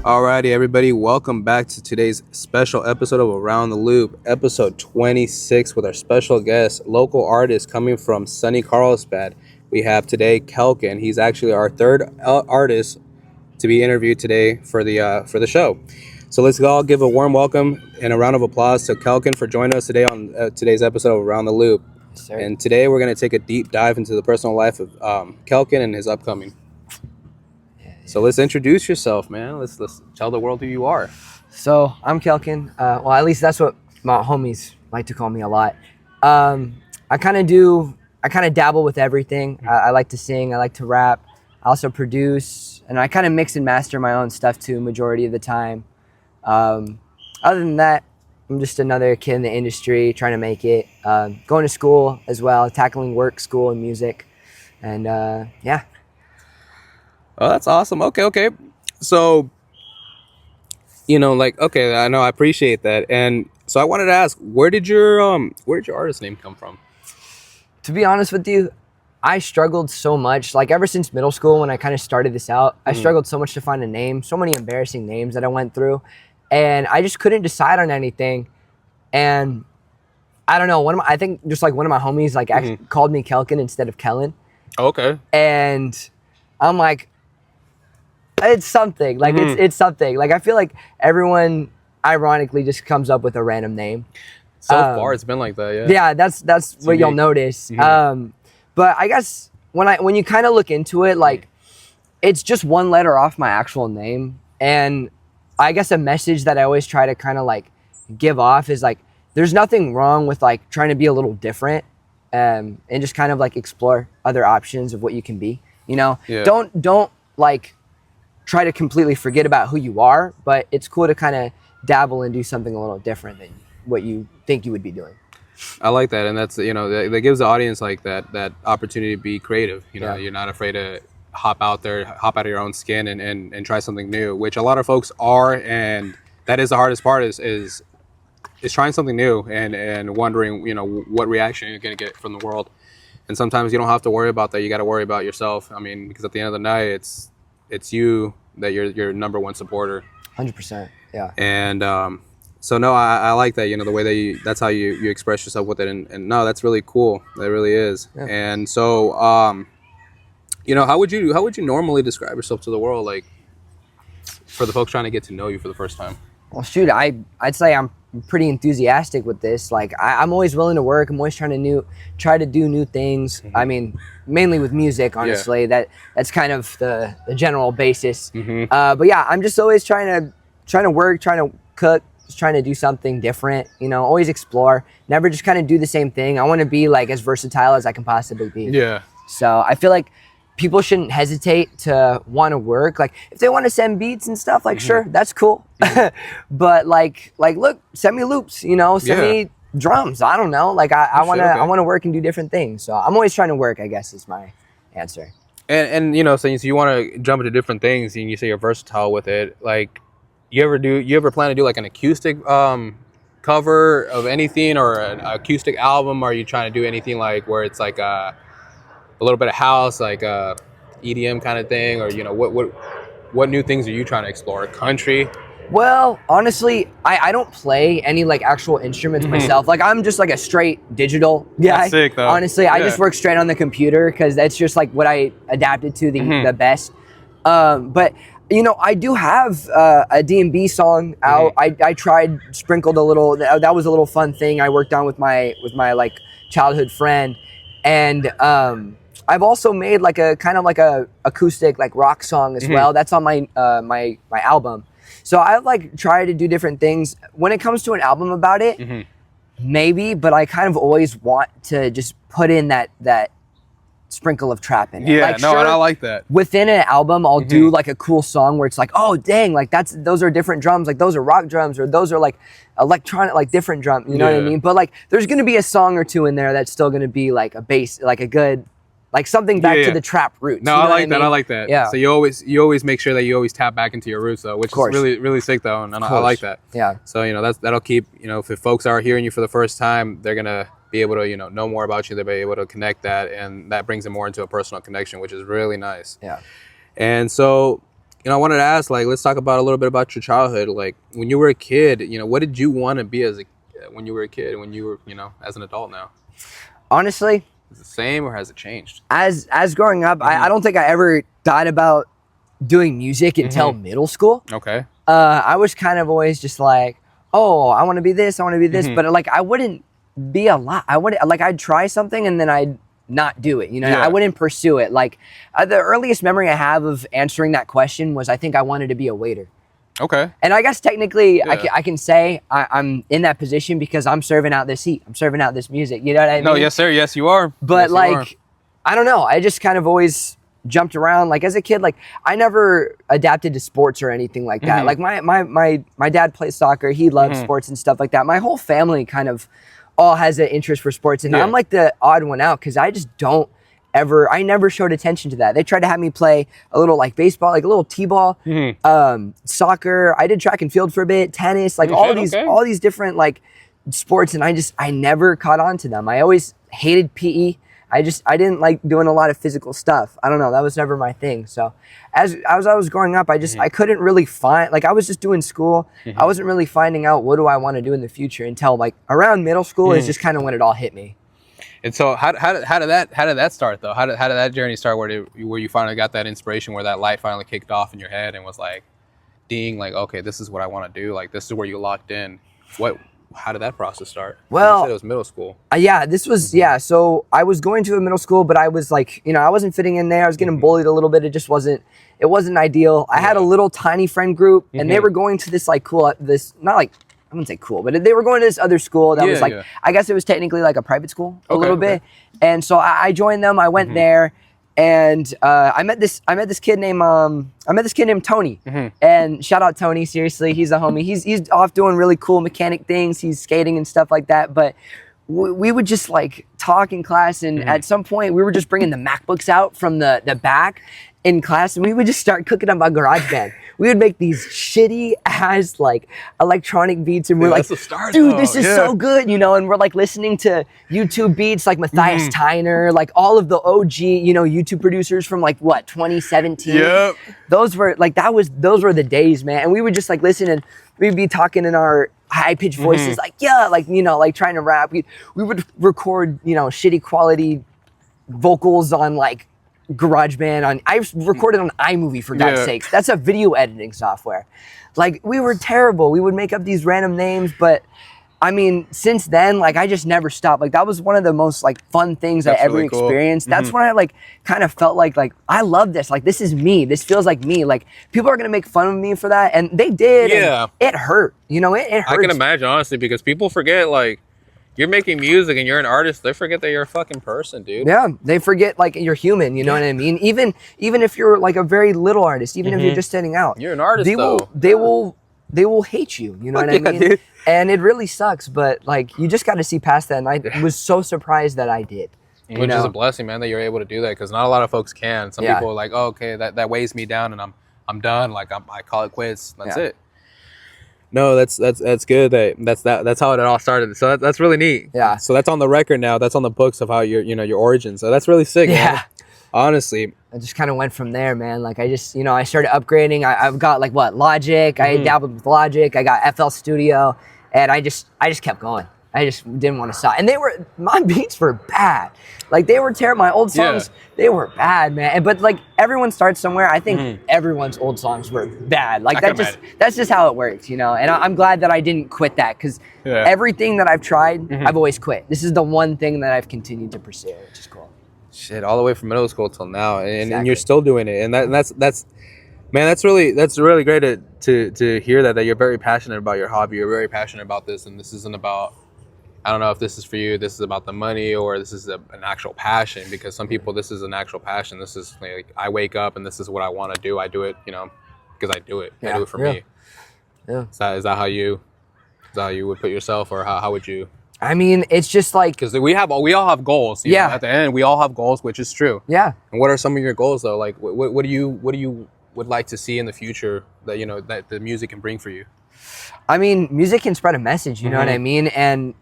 Alrighty, everybody, welcome back to today's special episode of Around the Loop, episode 26, with our special guest, local artist coming from sunny Carlsbad. We have today Kelken. He's actually our third artist to be interviewed today for the show. So let's all give a warm welcome and a round of applause to Kelken for joining us today on today's episode of Around the Loop. Yes, sir. And today we're going to take a deep dive into the personal life of Kelken and his upcoming. So let's introduce yourself, man. Let's tell the world who you are. So I'm Kelken. Well, at least that's what my homies like to call me a lot. I kind of dabble with everything. I like to sing. I like to rap. I also produce, and I kind of mix and master my own stuff too, majority of the time. Other than that, I'm just another kid in the industry trying to make it. Going to school as well, tackling work, school, and music, and yeah. Oh, that's awesome. Okay. So, I know, I appreciate that. And so I wanted to ask, where did your artist name come from? To be honest with you, I struggled so much, like ever since middle school when I kind of started this out, I struggled so much to find a name, so many embarrassing names that I went through, and I just couldn't decide on anything. And I don't know, I think just like one of my homies actually called me Kelken instead of Kellen. Okay. And I'm like, it's something. It's something. Like I feel like everyone ironically just comes up with a random name. So far it's been like that, yeah. Yeah, that's what you'll notice. But I guess when you kind of look into it, like it's just one letter off my actual name. And I guess a message that I always try to kind of like give off is like there's nothing wrong with like trying to be a little different and just kind of like explore other options of what you can be. Yeah. Don't like try to completely forget about who you are, but it's cool to kind of dabble and do something a little different than what you think you would be doing. I like that, and that's that gives the audience like that opportunity to be creative. You're not afraid to hop out of your own skin and try something new, which a lot of folks are, and that is the hardest part is trying something new and wondering what reaction you're gonna get from the world. And sometimes you don't have to worry about that. You got to worry about yourself. I mean, because at the end of the night, it's you that you're your number one supporter. 100%. Yeah. And so no, I like that. The way that that's how you express yourself with it. And no, that's really cool. That really is. Yeah. And so, how would you normally describe yourself to the world, like for the folks trying to get to know you for the first time? Well, shoot, I'd say I'm pretty enthusiastic with this. Like I'm always willing to work. I'm always trying to do new things. I mean, mainly with music, honestly. Yeah. That's kind of the general basis. But yeah, I'm just always trying to work, trying to cook, just trying to do something different. Always explore. Never just kind of do the same thing. I want to be like as versatile as I can possibly be. Yeah. So I feel like people shouldn't hesitate to want to work. Like if they want to send beats and stuff, like sure, that's cool. But like look, send me loops, send me drums. I don't know. Like I want to work and do different things. So I'm always trying to work, I guess is my answer. And so you want to jump into different things and you say you're versatile with it. Like you ever plan to do like an acoustic cover of anything or an acoustic album? Or are you trying to do anything like where it's like a little bit of house, like EDM kind of thing, or what new things are you trying to explore? Country? Well, honestly, I don't play any like actual instruments myself. Like I'm just like a straight digital guy. That's sick, though. Honestly, I just work straight on the computer because that's just like what I adapted to the best. But I do have a D&B song out. I tried, sprinkled a little. That was a little fun thing I worked on with my like childhood friend, and I've also made like a kind of like a acoustic like rock song as well. That's on my my album. So I like try to do different things. When it comes to an album about it, maybe, but I kind of always want to just put in that sprinkle of trap in it. Yeah, like, no, sure, and I like that. Within an album, I'll do like a cool song where it's like, oh dang, like those are different drums, like those are rock drums, or those are like electronic, like different drums. You know what I mean? But like, there's gonna be a song or two in there that's still gonna be like a bass, like a good. Like something back to the trap roots. No, I like that. I like that. Yeah. So you always make sure that you always tap back into your roots, though, which is really, really sick, though, and I like that. Yeah. So that'll keep if folks are hearing you for the first time, they're gonna be able to know more about you. They'll be able to connect that, and that brings them more into a personal connection, which is really nice. Yeah. And so, I wanted to ask, like, let's talk about a little bit about your childhood. Like, when you were a kid, what did you want to be when you were a kid, when you were, as an adult now? Honestly, is it the same or has it changed? As growing up, I don't think I ever thought about doing music until middle school. Okay. I was kind of always just like, oh, I want to be this, I want to be this, but like I wouldn't be a lot. I'd try something and then I'd not do it. I wouldn't pursue it. Like the earliest memory I have of answering that question was I think I wanted to be a waiter. Okay. And I guess technically I can say I'm in that position because I'm serving out this heat. I'm serving out this music. You know what I mean? No, yes, sir. Yes, you are. But yes, I don't know. I just kind of always jumped around. Like as a kid, like I never adapted to sports or anything like that. Like my dad plays soccer. He loves sports and stuff like that. My whole family kind of all has an interest for sports. And I'm like the odd one out because I just I never showed attention to that. They tried to have me play a little like baseball, like a little t-ball, soccer. I did track and field for a bit, tennis, like all these different like sports. And I never caught on to them. I always hated PE. I didn't like doing a lot of physical stuff. I don't know. That was never my thing. So as I was growing up, I couldn't really find, like I was just doing school. I wasn't really finding out what do I want to do in the future until like around middle school is just kind of when it all hit me. And so how did that start though? How did that journey start where you finally got that inspiration, where that light finally kicked off in your head and was like, ding, like, okay, this is what I want to do. Like, this is where you locked in. How did that process start? Well, you said it was middle school. This was, so I was going to a middle school, but I was like, I wasn't fitting in there. I was getting bullied a little bit. It wasn't ideal. I had a little tiny friend group and they were going to this like not like, I wouldn't say cool, but they were going to this other school that was like, I guess it was technically like a private school a little bit. And so I joined them. I went there. And I met this kid named Tony, and shout out Tony. Seriously, he's a homie. He's off doing really cool mechanic things. He's skating and stuff like that. But we would just like talk in class, and at some point we were just bringing the MacBooks out from the back in class, and we would just start cooking up on GarageBand. We would make these shitty ass like electronic beats, and we're like, dude, this is so good, and we're like listening to YouTube beats like Matthias Tyner, like all of the OG, YouTube producers from like 2017. Yep. Those were the days, man. And we would just like listen, and we'd be talking in our high-pitched voices, like like trying to rap. We would record, shitty quality vocals on like GarageBand. I recorded on iMovie, for God's sakes. That's a video editing software. Like, we were terrible. We would make up these random names, but I mean, since then, like, I just never stopped. Like, that was one of the most like fun things I ever experienced. That's when I like kind of felt like I love this. Like, this is me. This feels like me. Like, people are gonna make fun of me for that, and they did. Yeah, it hurt. It hurt. I can imagine, honestly, because people forget, like, you're making music and you're an artist. They forget that you're a fucking person, dude. Yeah, they forget like you're human. You know what I mean? Even if you're like a very little artist, even if you're just starting out, you're an artist. They will hate you. You know what I mean? Dude. And it really sucks. But like, you just got to see past that. And I was so surprised that I did. Which is a blessing, man, that you're able to do that, because not a lot of folks can. Some people are like, oh, okay, that weighs me down, and I'm done. Like I call it quits. That's it. No, that's good. That's how it all started. So that's really neat. Yeah. So that's on the record now. That's on the books of how your origin. So that's really sick. Yeah. Man. Honestly, I just kind of went from there, man. Like I just, I started upgrading. I've got like Logic. I dabbled with Logic. I got FL Studio, and I just kept going. I just didn't want to stop. And my beats were bad. Like, they were terrible. My old songs, they were bad, man. But like, everyone starts somewhere. I think everyone's old songs were bad. Like, that's just how it works, And I'm glad that I didn't quit that, because everything that I've tried, I've always quit. This is the one thing that I've continued to pursue, which is cool. Shit, all the way from middle school till now, and you're still doing it, and that's man, that's really great to hear that you're very passionate about your hobby. You're very passionate about this, and this isn't about, I don't know if this is for you, this is about the money, or this is an actual passion, because some people, this is an actual passion. This is like, I wake up and this is what I want to do. I do it, because I do it. I do it for me. Yeah. Is that how you would put yourself, or how would you? I mean, it's just like, because we all have goals. You know, at the end, we all have goals, which is true. Yeah. And what are some of your goals though? Like, what do you would like to see in the future that that the music can bring for you? I mean, music can spread a message, you know what I mean? And,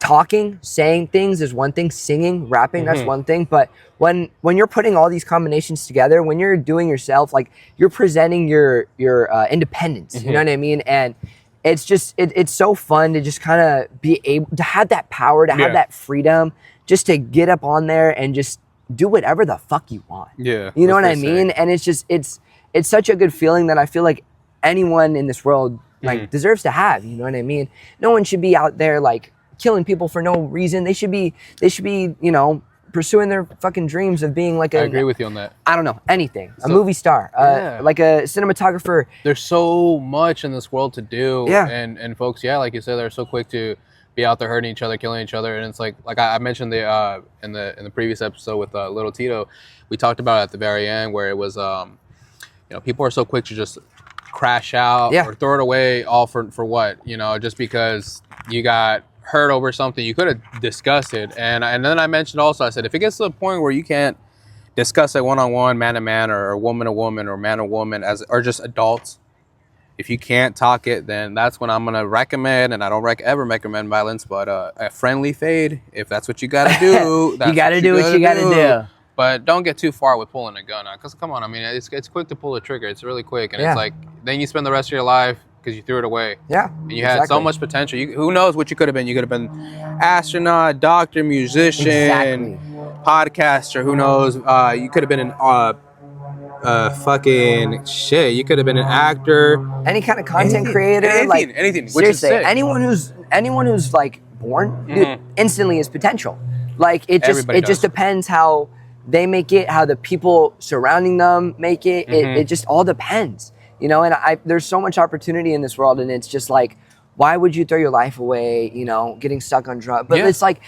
talking, saying things is one thing, singing, rapping, that's one thing. But when you're putting all these combinations together, when you're doing yourself, like you're presenting your independence, you know what I mean? And it's just, it's so fun to just kind of be able to have that power, to have that freedom, just to get up on there and just do whatever the fuck you want. Yeah. You know what I mean? And it's just, it's such a good feeling that I feel like anyone in this world like deserves to have, you know what I mean? No one should be out there like killing people for no reason. They should be, you know, pursuing their fucking dreams of being like I agree with you on that. I don't know, anything. A movie star, like a cinematographer. There's so much in this world to do. Yeah. And folks, like you said, they're so quick to be out there hurting each other, killing each other. And it's like I mentioned in the previous episode with Little Tito, we talked about it at the very end where it was, you know, people are so quick to just crash out or throw it away all for what, you know, just because you got hurt over something. You could have discussed it. And then I mentioned also, I said, if it gets to the point where you can't discuss it one-on-one, man to man, or woman to woman, or man to woman, or just adults, if you can't talk it, then that's when I'm gonna recommend, and I don't ever recommend violence, but a friendly fade, if that's what you gotta do. That's you gotta do what you gotta do. But don't get too far with pulling a gun on, because come on, I mean, it's quick to pull a trigger. It's really quick, and it's like then you spend the rest of your life because you threw it away. Yeah, and you had so much potential. Who knows what you could have been? You could have been astronaut, doctor, musician, podcaster. Who knows? You could have been an fucking shit. You could have been an actor, any kind of content creator, anything. Which seriously, is sick. anyone who's like born, dude, instantly is potential. Like it just depends how they make it, how the people surrounding them make it. It just all depends, you know. And there's so much opportunity in this world, and it's just like, why would you throw your life away? You know, getting stuck on drugs. But it's like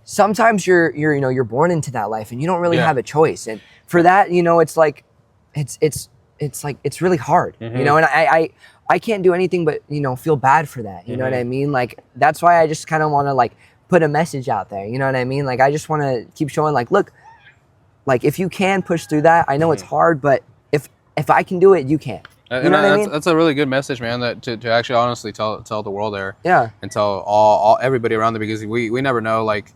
sometimes you're born into that life, and you don't really have a choice. And for that, you know, it's like it's really hard, you know. And I can't do anything but, you know, feel bad for that. You know what I mean? Like that's why I just kind of want to like put a message out there. You know what I mean? Like I just want to keep showing like, look, like if you can push through that, I know it's hard, but if I can do it, you can. You know what I mean? That's a really good message, man. That to actually honestly tell the world there. Yeah. And tell everybody around there, because we never know, like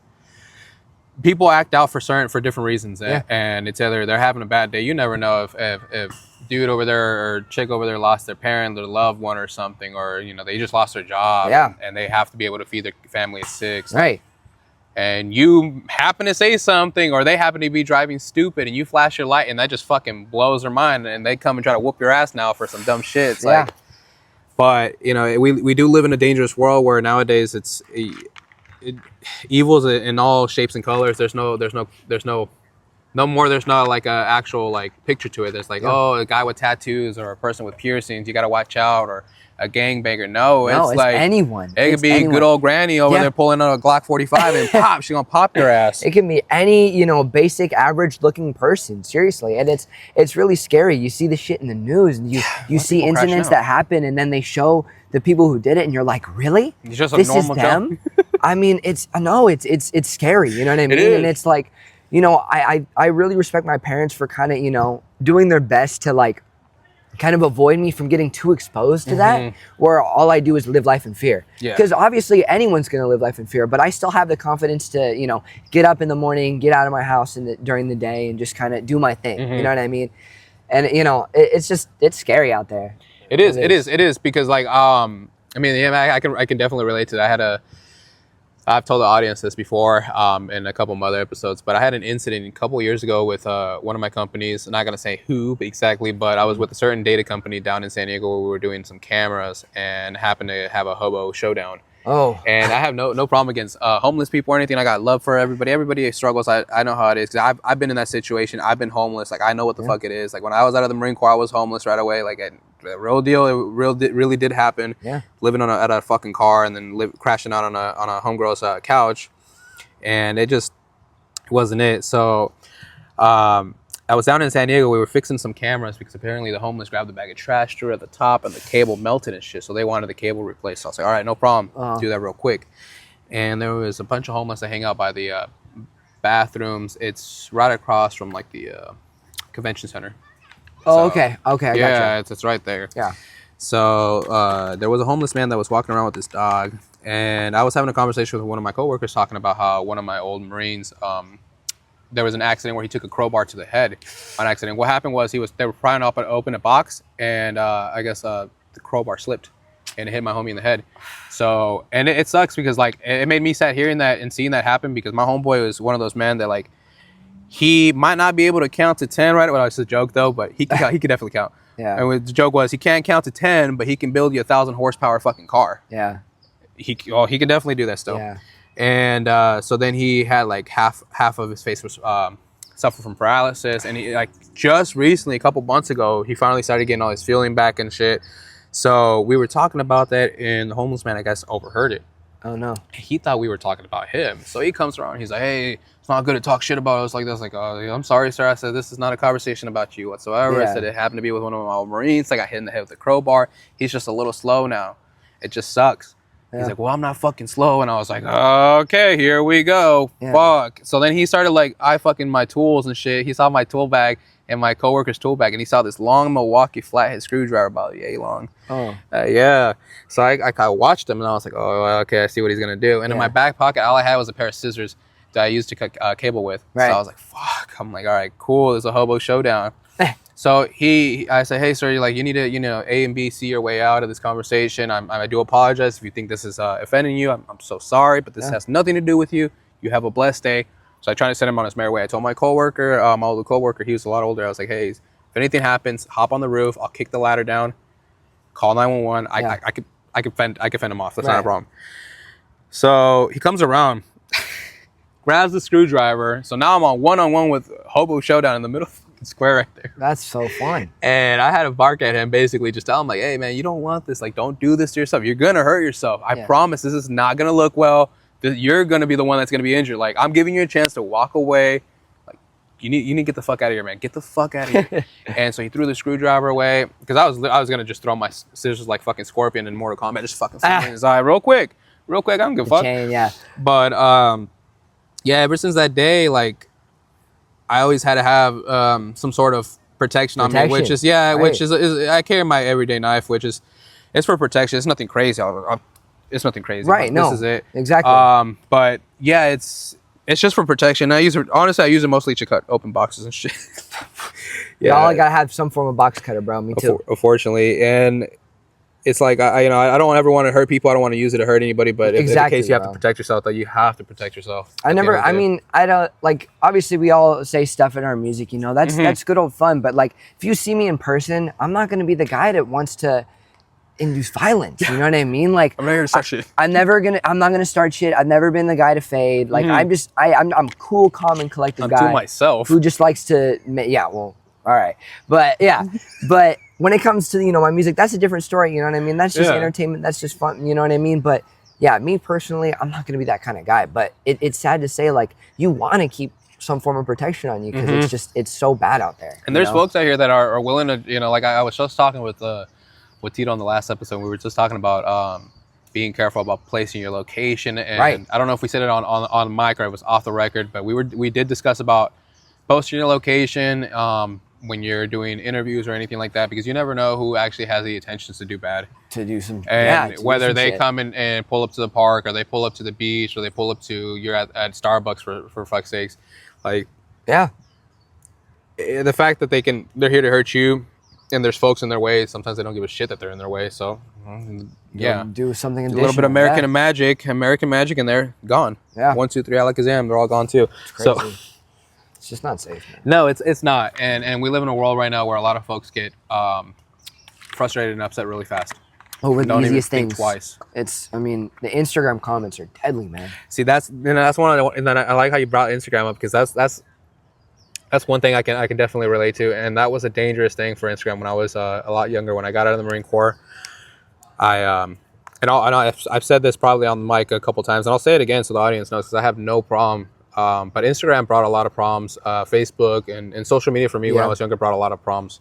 people act out for different reasons, and it's either they're having a bad day. You never know if dude over there or chick over there lost their parent, their loved one or something, or, you know, they just lost their job and they have to be able to feed their family at 6. Right. And you happen to say something, or they happen to be driving stupid and you flash your light and that just fucking blows their mind, and they come and try to whoop your ass now for some dumb shit. It's like, but, you know, we do live in a dangerous world where nowadays evil's in all shapes and colors. There's not like a actual like picture to it. There's like, oh, a guy with tattoos or a person with piercings, you got to watch out, or a gangbanger. No, it's like anyone. It could be good old granny over there pulling out a Glock 45 and pop, she's gonna pop your ass. It can be any, you know, basic average looking person, seriously. And it's really scary. You see the shit in the news, and you see incidents that happen, and then they show the people who did it, and you're like, really? It's just a this normal is them? I mean, it's scary, you know what I mean? And it's like, you know, I really respect my parents for kind of, you know, doing their best to like kind of avoid me from getting too exposed to that, where all I do is live life in fear. Because obviously anyone's going to live life in fear, but I still have the confidence to, you know, get up in the morning, get out of my house during the day, and just kind of do my thing. You know what I mean? And, you know, it's scary out there. It is because like, I mean, I can definitely relate to that. I've told the audience this before in a couple of other episodes, but I had an incident a couple of years ago with one of my companies. I'm not going to say who exactly, but I was with a certain data company down in San Diego where we were doing some cameras and happened to have a hobo showdown. Oh. And I have no problem against homeless people or anything. I got love for everybody. Everybody struggles. I know how it is, because I've been in that situation. I've been homeless. Like, I know what the fuck it is. Like, when I was out of the Marine Corps, I was homeless right away. Like, the real deal, it really did happen. Yeah. Living at a fucking car, and then crashing out on a homegirl's couch, and it just wasn't it. So I was down in San Diego. We were fixing some cameras because apparently the homeless grabbed a bag of trash, threw it at the top, and the cable melted and shit. So they wanted the cable replaced. So I was like, all right, no problem. Do that real quick. And there was a bunch of homeless that hang out by the bathrooms. It's right across from like the convention center. Oh, okay. I yeah, gotcha. it's right there. Yeah. So there was a homeless man that was walking around with his dog, and I was having a conversation with one of my coworkers talking about how one of my old Marines, there was an accident where he took a crowbar to the head on accident. What happened was they were prying open a box, and I guess the crowbar slipped and it hit my homie in the head. So, and it sucks because like it made me sad hearing that and seeing that happen, because my homeboy was one of those men that like, he might not be able to count to 10, right? Well, it's a joke though, but he could definitely count. Yeah. And the joke was he can't count to 10, but he can build you 1,000 horsepower fucking car. Yeah. He can definitely do that still. Yeah. And so then he had like half of his face was suffered from paralysis, and he like just recently, a couple months ago, he finally started getting all his feeling back and shit. So we were talking about that, and the homeless man, I guess, overheard it. Oh no. He thought we were talking about him. So he comes around, he's like, hey, it's not good to talk shit about us like this. Like, oh, I'm sorry, sir. I said, this is not a conversation about you whatsoever. Yeah. I said, it happened to be with one of my old Marines. I got hit in the head with a crowbar. He's just a little slow now. It just sucks. Yeah. He's like, well, I'm not fucking slow. And I was like, okay, here we go. Yeah. Fuck. So then he started like, I fucking my tools and shit. He saw my tool bag and my coworker's tool bag, and he saw this long Milwaukee flathead screwdriver about yay long. Oh. Yeah. So I kind of watched him, and I was like, oh, okay, I see what he's going to do. And in my back pocket, all I had was a pair of scissors that I used to cut cable with. Right. So I was like, fuck. I'm like, all right, cool. There's a hobo showdown. So I said, hey, sir, you need to, A and B, see your way out of this conversation. I do apologize if you think this is offending you. I'm so sorry, but this has nothing to do with you. You have a blessed day. So I tried to send him on his merry way. I told my coworker, my older coworker, he was a lot older. I was like, hey, if anything happens, hop on the roof. I'll kick the ladder down. Call 911. I could fend him off. That's not a problem. So he comes around, grabs the screwdriver. So now I'm on one-on-one with Hobo Showdown in the middle of the square right there. That's so fun. And I had to bark at him, basically just tell him like, hey man, you don't want this. Like, don't do this to yourself. You're gonna hurt yourself. I promise this is not gonna look well. You're gonna be the one that's gonna be injured. Like, I'm giving you a chance to walk away. Like, you need to get the fuck out of here, man. Get the fuck out of here. And so he threw the screwdriver away, because I was gonna just throw my scissors like fucking Scorpion in Mortal Kombat, just fucking in his eye real quick. I don't give a fuck. Yeah. But yeah, ever since that day, like, I always had to have some sort of protection on me, which is which is I carry my everyday knife, which is it's for protection. It's nothing crazy. It's nothing crazy. Right. No. This is it. Exactly. But yeah, it's just for protection. I use it mostly to cut open boxes and shit. Y'all gotta have some form of box cutter, bro. Me too. Unfortunately, and it's like I don't ever want to hurt people. I don't want to use it to hurt anybody. But in the case you have to protect yourself, though, you have to protect yourself. I don't like. Obviously, we all say stuff in our music. You know, that's good old fun. But like, if you see me in person, I'm not gonna be the guy that wants to induce violence. You know what I mean? Like, I'm not gonna start shit. I'm not gonna start shit. I've never been the guy to fade. Like, I'm cool, calm, and collected guy. To myself. Who just likes to, all right. But but when it comes to, my music, that's a different story. You know what I mean? That's just entertainment. That's just fun. You know what I mean? But yeah, me personally, I'm not gonna be that kind of guy. But it's sad to say, like, you want to keep some form of protection on you, because it's so bad out there. And there's folks out here that are willing to, like I was just talking with Tito on the last episode. We were just talking about being careful about placing your location, and I don't know if we said it on mic or it was off the record, but we did discuss about posting your location when you're doing interviews or anything like that, because you never know who actually has the intentions to do bad, to do some, and whether they come in and pull up to the park, or they pull up to the beach, or they pull up to you're at Starbucks for fuck's sakes. Like, the fact that they're here to hurt you. And there's folks in their way. Sometimes they don't give a shit that they're in their way. So, do something additional. A little bit of American magic, and they're gone. Yeah. 1, 2, 3, Alakazam, they're all gone too. It's crazy. So, it's just not safe, man. No, it's not. And we live in a world right now where a lot of folks get frustrated and upset really fast. Over the easiest things. Think twice. The Instagram comments are deadly, man. See, that's one of the, and then I like how you brought Instagram up, because that's one thing I can definitely relate to, and that was a dangerous thing for Instagram when I was a lot younger. When I got out of the Marine Corps, I've said this probably on the mic a couple times, and I'll say it again so the audience knows, because I have no problem. But Instagram brought a lot of problems. Facebook and social media for me when I was younger brought a lot of problems.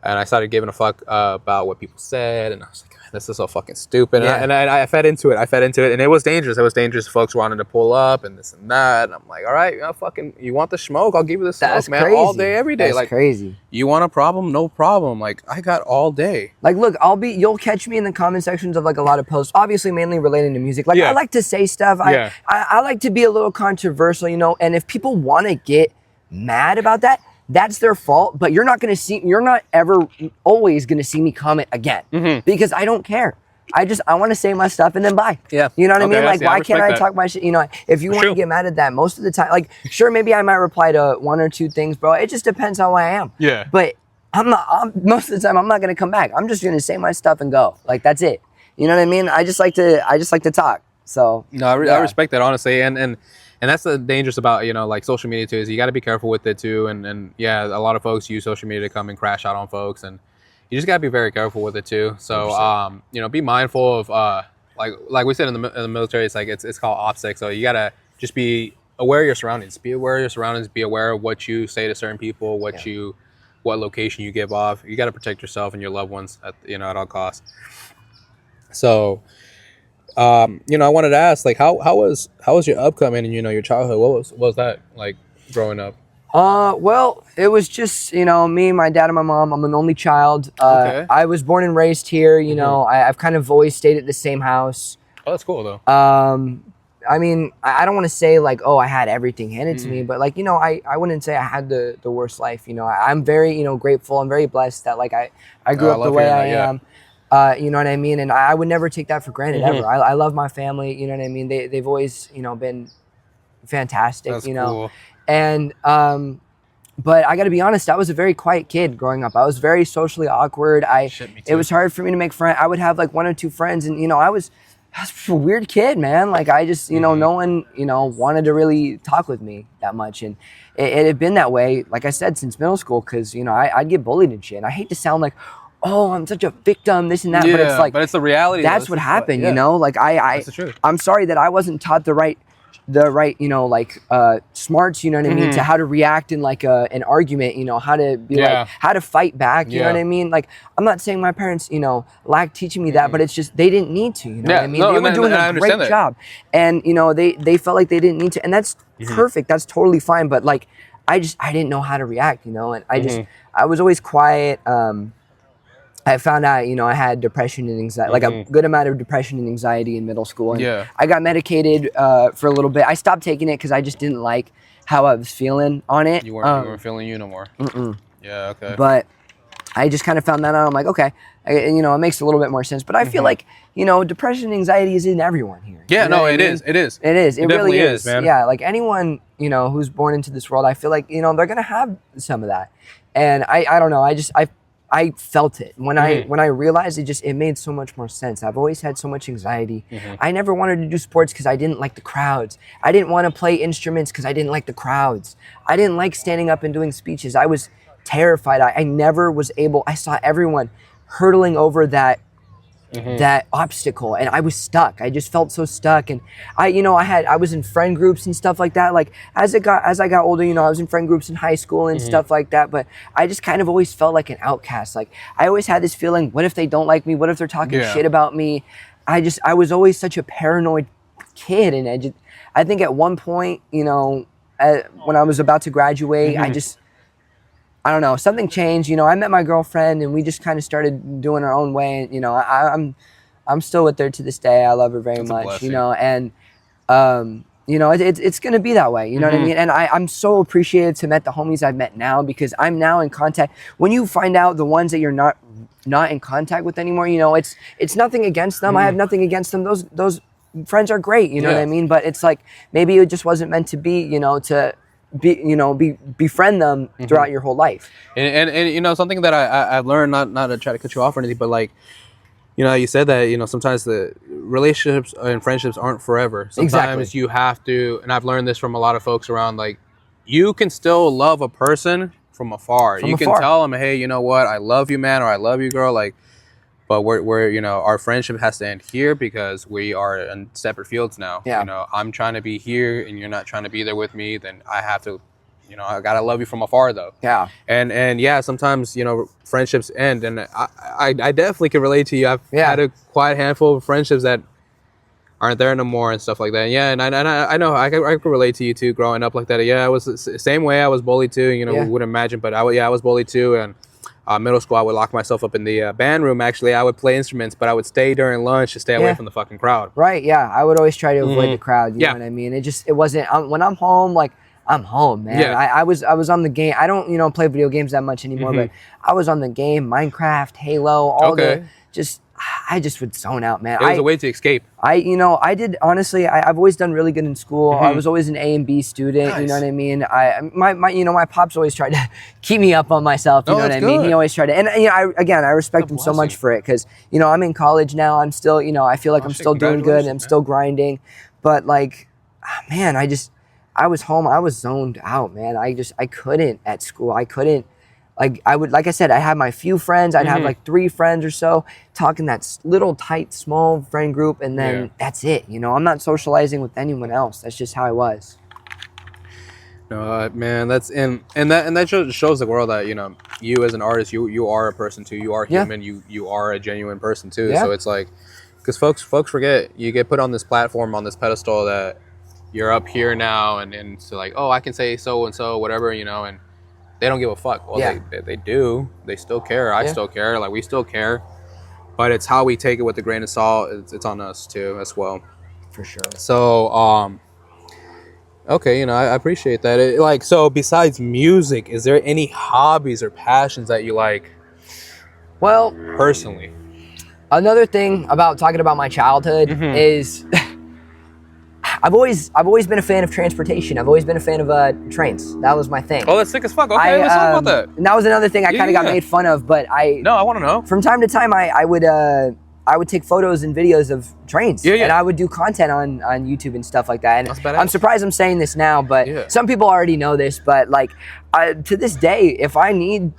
and I started giving a fuck about what people said, and I was like, this is so fucking stupid. Yeah. And I fed into it. And it was dangerous. It was dangerous. Folks wanted to pull up and this and that. And I'm like, all right, you want the smoke? I'll give you the smoke, That's man. crazy. All day, every day. That's like crazy. You want a problem? No problem. Like I got all day. Like, look, you'll catch me in the comment sections of like a lot of posts, obviously mainly relating to music. Like I like to say stuff. I like to be a little controversial, you know, and if people want to get mad about that, that's their fault, but you're not ever always gonna see me comment again because I don't care. I want to say my stuff and then bye. Yeah. You know what I mean? Like, why can't I that. talk my shit? You know, if you want to get mad at that, most of the time, like, sure, maybe I might reply to one or two things, bro. It just depends how I am. Yeah. But most of the time, I'm not going to come back. I'm just going to say my stuff and go. Like, that's it. You know what I mean? I just like to talk. So. No, I respect that, honestly. And that's the dangerous about, you know, like social media too, is you got to be careful with it too. And yeah, a lot of folks use social media to come and crash out on folks, and you just gotta be very careful with it too. So, you know, be mindful of, like we said in the military, it's like, it's called OPSEC. So you gotta just be aware of your surroundings, be aware of what you say to certain people, what location you give off. You gotta protect yourself and your loved ones at all costs. So, you know, I wanted to ask, like, how was your upcoming and, you know, your childhood? What was that like growing up? Well, it was just, you know, me, my dad, and my mom. I'm an only child. I was born and raised here. You know, I've kind of always stayed at the same house. Oh, that's cool though. I mean, I don't want to say like, oh, I had everything handed to me, but like, you know, I wouldn't say I had the worst life. You know, I'm very, you know, grateful. I'm very blessed that like I grew up the way I am. You know what I mean? And I would never take that for granted ever. I love my family. You know what I mean? They've always, you know, been fantastic. That's you know. cool. And, but I got to be honest, I was a very quiet kid growing up. I was very socially awkward. It was hard for me to make friends. I would have like one or two friends, and, you know, I was a weird kid, man. Like I just, you know, no one, you know, wanted to really talk with me that much. And it had been that way, like I said, since middle school. Cause you know, I'd get bullied and shit. And I hate to sound like, oh, I'm such a victim, this and that, but it's like, but it's the reality. That's what happened, you know, like that's the truth. I'm sorry that I wasn't taught the right, you know, like smarts, you know what I mean, to how to react in like an argument, you know, how to be like, how to fight back, you know what I mean? Like, I'm not saying my parents, you know, lacked teaching me that, but it's just, they didn't need to, you know what I mean? They were doing a great job. And, you know, they felt like they didn't need to, and that's perfect, that's totally fine, but like, I didn't know how to react, you know, and I was always quiet. I found out, you know, I had depression and anxiety, like a good amount of depression and anxiety in middle school. And I got medicated for a little bit. I stopped taking it because I just didn't like how I was feeling on it. You weren't feeling you no more. Yeah, okay. But I just kind of found that out. I'm like, okay, you know, it makes a little bit more sense. But I feel like, you know, depression and anxiety is in everyone here. Yeah, you know no, it is. It is. It is. It really is, man. Yeah, like anyone, you know, who's born into this world, I feel like, you know, they're going to have some of that. And I don't know, I felt it when I realized it made so much more sense. I've always had so much anxiety. I never wanted to do sports because I didn't like the crowds. I didn't want to play instruments because I didn't like the crowds. I didn't like standing up and doing speeches. I was terrified. I never was able. I saw everyone hurtling over that obstacle, and I was stuck. I just felt so stuck. And I was in friend groups and stuff like that. Like as I got older, you know, I was in friend groups in high school and stuff like that, but I just kind of always felt like an outcast. Like I always had this feeling, what if they don't like me? What if they're talking shit about me? I was always such a paranoid kid. And I think at one point, you know, when I was about to graduate, I don't know, something changed. You know, I met my girlfriend and we just kind of started doing our own way. And, you know, I'm still with her to this day. I love her very much, you know, and, you know, it's going to be that way. You know what I mean? And I'm so appreciative to met the homies I've met now, because I'm now in contact. When you find out the ones that you're not in contact with anymore, you know, it's nothing against them. I have nothing against them. Those friends are great. You know what I mean? But it's like, maybe it just wasn't meant to be, you know, to befriend them throughout your whole life. And you know, something that I've learned, not to try to cut you off or anything, but like, you know, you said that, you know, sometimes the relationships and friendships aren't forever. Sometimes you have to, and I've learned this from a lot of folks around, like, you can still love a person from afar. You can tell them, hey, you know what, I love you, man, or I love you, girl, like, but we're you know, our friendship has to end here because we are in separate fields now. You know, I'm trying to be here and you're not trying to be there with me, then I have to you know, I gotta love you from afar though. Yeah. And yeah, sometimes, you know, friendships end, and I definitely can relate to you. I've had a quite handful of friendships that aren't there no more and stuff like that. Yeah, and I know I can relate to you too, growing up like that. Yeah, I was the same way. I was bullied too. You know, we wouldn't imagine, but I was bullied too. And middle school, I would lock myself up in the band room. Actually, I would play instruments, but I would stay during lunch to stay away from the fucking crowd. Right. Yeah, I would always try to avoid the crowd. You know what I mean? It wasn't when I'm home. Like, I'm home, man. Yeah. I was on the game. I don't, you know, play video games that much anymore, but I was on the game, Minecraft, Halo, all I just would zone out, man. It was a way to escape. I did, honestly, I've always done really good in school. I was always an A and B student, you know what I mean? My pops always tried to keep me up on myself, you know what I mean? He always tried to, and you know, I respect him so much for it, because, you know, I'm in college now. I'm still, you know, I feel like I'm still doing good, and I'm still grinding, but like, man, I was home. I was zoned out, man. I couldn't at school. I couldn't. Like I said, I had my few friends. I'd have like 3 friends or so, talking that little tight, small friend group, and then that's it. You know, I'm not socializing with anyone else. That's just how I was. No, man, that's and that shows the world that, you know, you as an artist, you are a person too. You are human. You are a genuine person too. So it's like, because folks forget, you get put on this platform, on this pedestal, that you're up here now, and so like, oh, I can say so and so, whatever, you know, and they don't give a fuck. Well, they do. They still care. I still care. Like, we still care. But it's how we take it with a grain of salt. It's on us too, as well. For sure. So, okay, you know, I appreciate that. So besides music, is there any hobbies or passions that you like? Well, personally, another thing about talking about my childhood is I've always been a fan of transportation. I've always been a fan of trains. That was my thing. Oh, that's sick as fuck. Okay, let's talk about that. And that was another thing I kind of got made fun of, but I want to know. From time to time, I would take photos and videos of trains, and I would do content on YouTube and stuff like that. And I'm surprised I'm saying this now, but some people already know this. But like, to this day, if I need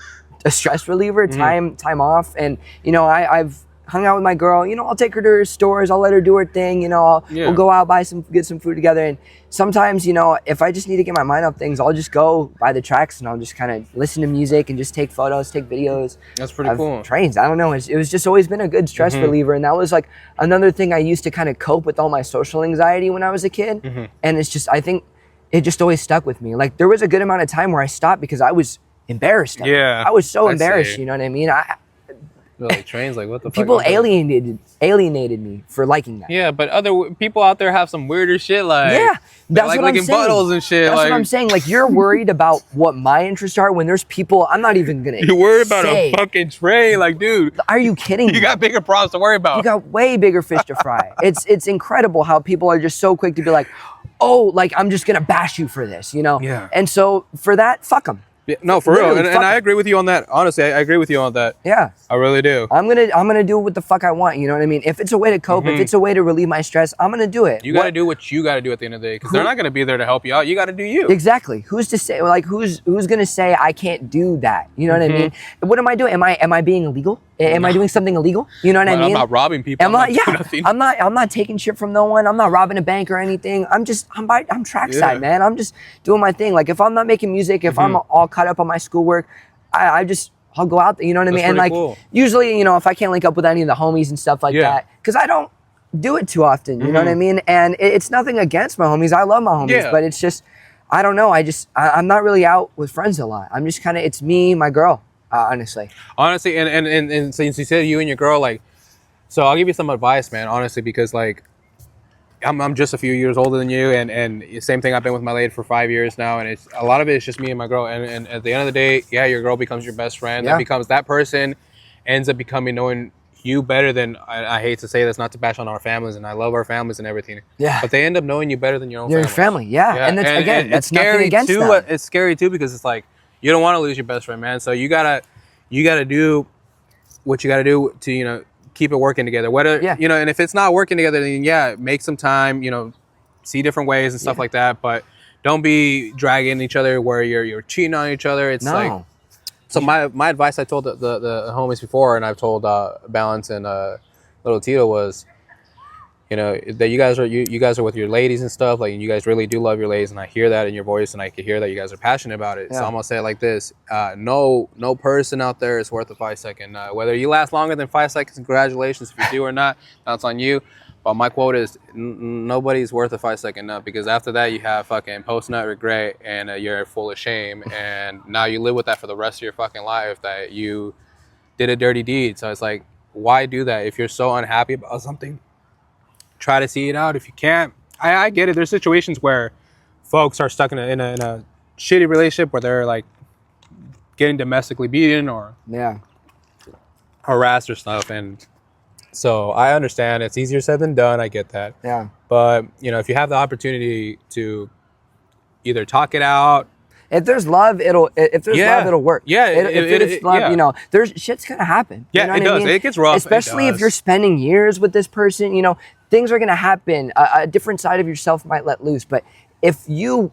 a stress reliever, time off, and you know, I've hung out with my girl, you know, I'll take her to her stores, I'll let her do her thing, you know, we'll go out, get some food together. And sometimes, you know, if I just need to get my mind off things, I'll just go by the tracks and I'll just kind of listen to music and just take photos, take videos. That's pretty cool. Trains. I don't know. It was just always been a good stress reliever. And that was like another thing I used to kind of cope with all my social anxiety when I was a kid. And it's just, I think it just always stuck with me. Like, there was a good amount of time where I stopped because I was embarrassed. I was so embarrassed, you know what I mean? Like, trains, like, what the fuck? People alienated me for liking that. Yeah, but other people out there have some weirder shit, like, that's like what I'm saying. buttholes and shit. That's what I'm saying. Like, you're worried about what my interests are when there's people I'm not even gonna. You're worried about a fucking train, like, dude. Are you kidding me? You got bigger problems to worry about. You got way bigger fish to fry. It's incredible how people are just so quick to be like, oh, like, I'm just gonna bash you for this, you know? Yeah. And so for that, fuck them. Yeah, no, for real, and I agree with you on that. Honestly, I agree with you on that. Yeah, I really do. I'm gonna do what the fuck I want. You know what I mean? If it's a way to cope, if it's a way to relieve my stress, I'm gonna do it. You gotta do what you gotta do at the end of the day, because they're not gonna be there to help you out. You gotta do you. Exactly. Who's to say? Like, who's gonna say I can't do that? You know what I mean? What am I doing? Am I being illegal? Am I doing something illegal? You know what I mean? I'm not robbing people. I'm not taking shit from no one. I'm not robbing a bank or anything. I'm trackside, man. I'm just doing my thing. Like, if I'm not making music, if I'm all caught up on my schoolwork, I'll go out there, you know what I mean? And like, usually, you know, if I can't link up with any of the homies and stuff like that, because I don't do it too often, you know what I mean? And it's nothing against my homies. I love my homies, but it's just, I don't know. I'm not really out with friends a lot. I'm just kind of, it's me, my girl, honestly. Honestly, and since you said you and your girl, like, so I'll give you some advice, man, honestly, because like, I'm just a few years older than you, and same thing. I've been with my lady for 5 years now, and it's a lot of it is just me and my girl. And at the end of the day, your girl becomes your best friend. That becomes, that person ends up becoming knowing you better than, I hate to say this, not to bash on our families, and I love our families and everything. Yeah. But they end up knowing you better than your own family. And that's, again, that's nothing against them. It's scary too, because it's like, you don't want to lose your best friend, man. So you gotta do what you gotta do to, you know, keep it working together. Whether you know, and if it's not working together, then make some time, you know, see different ways and stuff like that. But don't be dragging each other where you're cheating on each other. It's like, so my advice I told the homies before, and I've told Balance and Little Tito was, you know, that you guys are with your ladies and stuff, like, you guys really do love your ladies, and I hear that in your voice, and I can hear that you guys are passionate about it. So I'm gonna say it like this: no person out there is worth a 5 second. Whether you last longer than 5 seconds, congratulations. If you do or not, that's on you. But my quote is: nobody's worth a 5 second nut, because after that you have fucking post nut regret, and you're full of shame, and now you live with that for the rest of your fucking life, that you did a dirty deed. So it's like, why do that if you're so unhappy about something? Try to see it out. If you can't, I get it. There's situations where folks are stuck in a shitty relationship where they're like getting domestically beaten or harassed or stuff, and so I understand it's easier said than done. I get that. Yeah. But you know, if you have the opportunity to either talk it out. If there's love, it'll work. Yeah, if it's love, you know, there's shit's gonna happen. Yeah, you know it does. I mean? It gets rough. Especially if you're spending years with this person. You know, things are gonna happen. A different side of yourself might let loose. But if you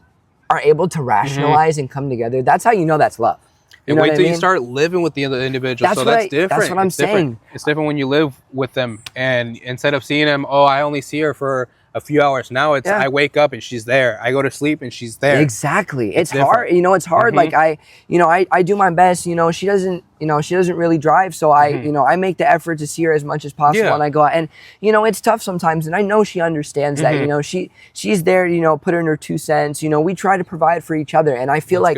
are able to rationalize and come together, that's how you know that's love. And wait till you start living with the other individual. That's different. That's what I'm saying. It's different when you live with them, and instead of seeing them, I only see her for a few hours. Now it's I wake up and she's there. I go to sleep and she's there. Exactly. It's hard. You know, it's hard. Like I do my best. You know, she doesn't really drive, so I make the effort to see her as much as possible, and I go out. And you know, it's tough sometimes, and I know she understands that. You know, she's there. You know, put in her 2 cents. You know, we try to provide for each other, and I feel like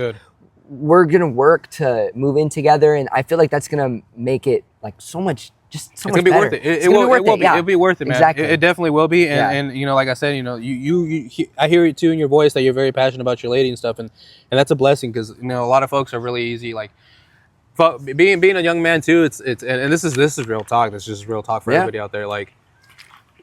we're gonna work to move in together, and I feel like that's gonna make it like so much. It's gonna be worth it. It'll be worth it, man. Exactly. It definitely will be. And you know, like I said, you know, I hear it too in your voice that you're very passionate about your lady and stuff, and that's a blessing, because you know, a lot of folks are really easy. Like being a young man too. It's and this is real talk. This is just real talk for everybody out there. Like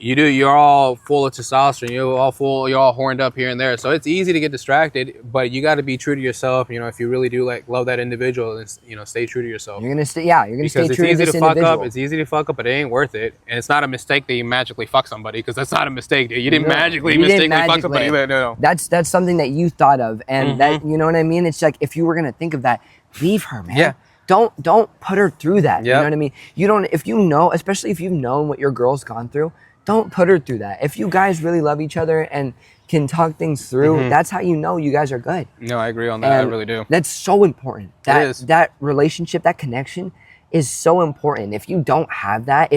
you're all full of testosterone. You're all horned up here and there. So it's easy to get distracted, but you got to be true to yourself. You know, if you really do love that individual, then, you know, stay true to yourself. You're gonna stay true to this individual. It's easy to fuck up, but it ain't worth it. And it's not a mistake that you magically fuck somebody, because that's not a mistake, dude. You didn't magically fuck somebody. No. That's something that you thought of, and that, you know what I mean. It's like, if you were gonna think of that, leave her, man. Yeah. Don't put her through that. You know what I mean. You don't. If you know, especially if you've known what your girl's gone through. Don't put her through that. If you guys really love each other and can talk things through, that's how you know you guys are good. No, I agree on that. I really do. That's so important. That relationship, that connection is so important. If you don't have that,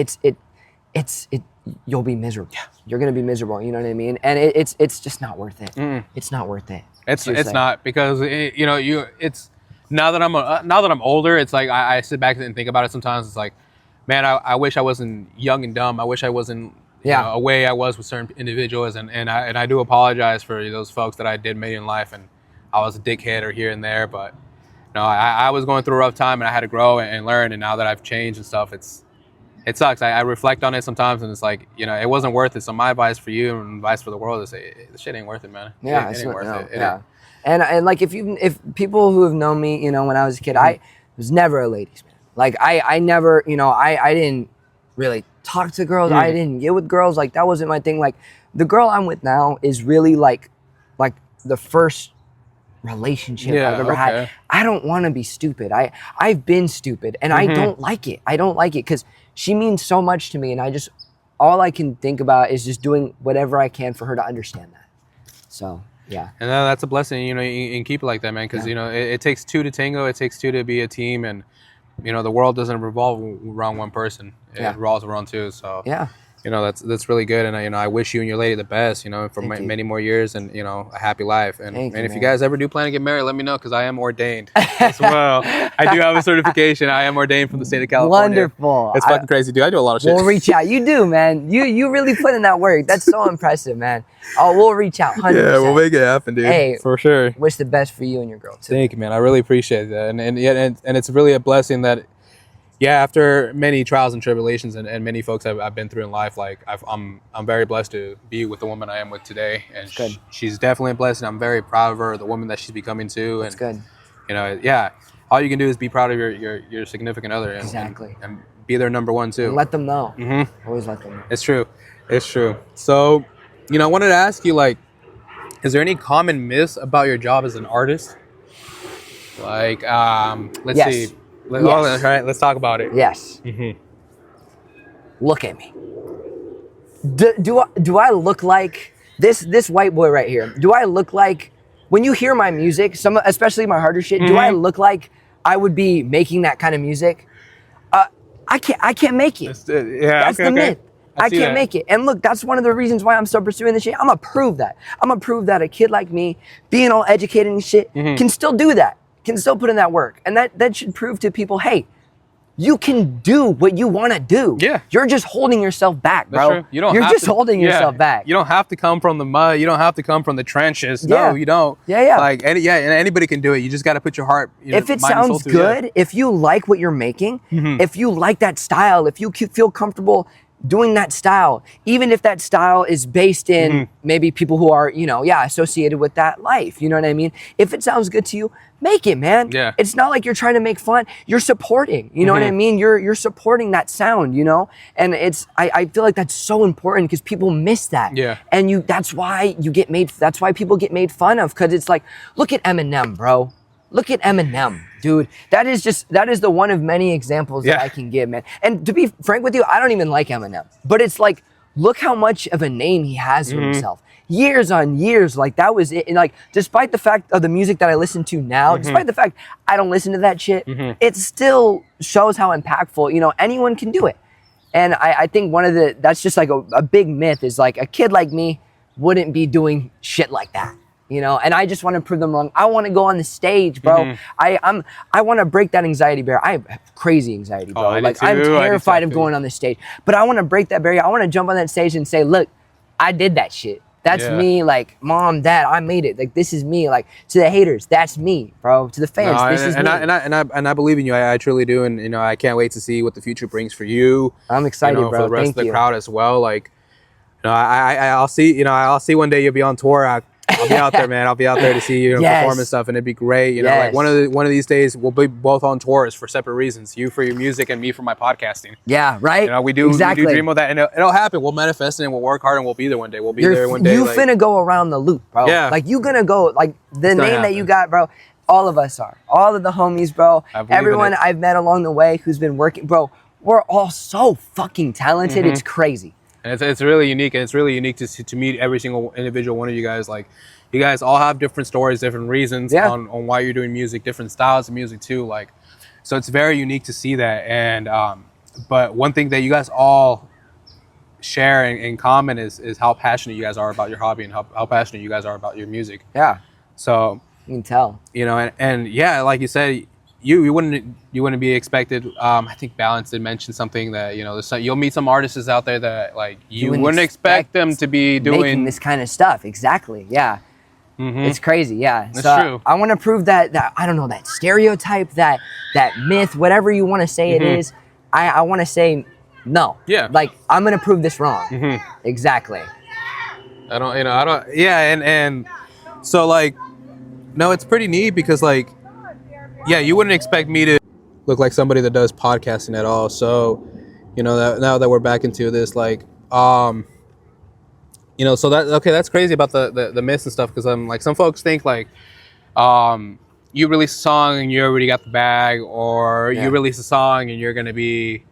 you'll be miserable. Yeah. You're gonna be miserable. You know what I mean? And it's just not worth it. It's not worth it. It's not, because you know, it's now that I'm older, it's like I sit back and think about it sometimes. It's like, man, I wish I wasn't young and dumb. I wish I wasn't you know, a way I was with certain individuals, and I do apologize for those folks that I did meet in life, and I was a dickhead or here and there, but no, I was going through a rough time, and I had to grow and learn, and now that I've changed and stuff, it sucks. I reflect on it sometimes, and it's like, you know, it wasn't worth it. So my advice for you and advice for the world is, this shit ain't worth it, man. Yeah, it ain't worth it. Yeah. And like, if people who have known me, you know, when I was a kid, I was never a ladies man. Like I never, you know, I didn't really talk to girls. I didn't get with girls. Like, that wasn't my thing. Like, the girl I'm with now is really like the first relationship I've ever had. I don't want to be stupid. I've been stupid, and I don't like it. I don't like it, because she means so much to me, and all I can think about is just doing whatever I can for her to understand that. So yeah. And that's a blessing, you know, and keep it like that, man, because you know, it takes two to tango. It takes two to be a team, and you know, the world doesn't revolve around one person. It revolves around two. So you know, that's really good, and you know, I wish you and your lady the best, you know, for many more years, and you know, a happy life. And if you guys ever do plan to get married, let me know, because I am ordained as well. I do have a certification. I am ordained from the state of California. Wonderful. It's fucking crazy, dude. I do a lot of shit. We'll reach out. You do, man. You really put in that work. That's so impressive, man. Oh, we'll reach out. 100%. Yeah, we'll make it happen, dude. Hey, for sure. Wish the best for you and your girl too. Thank you, man. I really appreciate that, and it's really a blessing that. Yeah, after many trials and tribulations and many folks I've been through in life, like I'm very blessed to be with the woman I am with today, and she's definitely a blessing. I'm very proud of her, the woman that she's becoming too. That's good. You know, all you can do is be proud of your significant other, and be their number one too. And let them know. Always let them know. It's true. So, you know, I wanted to ask you, like, is there any common myths about your job as an artist? Like, let's see. All right, let's talk about it. Yes. Look at me. Do I look like this white boy right here? Do I look like, when you hear my music, especially my harder shit, do I look like I would be making that kind of music? I can't make it. That's the myth. I can't make it. And look, that's one of the reasons why I'm still pursuing this shit. I'm gonna prove that. I'm gonna prove that a kid like me, being all educated and shit, can still do that. Can still put in that work. And that should prove to people, hey, you can do what you want to do. Yeah. You're just holding yourself back, bro. That's true. You're just holding yourself back. You don't have to come from the mud. You don't have to come from the trenches. No, you don't. Yeah. Like, and anybody can do it. You just got to put your heart, if it sounds good, if you like what you're making, if you like that style, if you feel comfortable doing that style, even if that style is based in maybe people who are, associated with that life, you know what I mean? If it sounds good to you, make it, man. Yeah. It's not like you're trying to make fun. You're supporting, you know what I mean? You're supporting that sound, And I feel like that's so important because people miss that. Yeah. And that's why people get made fun of, because it's like, look at Eminem, bro. Look at Eminem, dude. That is the one of many examples that I can give, man. And to be frank with you, I don't even like Eminem. But it's like, look how much of a name he has for himself. Years on years, like that was it. And like, despite the fact of the music that I listen to now, despite the fact I don't listen to that shit, it still shows how impactful, anyone can do it. And I think that's just like a big myth is like a kid like me wouldn't be doing shit like that. And I just want to prove them wrong. I want to go on the stage, bro. I want to break that anxiety barrier. I have crazy anxiety, bro. I'm terrified of going on the stage, but I want to break that barrier. I want to jump on that stage and say, look, I did that shit. That's me. Like, mom, dad, I made it. Like, this is me. Like, to the haters, that's me, bro. To the fans, this is me. And I believe in you. I truly do. And I can't wait to see what the future brings for you. I'm excited, bro. For the rest Thank of the you. crowd as well. Like, I'll see. I'll see one day you'll be on tour. I'll be out there, man. I'll be out there to see you perform and stuff, and it'd be great. Like one of these days, we'll be both on tours for separate reasons. You for your music, and me for my podcasting. Yeah, right. We do dream of that, and it'll happen. We'll manifest it, and we'll work hard, and we'll be there one day. We'll be there one day. You finna go around the loop, bro. Yeah. Like you gonna go. Like the name that you got, bro. All of us are. All of the homies, bro. Everyone I've met along the way who's been working, bro. We're all so fucking talented. It's crazy. And it's really unique, and it's really unique to meet every single individual one of you guys. Like, you guys all have different stories, different reasons on why you're doing music, different styles of music too. Like, so it's very unique to see that. And but one thing that you guys all share in common is how passionate you guys are about your hobby and how passionate you guys are about your music. Yeah. So you can tell. And yeah, like you said, you wouldn't be expected. I think Balance did mention something that you'll meet some artists out there that like you wouldn't expect them to be doing this kind of stuff. Exactly. Yeah. It's crazy. Yeah. That's so true. I want to prove that I don't know, that stereotype, that myth, whatever you want to say it is. I want to say no. Yeah. Like I'm gonna prove this wrong. Exactly. I don't. Yeah. And so like, no, it's pretty neat because like. Yeah, you wouldn't expect me to look like somebody that does podcasting at all. So, now that we're back into this, like, so that's crazy about the myths and stuff. Because I'm like, some folks think like, you release a song and you already got the bag, or you release a song and you're gonna be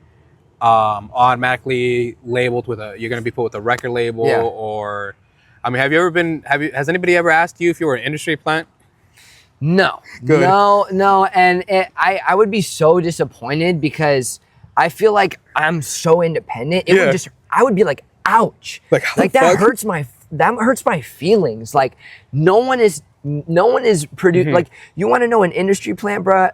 automatically labeled you're gonna be put with a record label, or, I mean, has anybody ever asked you if you were an industry plant? No. Good. No, and I would be so disappointed because I feel like I'm so independent. I would be like, ouch. Like that hurts my feelings. Like no one is produced. Like, you want to know an industry plant, bro?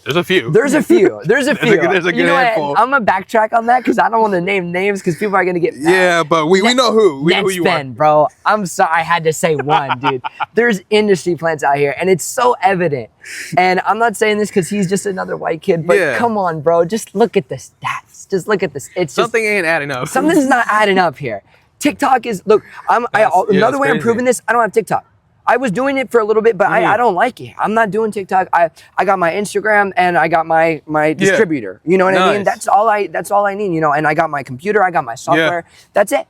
There's a few. There's a few. There's a good handful. I'm gonna backtrack on that because I don't want to name names because people are gonna get mad. Yeah, but we know who. We know who you are, bro. I'm sorry, I had to say one, dude. There's industry plants out here, and it's so evident. And I'm not saying this because he's just another white kid, but come on, bro. Just look at the stats. Just look at this. It's something ain't adding up. Something's not adding up here. TikTok is another way I'm proving this. I don't have TikTok. I was doing it for a little bit, but I don't like it. I'm not doing TikTok. I got my Instagram and I got my distributor. You know what I mean? That's all I need, and I got my computer, I got my software. That's it.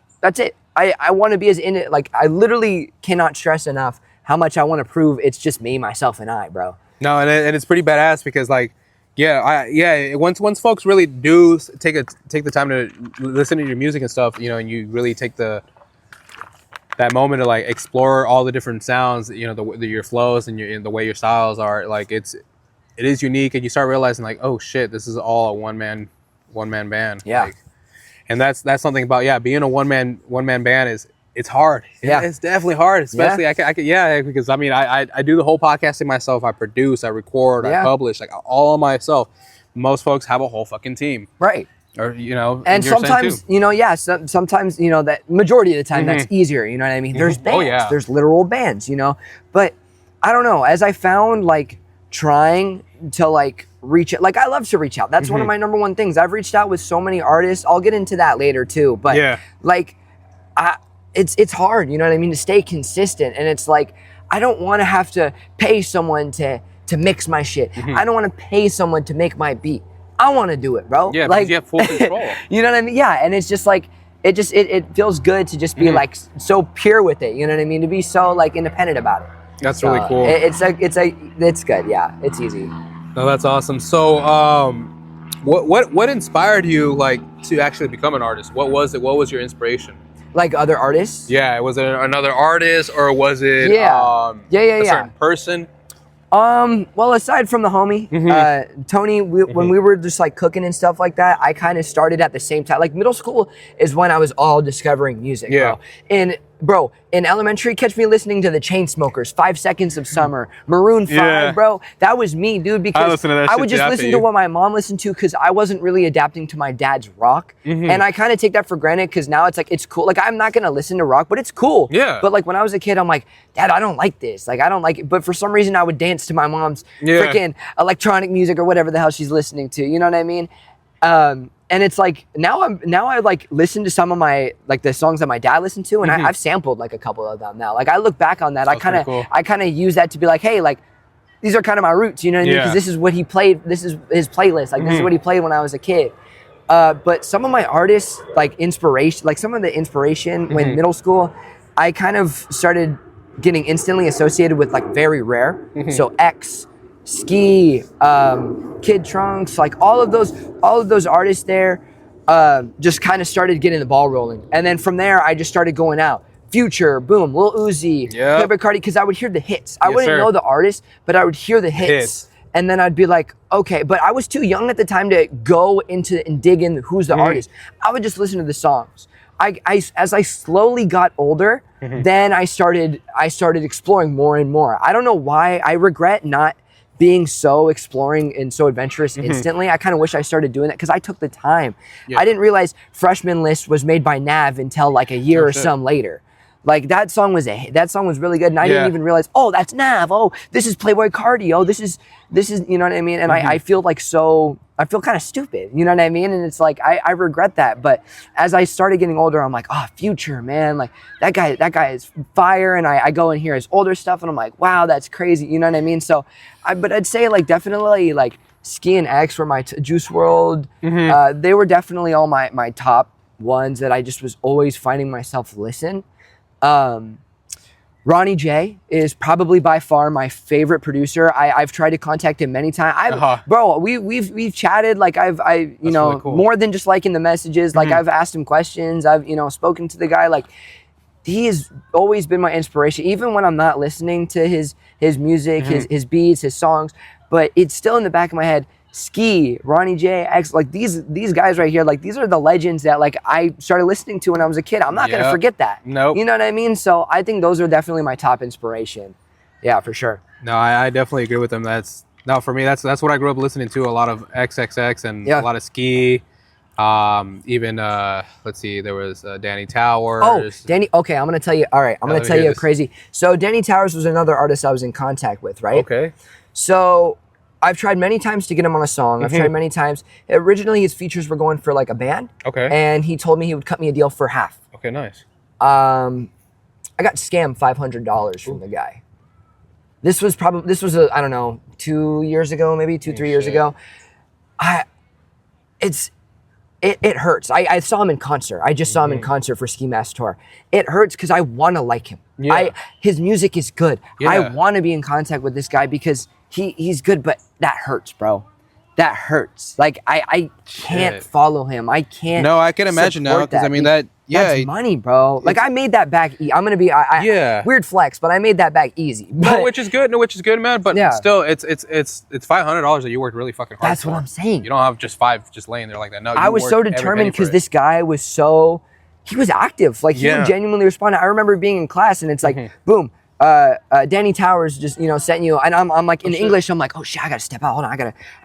I want to be as in it. Like, I literally cannot stress enough how much I want to prove it's just me, myself, and I, bro. No, and it's pretty badass because like Once folks really do take the time to listen to your music and stuff, and you really take that moment to like explore all the different sounds, your flows and the way your styles are, like it is unique, and you start realizing like, oh shit, this is all a one man band. Yeah. Like, and that's something about being a one man band it's hard. Yeah, it's definitely hard, especially because I do the whole podcasting myself. I produce, I record, I publish, like all on myself. Most folks have a whole fucking team, right? Or and sometimes sometimes that majority of the time that's easier. You know what I mean? There's bands, there's literal bands, but I don't know. As I found like trying to like reach it, like I love to reach out. That's one of my number one things. I've reached out with so many artists. I'll get into that later too, but like it's hard, you know what I mean, to stay consistent. And it's like, I don't want to have to pay someone to mix my shit. I don't want to pay someone to make my beat. I want to do it, bro. Yeah, like you have full control. You know what I mean? Yeah, and it's just like, it feels good to just be like so pure with it. You know what I mean? To be so like independent about it. That's really cool. It's good. Yeah, it's easy. No, that's awesome. So, what inspired you like to actually become an artist? What was it? What was your inspiration? Like other artists? Yeah, was it another artist or was it a certain person? Well, aside from the homie, Tony, when we were just like cooking and stuff like that, I kind of started at the same time. Like middle school is when I was all discovering music, bro. In elementary, catch me listening to the Chainsmokers, 5 Seconds of Summer, Maroon 5, bro. That was me, dude, because I would just listen to what my mom listened to because I wasn't really adapting to my dad's rock. And I kind of take that for granted because now it's like, it's cool. Like, I'm not going to listen to rock, but it's cool. Yeah. But like when I was a kid, I'm like, Dad, I don't like this. Like, I don't like it. But for some reason, I would dance to my mom's freaking electronic music or whatever the hell she's listening to. You know what I mean? And it's like now I like listen to some of my like the songs that my dad listened to, and I've sampled like a couple of them now. Like I look back on that, I kind of use that to be like, hey, like these are kind of my roots, you know what I mean? Because this is what he played. This is his playlist. Like this is what he played when I was a kid. But some of my artists, like inspiration, like some of the inspiration when middle school, I kind of started getting instantly associated with like Very Rare. So X, Ski, Kid Trunks, like all of those artists there, just kind of started getting the ball rolling. And then from there, I just started going out. Future, boom, Lil Uzi, Playboi Carti, because I would hear the hits. I wouldn't know the artist, but I would hear the hits. And then I'd be like, okay, but I was too young at the time to go into and dig in who's the artist. I would just listen to the songs. As I slowly got older, then I started exploring more and more. I don't know why. I regret not being so exploring and so adventurous instantly. I kind of wish I started doing that because I took the time. I didn't realize Freshman List was made by Nav until like a year or some later. Like that song was really good, and I didn't even realize, oh, that's Nav. Oh, this is Playboi Carti. Oh, this is you know what I mean? And I feel like I feel kind of stupid, you know what I mean? And it's like I regret that. But as I started getting older, I'm like, oh, Future, man, like that guy is fire. And I go and hear his older stuff, and I'm like, wow, that's crazy, you know what I mean? So, but I'd say like definitely like Ski and X were my Juice WRLD. They were definitely all my top ones that I just was always finding myself listen. Ronnie J is probably by far my favorite producer. I've tried to contact him many times. Bro, we've chatted. Like I've really cool. More than just liking the messages. Like I've asked him questions. I've spoken to the guy. Like he has always been my inspiration, even when I'm not listening to his music, his beats, his songs. But it's still in the back of my head. Ski, Ronnie J, X, like these guys right here, like these are the legends that like I started listening to when I was a kid. I'm not gonna forget that. Nope. You know what I mean? So I think those are definitely my top inspiration. Yeah, for sure. No, I definitely agree with them. For me, that's what I grew up listening to. A lot of XXX and a lot of Ski. Even let's see, there was Danny Towers. Oh, Danny. Okay, I'm gonna tell you. All right, I'm gonna tell you a crazy. So Danny Towers was another artist I was in contact with, right? Okay. So I've tried many times to get him on a song. I've tried many times. Originally, his features were going for like a band. Okay. And he told me he would cut me a deal for half. Okay, nice. I got scammed $500 from the guy. This was I don't know, 2 years ago, maybe 3 years ago. It hurts. I saw him in concert. I just saw him in concert for Ski Mask Tour. It hurts because I want to like him. His music is good. I want to be in contact with this guy because he's good, but that hurts, bro. that hurts. Like I can't follow him. I can't. No, I can imagine now because I mean that's money, bro. Like I made that back. I'm gonna be weird flex, but I made that back easy. But, no, which is good, man. But still, it's $500 that you worked really fucking hard. That's what I'm saying. You don't have just $5 just laying there like that. No, I was so determined because this guy was he was active. Like he would genuinely respond. I remember being in class and it's like, boom. Danny Towers just sent you, and I'm like in English. I'm like, oh shit, I gotta step out. Hold on, I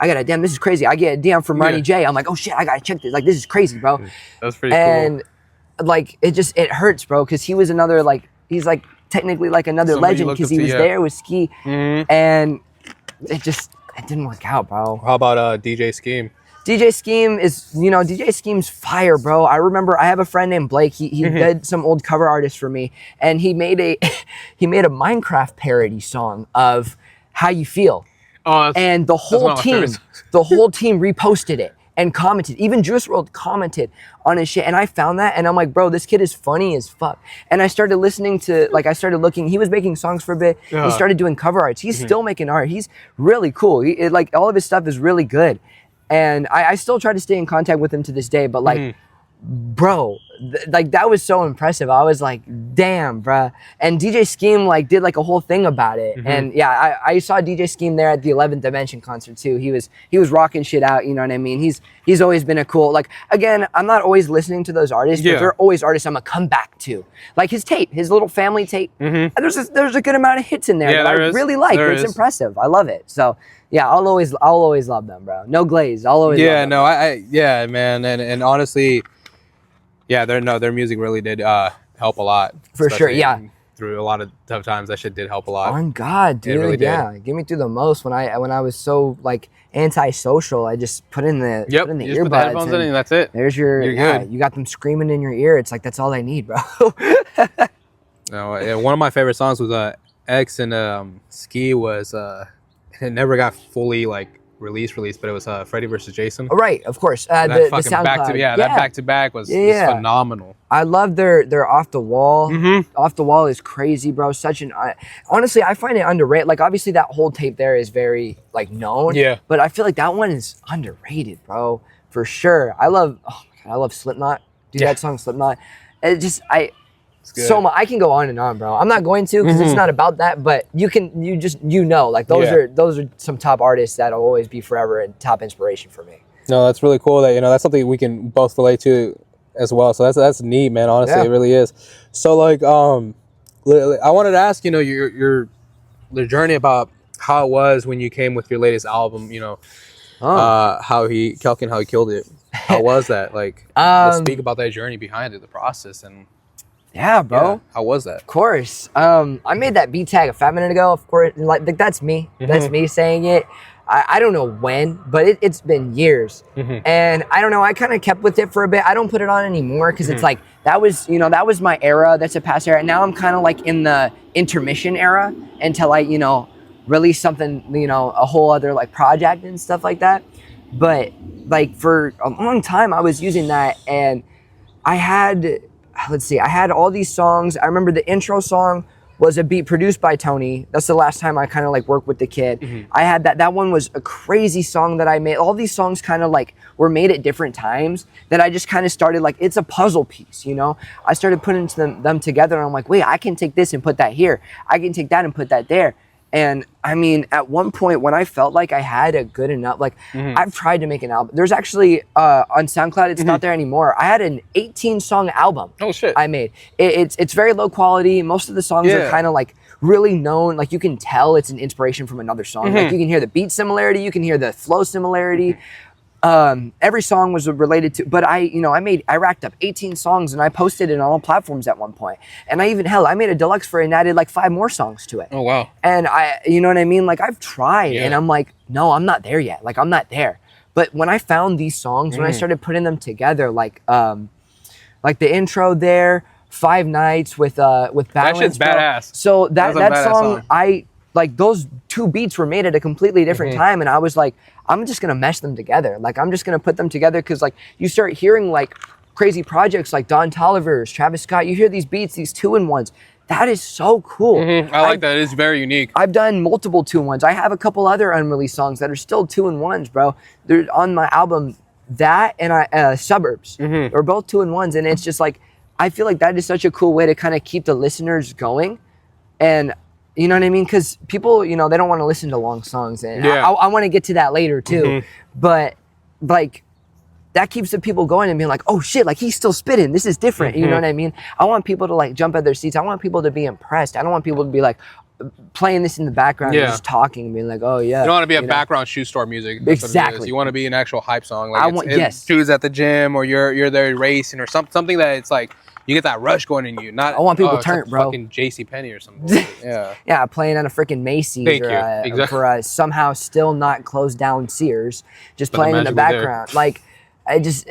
gotta. Damn, this is crazy. I get a DM from Ronnie J. I'm like, oh shit, I gotta check this. Like this is crazy, bro. That's pretty cool. Like it hurts, bro, because he was another he's like technically like another legend because he was there with Ski, and it didn't work out, bro. How about DJ Scheme? DJ Scheme is, DJ Scheme's fire, bro. I remember I have a friend named Blake. He did some old cover artists for me, and he made a Minecraft parody song of How You Feel. Oh, and the whole team reposted it and commented. Even Juice WRLD commented on his shit, and I found that, and I'm like, bro, this kid is funny as fuck. And I started listening to, I started looking. He was making songs for a bit. He started doing cover arts. He's still making art. He's really cool. All of his stuff is really good. And I still try to stay in contact with him to this day, but bro, that was so impressive. I was like, damn, bruh. And DJ Scheme did a whole thing about it. And yeah, I saw DJ Scheme there at the 11th Dimension concert too. He was rocking shit out, you know what I mean? He's always been a cool, again, I'm not always listening to those artists, but they're always artists I'm gonna come back to. Like his tape, his little family tape. And there's a good amount of hits in there that I really like. It's impressive. I love it. So yeah, I'll always love them, bro. No glaze. I'll always love them. Man. And honestly, their music really did help a lot. For sure, yeah. Through a lot of tough times, that shit did help a lot. On God, dude, really did. Get me through the most when I was so antisocial. I just put in the earbuds. Put the headphones in and that's it. There's you're good. You got them screaming in your ear. It's that's all I need, bro. No, one of my favorite songs was X and Ski was it never got fully released, but it was Freddy vs. Jason. Oh, right, of course. The SoundCloud. That back to back was phenomenal. I love their Off the Wall. Off the Wall is crazy, bro. Honestly, I find it underrated. Obviously that whole tape there is very known. Yeah. But I feel like that one is underrated, bro, for sure. I love Slipknot. Dude, that song Slipknot. So much. I can go on and on, bro. I'm not going to because it's not about that, but those are some top artists that'll always be forever and top inspiration for me. No, that's really cool that that's something we can both relate to as well. So that's neat, man. Honestly, it really is. So I wanted to ask, your journey about how it was when you came with your latest album, how he killed it. How was that? Let's speak about that journey behind it, the process and yeah, bro. Yeah. How was that? Of course. I made that beat tag a 5 minute ago. Of course, that's me. That's me saying it. I don't know when, but it's been years. And I don't know. I kind of kept with it for a bit. I don't put it on anymore because it's that was my era. That's a past era. Now I'm kind of in the intermission era until I release something a whole other project and stuff like that. But for a long time I was using that, and I had all these songs. I remember the intro song was a beat produced by Tony. That's the last time I kind of worked with the kid. I had that one was a crazy song that I made. All these songs kind of were made at different times that I just kind of started it's a puzzle piece, I started putting them together, and I'm like, wait, I can take this and put that here. I can take that and put that there. And I mean, at one point when I felt like I had a good enough, I've tried to make an album. There's actually on SoundCloud, it's not there anymore. I had an 18-song album. Oh shit! I made it's very low quality. Most of the songs are kind of really known. You can tell it's an inspiration from another song. You can hear the beat similarity, you can hear the flow similarity. Every song was related to, but I racked up 18 songs and I posted it on all platforms at one point. And I made a deluxe for it and added 5 more songs to it. Oh, wow. And you know what I mean? I've tried and I'm no, I'm not there yet. I'm not there. But when I found these songs, when I started putting them together, the intro there, 5 Nights with Balance. That shit's badass. So that song, those 2 beats were made at a completely different time. And I was I'm just going to mesh them together. I'm just going to put them together because you start hearing crazy projects like Don Toliver's, Travis Scott. You hear these beats, these 2-in-1s. That is so cool. I like that. It's very unique. I've done multiple 2-in-1s. I have a couple other unreleased songs that are still 2-in-1s, bro. They're on my album. That and Suburbs are both 2-in-1s, and it's just like, I feel like that is such a cool way to kind of keep the listeners going. And you know what I mean? Because people, you know, they don't want to listen to long songs, and I want to get to that later too. But like, that keeps the people going and being like, oh shit, like he's still spitting. This is different. You know what I mean? I want people to like jump at their seats. I want people to be impressed. I don't want people to be like playing this in the background and just talking and being like, oh yeah. You don't want to be a background shoe store music. That's exactly. You want to be an actual hype song. Like I want shoes at the gym, or you're there racing, or something that it's like you get that rush going in you. Not I want people turned, bro. Fucking JCPenney or something. Yeah, playing on a freaking Macy's for a somehow still not closed down Sears, just but playing in the background. Like, I just,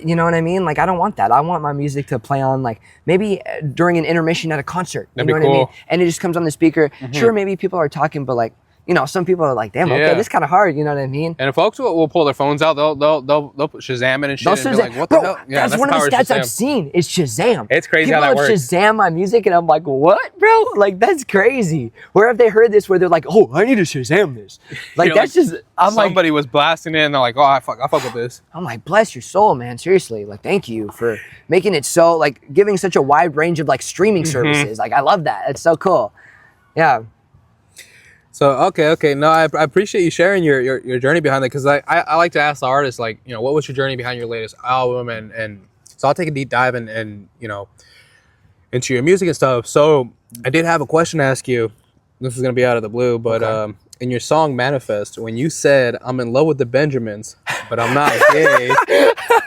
you know what I mean? Like, I don't want that. I want my music to play on, like, maybe during an intermission at a concert. You know what I mean? And it just comes on the speaker. Sure, maybe people are talking, but like, you know, some people are like, damn, okay, this is kind of hard. You know what I mean? And if folks will pull their phones out, they'll put Shazam it and shit. And be like, what the hell? Yeah, that's one of the stats I've seen is Shazam. It's crazy people how that works. Shazam my music, and I'm like, what, bro? Like, that's crazy. Where have they heard this? Where they're like, oh, I need to Shazam this. Like, that's like, just. Somebody was blasting it, and they're like, oh, I fuck with this. I'm like, bless your soul, man. Seriously, like, thank you for making it so, like, giving such a wide range of like streaming services. Like, I love that. It's so cool. Yeah. So okay, no, I appreciate you sharing your journey behind that, because I like to ask the artists, like, you know, what was your journey behind your latest album, and so I'll take a deep dive and you know, into your music and stuff. So I did have a question to ask you. This is gonna be out of the blue, but in your song Manifest, when you said I'm in love with the Benjamins, but I'm not gay,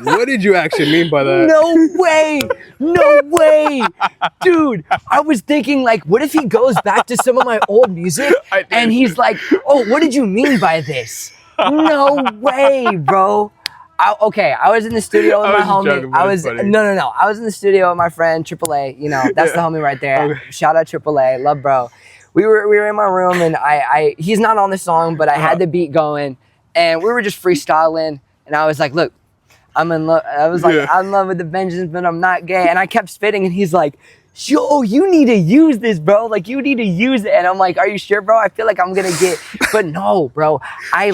what did you actually mean by that? No way, dude. I was thinking, like, what if he goes back to some of my old music and he's like, oh, what did you mean by this? No way, bro. I was in the studio with my homie. I was in the studio with my friend AAA. You know, that's the homie right there. Okay. Shout out AAA, love bro. We were in my room, and he's not on the song, but I had the beat going, and we were just freestyling, and I was like, look, I'm in love. I was like, I'm in love with the Benjamins, but I'm not gay. And I kept spitting, and he's like, yo, you need to use this, bro. Like, you need to use it. And I'm like, are you sure, bro? I feel like I'm gonna get, but no, bro. I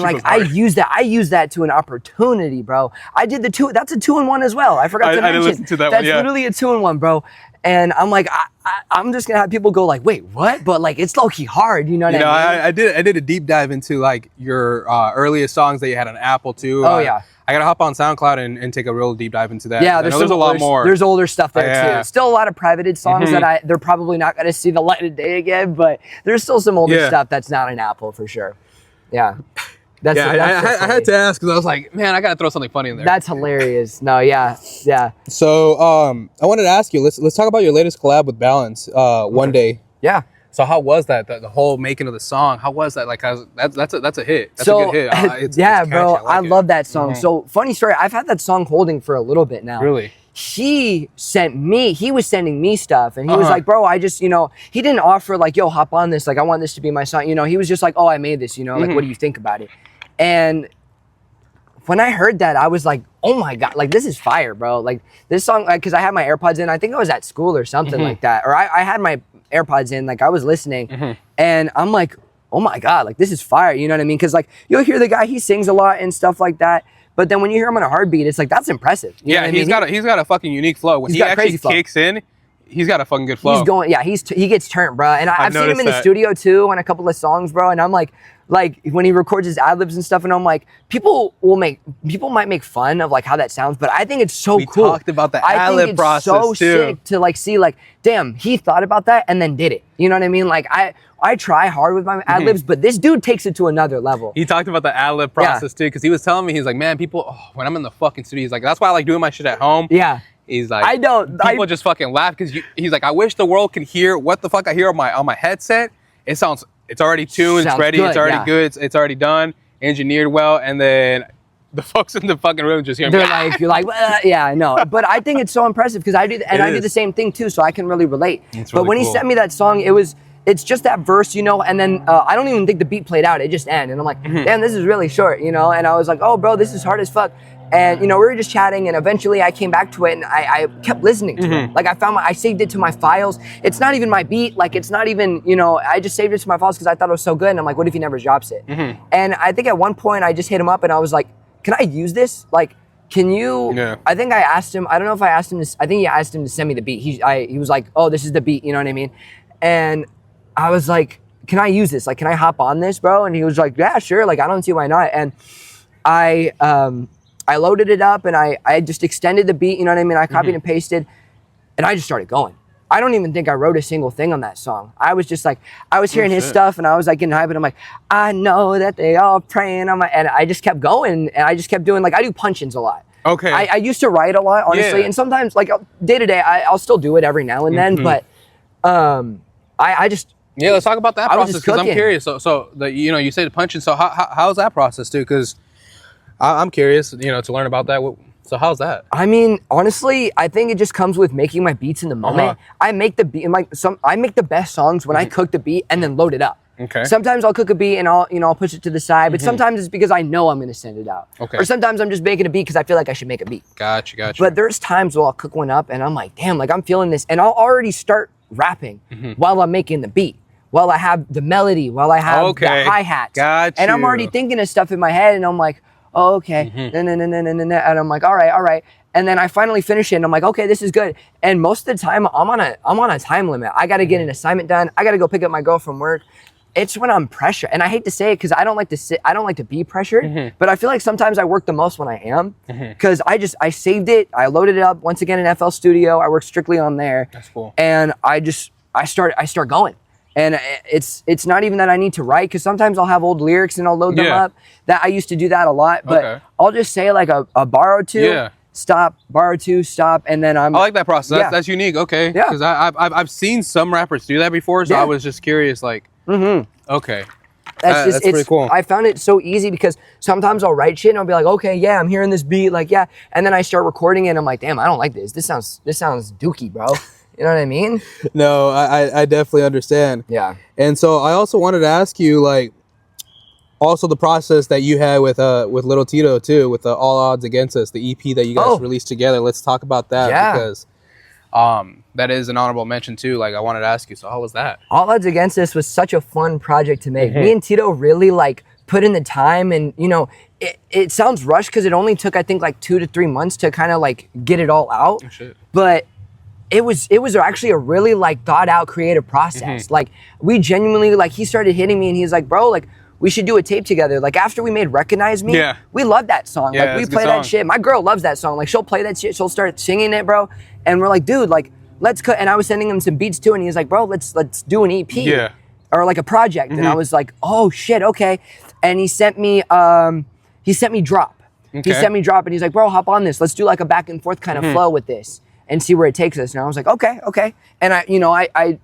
use that. I use that to an opportunity, bro. I did that's a 2-in-1 as well. I forgot to mention. I didn't listen to that one. That's literally a 2-in-1, bro. And I'm like, I'm just gonna have people go like, wait, what? But like, it's low-key hard, you know what I mean? I did a deep dive into like your earliest songs that you had on Apple too. Oh yeah. I gotta hop on SoundCloud and take a real deep dive into that. Yeah, there's a lot more. There's older stuff there too. Still a lot of privated songs that they're probably not gonna see the light of day again, but there's still some older stuff that's not an Apple for sure. Yeah. I had to ask because I was like, man, I gotta throw something funny in there. That's hilarious. No, yeah. So I wanted to ask you, let's talk about your latest collab with Balance, One Day. Yeah. So how was that? The whole making of the song, how was that? Like, that's a hit. That's a good hit. It's bro, I love that song. So funny story, I've had that song holding for a little bit now. Really? He was sending me stuff, and he was like, bro, I just, you know, he didn't offer like, yo, hop on this, like, I want this to be my song. You know, he was just like, oh, I made this, you know, like, what do you think about it? And when I heard that, I was like, oh my God, like, this is fire, bro. Like, this song, like, because I had my AirPods in, I think I was at school or something like that. Or I had my AirPods in, like, I was listening, and I'm like, oh my God, like, this is fire, you know what I mean? Because, like, you'll hear the guy, he sings a lot and stuff like that, but then when you hear him on a hard beat, it's like, that's impressive. You know what I mean? He's got a fucking unique flow. When he actually kicks in, he's got a fucking good flow. He's going, he gets turned, bro. And I've seen him in the studio too on a couple of songs, bro. And I'm like when he records his ad-libs and stuff, and I'm like, people might make fun of like how that sounds, but I think it's so cool. We talked about the ad-lib process too. I think it's so sick to like see like, damn, he thought about that and then did it. You know what I mean? Like I try hard with my ad-libs, but this dude takes it to another level. He talked about the ad-lib process too, because he was telling me, he's like, man, people, when I'm in the fucking studio, he's like, that's why I like doing my shit at home. Yeah. He's like, people just fucking laugh because he's like, I wish the world could hear what the fuck I hear on my headset. It's already tuned, it's ready, it's already good, it's already done, engineered well, and then the folks in the fucking room just hear me. You're like, yeah, I know. But I think it's so impressive because I do the same thing too, so I can really relate. But when he sent me that song, it was it's just that verse, you know, and then I don't even think the beat played out. It just ended. And I'm like, damn, this is really short, you know? And I was like, oh, bro, this is hard as fuck. And, you know, we were just chatting, and eventually I came back to it, and I kept listening to it. Like, I saved it to my files. It's not even my beat. Like, it's not even, you know, I just saved it to my files because I thought it was so good. And I'm like, what if he never drops it? And I think at one point I just hit him up, and I was like, can I use this? Like, can you, I think I asked him, I don't know if I asked him this, I think he asked him to send me the beat. He was like, oh, this is the beat, you know what I mean? And I was like, can I use this? Like, can I hop on this, bro? And he was like, yeah, sure. Like, I don't see why not. And I loaded it up, and I just extended the beat, you know what I mean? I copied and pasted, and I just started going. I don't even think I wrote a single thing on that song. I was just like, I was hearing his stuff, and I was like getting hyped, and I'm like, I know that they all praying on my, and I just kept going, and I just kept doing, like, I do punch-ins a lot. Okay. I used to write a lot, honestly, and sometimes, like, day to day, I'll still do it every now and then, but I just... Yeah, let's talk about that process, because I'm curious. So you know, you say the punch-in, so how's that process, too? Because I'm curious, you know, to learn about that. So how's that? I mean, honestly, I think it just comes with making my beats in the moment. I make the beat, I make the best songs when I cook the beat and then load it up. Okay. Sometimes I'll cook a beat and I'll push it to the side, but sometimes it's because I know I'm gonna send it out. Okay. Or sometimes I'm just making a beat because I feel like I should make a beat. Gotcha. But there's times where I'll cook one up and I'm like, damn, like I'm feeling this, and I'll already start rapping while I'm making the beat. While I have the melody, while I have the hi-hat. Gotcha. And I'm already thinking of stuff in my head, and I'm like, oh, okay. And I'm like, all right. And then I finally finish it, and I'm like, okay, this is good. And most of the time, I'm on a time limit. I got to get an assignment done. I got to go pick up my girl from work. It's when I'm pressured, and I hate to say it because I don't like to be pressured. But I feel like sometimes I work the most when I am, because I saved it, I loaded it up once again in FL Studio. I work strictly on there. That's cool. And I start going. And it's not even that I need to write, because sometimes I'll have old lyrics and I'll load them up. That I used to do that a lot, but I'll just say like a bar or two, stop, bar or two, stop, and then I like that process. That's unique. Okay. Yeah. Because I've seen some rappers do that before, so I was just curious. Like, okay. That's pretty cool. I found it so easy because sometimes I'll write shit and I'll be like, okay, yeah, I'm hearing this beat, like, yeah, and then I start recording it and I'm like, damn, I don't like this. This sounds dookie, bro. You know what I mean? No, I definitely understand. Yeah. And so I also wanted to ask you, like, also the process that you had with Little Tito too, with the All Odds Against Us, the EP that you guys released together. Let's talk about that because that is an honorable mention too. Like, I wanted to ask you, so how was that? All Odds Against Us was such a fun project to make. Me and Tito really like put in the time, and you know, it sounds rushed because it only took, I think, like 2 to 3 months to kind of like get it all out. Oh, shit. But it was actually a really like thought out creative process. Like, we genuinely, like, he started hitting me and he's like, bro, like, we should do a tape together. Like, after we made Recognize Me, we love that song. Like, we play that shit. My girl loves that song. Like, she'll play that shit, she'll start singing it, bro. And we're like, dude, like, let's cut. And I was sending him some beats too, and he was like, bro, let's do an EP. Or like a project. And I was like, oh shit, okay. And he sent me Drop. He sent me Drop, and he's like, bro, hop on this. Let's do like a back and forth kind of flow with this and see where it takes us. And I was like, okay. And I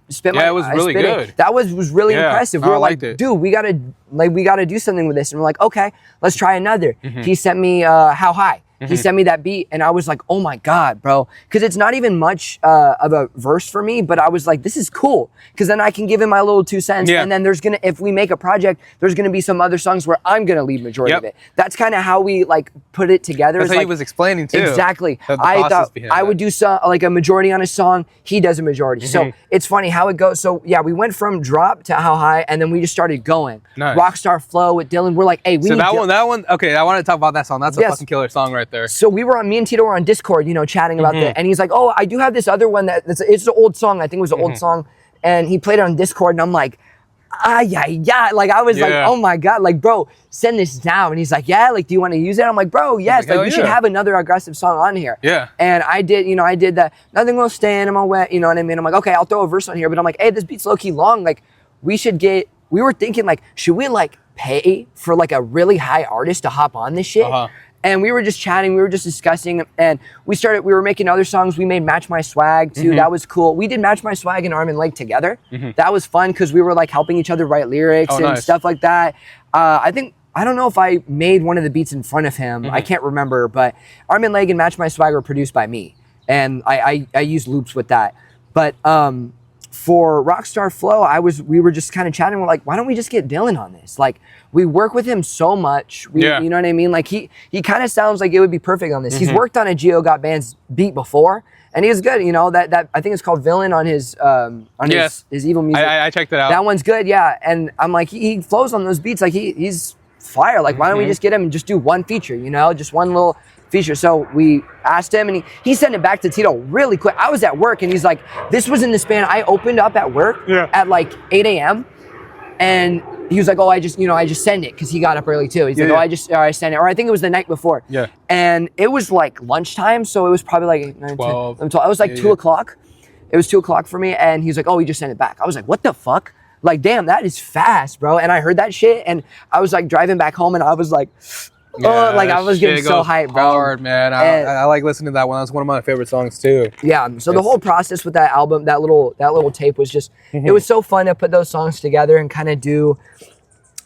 spent it was really good. That was really impressive. We were like, dude, we gotta do something with this. And we're like, okay, let's try another. He sent me How High. He sent me that beat, and I was like, oh my God, bro. Because it's not even much of a verse for me, but I was like, this is cool. Because then I can give him my little 2 cents, and then if we make a project, there's gonna be some other songs where I'm gonna lead majority of it. That's kind of how we like put it together. That's how like, he was explaining too. Exactly. I thought I would do like a majority on a song, he does a majority. So it's funny how it goes. So yeah, we went from Drop to How High, and then we just started going. Nice. Rockstar Flow with Dylan. We're like, hey, we need that one. Okay, I want to talk about that song. That's a fucking killer song right there. So me and Tito were on Discord, chatting about that, and he's like, oh, I do have this other one it's an old song. I think it was an old song, and he played it on Discord, and I'm like, yeah. Like, I was like, oh my God, like, bro, send this now. And he's like, yeah, like, do you want to use it? I'm like, bro, yes, like we should have another aggressive song on here. Yeah. And I did that, nothing will stand in my wet, you know what I mean? I'm like, okay, I'll throw a verse on here, but I'm like, hey, this beat's low-key long, like, we were thinking, like, should we like pay for like a really high artist to hop on this shit? And we were just chatting, we were just discussing, and we were making other songs. We made Match My Swag too, that was cool. We did Match My Swag and Arm and Leg together. That was fun because we were like helping each other write lyrics and stuff like that. I don't know if I made one of the beats in front of him, I can't remember, but Arm and Leg and Match My Swag were produced by me. And I used loops with that. But for Rockstar Flow, we were just kind of chatting. We're like, why don't we just get Dylan on this? Like, we work with him so much. You know what I mean? Like, he kind of sounds like it would be perfect on this. He's worked on a Geo Got Band's beat before, and he was good. You know, that I think it's called Villain on his his Evil Music. I checked it out. That one's good, yeah. And I'm like, he flows on those beats. Like, he's fire. Like, why don't we just get him and just do one feature? You know, just one little feature. So we asked him, and he sent it back to Tito really quick. I was at work, and he's like, this was in the span. I opened up at work at like 8 a.m. and he was like, oh, I just sent it, because he got up early too. He's like, I sent it. Or I think it was the night before. Yeah. And it was like lunchtime, so it was probably like 9, 12. 10, 12. It was like 2 o'clock. It was 2 o'clock for me, and he's like, oh, he just sent it back. I was like, what the fuck? Like, damn, that is fast, bro. And I heard that shit, and I was like driving back home, and I was like, oh, like I was getting so hyped, bro. Hard, man. I like listening to that one. That's one of my favorite songs too. Yeah. So the whole process with that album, that little tape was just, it was so fun to put those songs together and kind of do.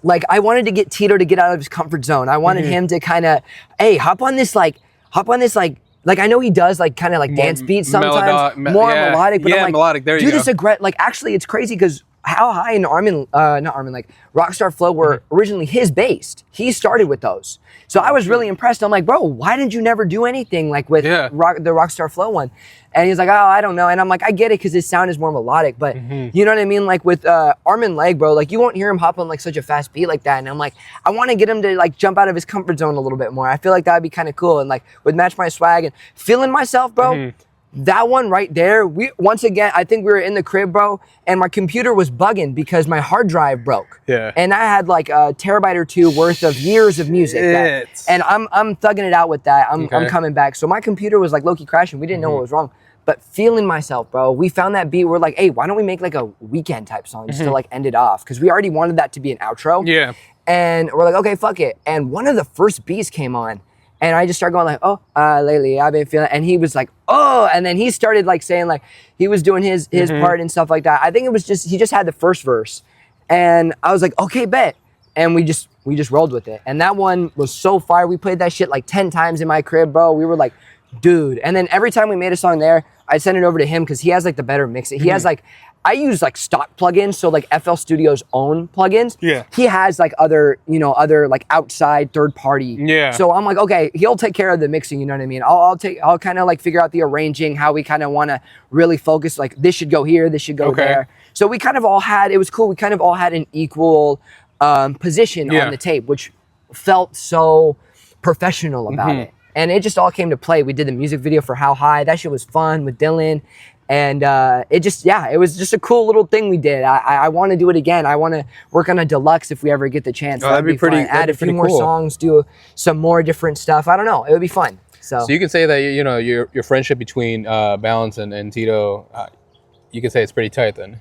Like, I wanted to get Tito to get out of his comfort zone. I wanted him to kind of, hey, hop on this like I know he does like kind of like dance beats sometimes, more melodic, but I'm like, melodic. There you do go. this like actually it's crazy because How High and like Rockstar Flow were originally his based. He started with those. So I was really impressed. I'm like, bro, why didn't you never do anything like with the Rockstar Flow one? And he's like, oh, I don't know. And I'm like, I get it, because his sound is more melodic, but you know what I mean? Like with Arm and Leg, bro, like you won't hear him hop on like such a fast beat like that. And I'm like, I want to get him to like jump out of his comfort zone a little bit more. I feel like that'd be kind of cool. And like with Match My Swag and Feeling Myself, bro, that one right there, once again, I think we were in the crib, bro, and my computer was bugging because my hard drive broke. Yeah. And I had like a terabyte or two worth of years of music. And I'm thugging it out with that. I'm coming back. So my computer was like low-key crashing. We didn't know what was wrong. But Feeling Myself, bro, we found that beat. We're like, hey, why don't we make like a weekend type song just to like end it off? Because we already wanted that to be an outro. Yeah. And we're like, okay, fuck it. And one of the first beats came on. And I just started going like, oh, lately I've been feeling, and he was like, oh, and then he started like saying like, he was doing his part and stuff like that. I think it was just, he just had the first verse. And I was like, okay, bet. And we just rolled with it. And that one was so fire. We played that shit like 10 times in my crib, bro. We were like, dude. And then every time we made a song there, I sent it over to him because he has like the better mix. He has like, I use like stock plugins, so like FL Studio's own plugins. Yeah. He has like other like outside third party. Yeah. So I'm like, okay, he'll take care of the mixing, you know what I mean? I'll kind of like figure out the arranging, how we kind of want to really focus, like this should go here, this should go there. So we kind of all had, it was cool, we kind of all had an equal position on the tape, which felt so professional about it. And it just all came to play. We did the music video for How High. That shit was fun with Dylan. And it was just a cool little thing we did. I want to do it again. I want to work on a deluxe if we ever get the chance. Oh, that'd be pretty fun. Add a few more songs, do some more different stuff. I don't know. It would be fun. So you can say that, you know, your friendship between Balance and Tito, you can say it's pretty tight then.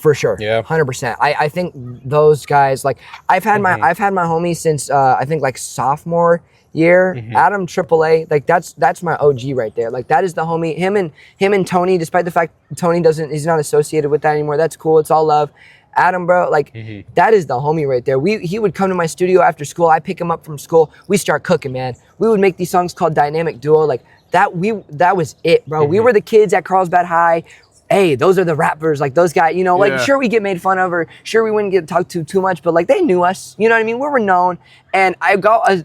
For sure. Yeah. 100%. I think those guys, like I've had my homies since I think like sophomore year. Adam AAA, like that's my OG right there. Like that is the homie. Him and Tony, despite the fact Tony he's not associated with that anymore. That's cool. It's all love. Adam, bro, like that is the homie right there. He would come to my studio after school. I pick him up from school. We start cooking, man. We would make these songs called Dynamic Duo. Like that was it, bro. We were the kids at Carlsbad High. Hey, those are the rappers, like those guys, you know, like sure we get made fun of, or sure we wouldn't get talked to too much, but like they knew us, you know what I mean? We were known. And I